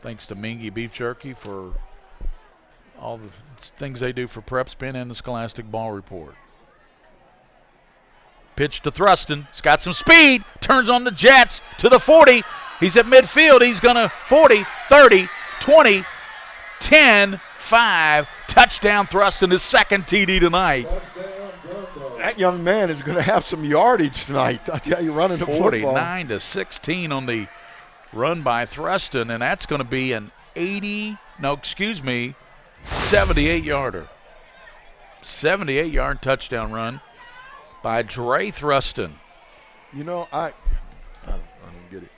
thanks to Mingee Beef Jerky for all the things they do for PrepSpin and the Scholastic Ball Report. Pitch to Thruston. He's got some speed. Turns on the Jets to the 40. He's at midfield. He's going to 40, 30, 20, 10, 5. Touchdown Thruston, his second TD tonight. That young man is going to have some yardage tonight. I tell you, running the football. 49 to 16 on the run by Thruston, and that's going to be an 78-yarder. 78-yard touchdown run by Dre Thruston. You know, I don't get it.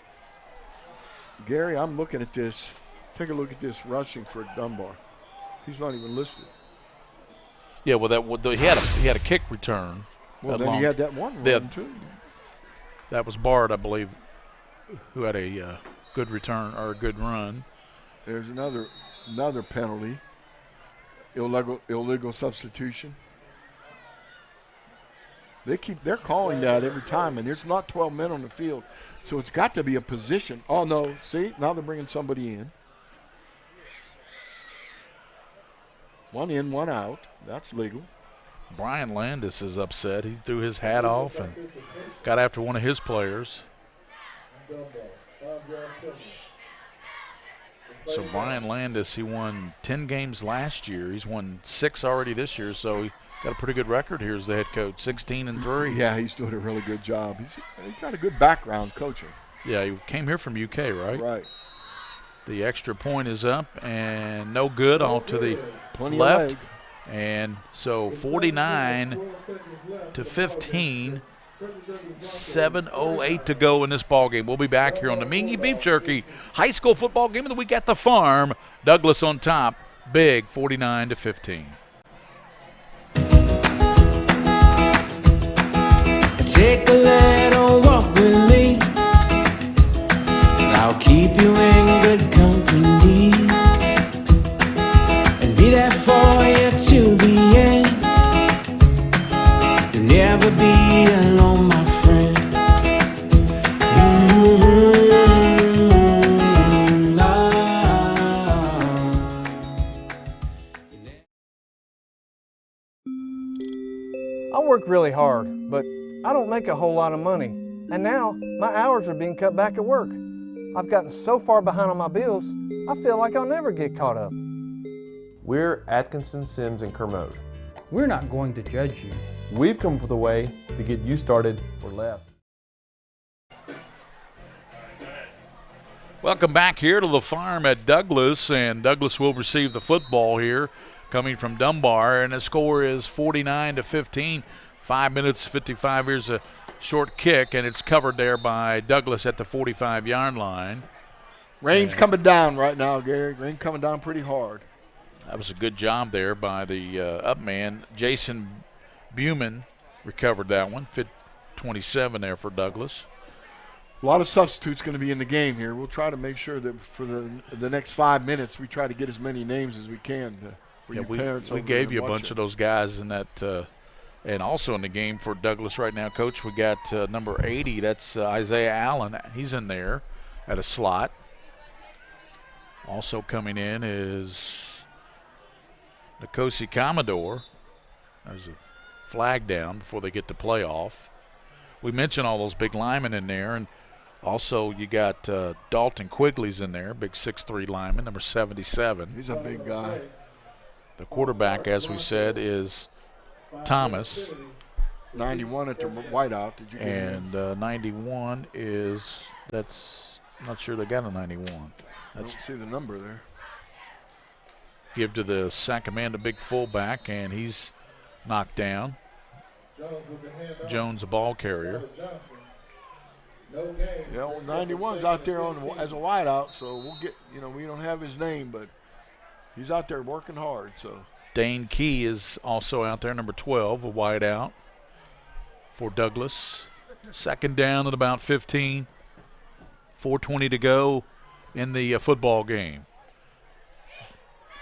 Gary, I'm looking at this. Take a look at this rushing for Dunbar. He's not even listed. Yeah, well, he had a kick return. Well, then he had that one run too. That was Bard, I believe, who had a good return or a good run. There's another penalty. Illegal substitution. They're calling that every time, and there's not 12 men on the field, so it's got to be a position. Oh no! See, now they're bringing somebody in. One in, one out. That's legal. Brian Landis is upset. He threw his hat off and got after one of his players. So Brian Landis, he won 10 games last year. He's won 6 already this year, so he got a pretty good record here as the head coach, 16-3. Yeah, he's doing a really good job. He's got a good background coaching. Yeah, he came here from UK, right? Right. The extra point is up and no good, off to the Plenty left. of leg. And so 49 to 15, 7:08 to go in this ball game. We'll be back here on the Mingee Beef Jerky high school football game of the week at the farm. Douglass on top, big, 49 to 15. Take a little walk with me. I'll keep you in good company and be there for you to the end. You'll never be alone, my friend. I work really hard, but I don't make a whole lot of money. And now, my hours are being cut back at work. I've gotten so far behind on my bills, I feel like I'll never get caught up. We're Atkinson, Sims, and Kermode. We're not going to judge you. We've come up with a way to get you started for less. Welcome back here to the farm at Douglass, and Douglass will receive the football here coming from Dunbar, and the score is 49 to 15. 5 minutes, 55. Here's a short kick, and it's covered there by Douglass at the 45-yard line. Rain's coming down right now, Gary. Rain coming down pretty hard. That was a good job there by the up man. Jason Buman recovered that one. Fit 27 there for Douglass. A lot of substitutes going to be in the game here. We'll try to make sure that for the next 5 minutes we try to get as many names as we can. For you parents we gave you a bunch of those guys in that and also in the game for Douglass right now, Coach, we got number 80. That's Isaiah Allen. He's in there at a slot. Also coming in is Nkosi Commodore. There's a flag down before they get to playoff. We mentioned all those big linemen in there, and also you got Dalton Quigley's in there, big 6'3" lineman, number 77. He's a big guy. The quarterback, as we said, is Thomas. 91 at the whiteout. Did you get and 91 is, that's, I'm not sure they got a 91. I don't see the number there. Give to the Sacramento big fullback, and he's knocked down. Jones, a ball carrier. Yeah, well, 91's out there as a wideout, so we'll get, we don't have his name, but he's out there working hard. So Dane Key is also out there, number 12, a wide out for Douglas. Second down at about 15. 4:20 to go in the football game.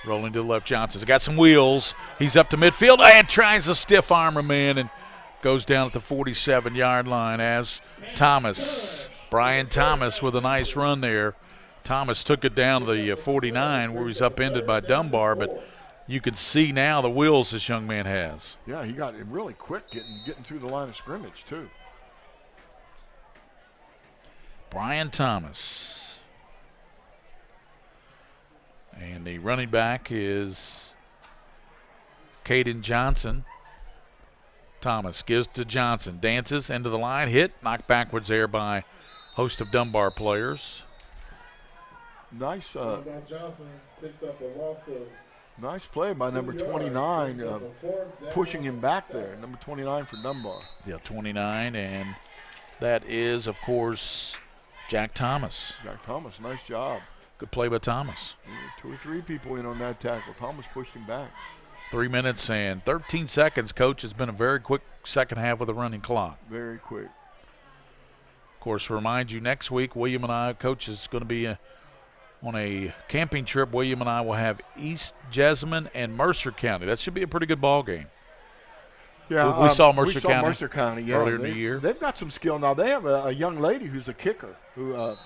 Rolling to the left, Johnson's got some wheels. He's up to midfield and tries to stiff arm a man and goes down at the 47-yard line as Brian Thomas with a nice run there. Thomas took it down to the 49 where he's upended by Dunbar, but you can see now the wheels this young man has. Yeah, he got it really quick getting through the line of scrimmage too. Brian Thomas. And the running back is Caden Johnson. Thomas gives to Johnson, dances into the line, hit, knocked backwards there by a host of Dunbar players. Nice. Johnson picks up a loss of Nice play by number 29, pushing him back there. Number 29 for Dunbar. Yeah, 29, and that is, of course, Jack Thomas. Jack Thomas, nice job. Good play by Thomas. 2 or 3 people in on that tackle. Thomas pushed him back. 3 minutes and 13 seconds, Coach. It's been a very quick second half with the running clock. Very quick. Of course, remind you, next week, William and I, Coach, is going to be on a camping trip. William and I will have East Jessamine and Mercer County. That should be a pretty good ball game. Yeah, we saw Mercer County earlier in the year. They've got some skill now. They have a young lady who's a kicker.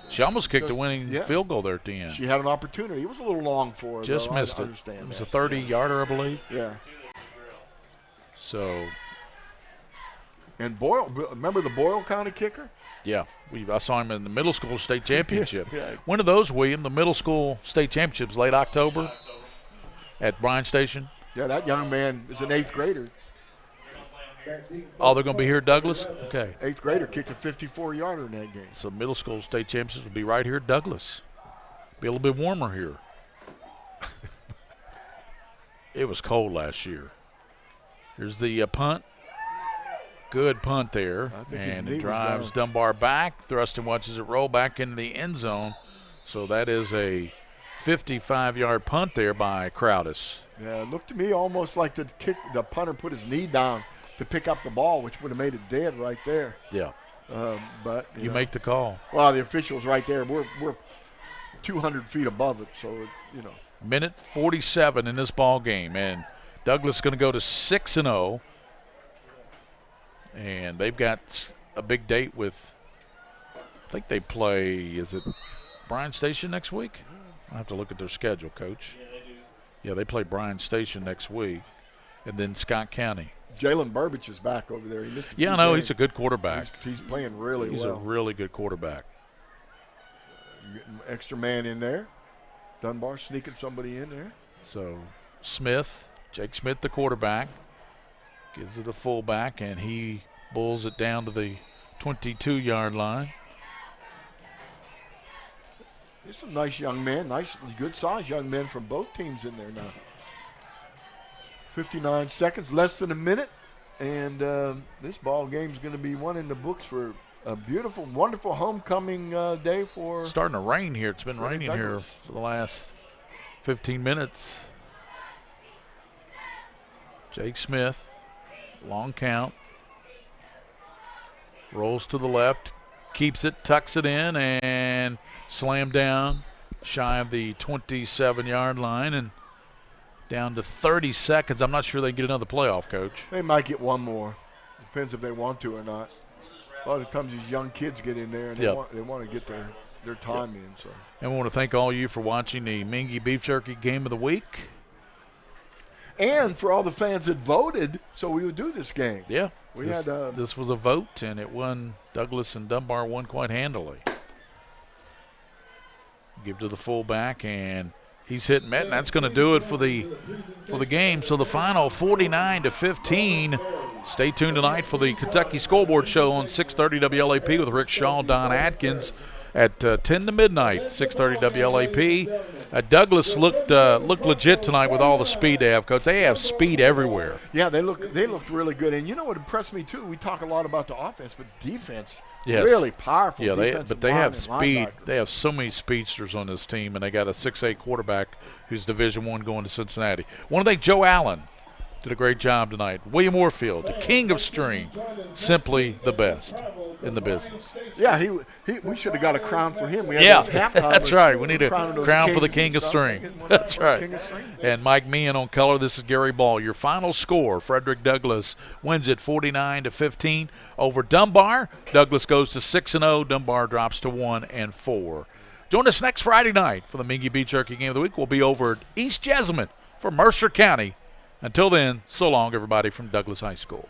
She almost kicked the winning field goal there at the end. She had an opportunity. It was a little long for her. Just missed it. It was a 30-yarder, I believe. Yeah. So. And Boyle, remember the Boyle County kicker? Yeah, I saw him in the middle school state championship. Yeah. When are those, William? The middle school state championships, late October at Bryan Station? Yeah, that young man is an 8th grader. Oh, they're going to be here at Douglas? Okay. 8th grader kicked a 54-yarder in that game. So middle school state championships will be right here at Douglas. Be a little bit warmer here. It was cold last year. Here's the punt. Good punt there. And it drives Dunbar back. Thruston watches it roll back into the end zone. So that is a 55-yard punt there by Crowdis. Yeah, it looked to me almost like the punter put his knee down to pick up the ball, which would have made it dead right there. Yeah. But you make the call. Well, the official's right there. We're 200 feet above it, so Minute 47 in this ball game, and Douglas is going to go to 6-0, and they've got a big date with. I think they play. Is it Bryan Station next week? I'll have to look at their schedule, Coach. Yeah, they do. Yeah, they play Bryan Station next week, and then Scott County. Jalen Burbage is back over there. He missed I know. He's a good quarterback. He's playing really well. He's a really good quarterback. You're getting an extra man in there. Dunbar sneaking somebody in there. So Jake Smith, the quarterback, gives it a fullback, and he bulls it down to the 22-yard line. There's some nice young men, good-sized young men from both teams in there now. 59 seconds, less than a minute, and this ball game is going to be one in the books for a beautiful, wonderful homecoming day for. It's starting to rain here. It's been raining here for the last 15 minutes. Jake Smith, long count, rolls to the left, keeps it, tucks it in, and slammed down shy of the 27-yard line and down to 30 seconds. I'm not sure they get another playoff, Coach. They might get one more. Depends if they want to or not. A lot of times these young kids get in there and they want to get their time in. So. And we want to thank all you for watching the Mingee Beef Jerky Game of the Week. And for all the fans that voted so we would do this game. Yeah. This was a vote, and it won. Douglas and Dunbar won quite handily. Give to the fullback, and he's hitting Met, and that's going to do it for the game. So the final 49-15. Stay tuned tonight for the Kentucky Scoreboard Show on 630 WLAP with Rick Shaw, Don Atkins, at 10 to midnight, 6:30 WLAP. Douglas looked legit tonight with all the speed they have, Coach. They have speed everywhere. Yeah, they looked really good. And you know what impressed me too? We talk a lot about the offense, but defense, yes. really powerful. Yeah, they have speed. Linebacker. They have so many speedsters on this team, and they got a 6'8" quarterback who's Division I going to Cincinnati. Want to thank Joe Allen. Did a great job tonight. William Warfield, the king of string, simply the best in the business. Yeah, we should have got a crown for him. We had half that's right. We need a crown for the king of stuff. string. That's right. And Mike Meehan on color. This is Gary Ball. Your final score: Frederick Douglass wins it 49-15 over Dunbar. Douglass goes to 6-0. Dunbar drops to 1-4. Join us next Friday night for the Mingua Beef Jerky Game of the Week. We'll be over at East Jessamine for Mercer County. Until then, so long, everybody from Douglas High School.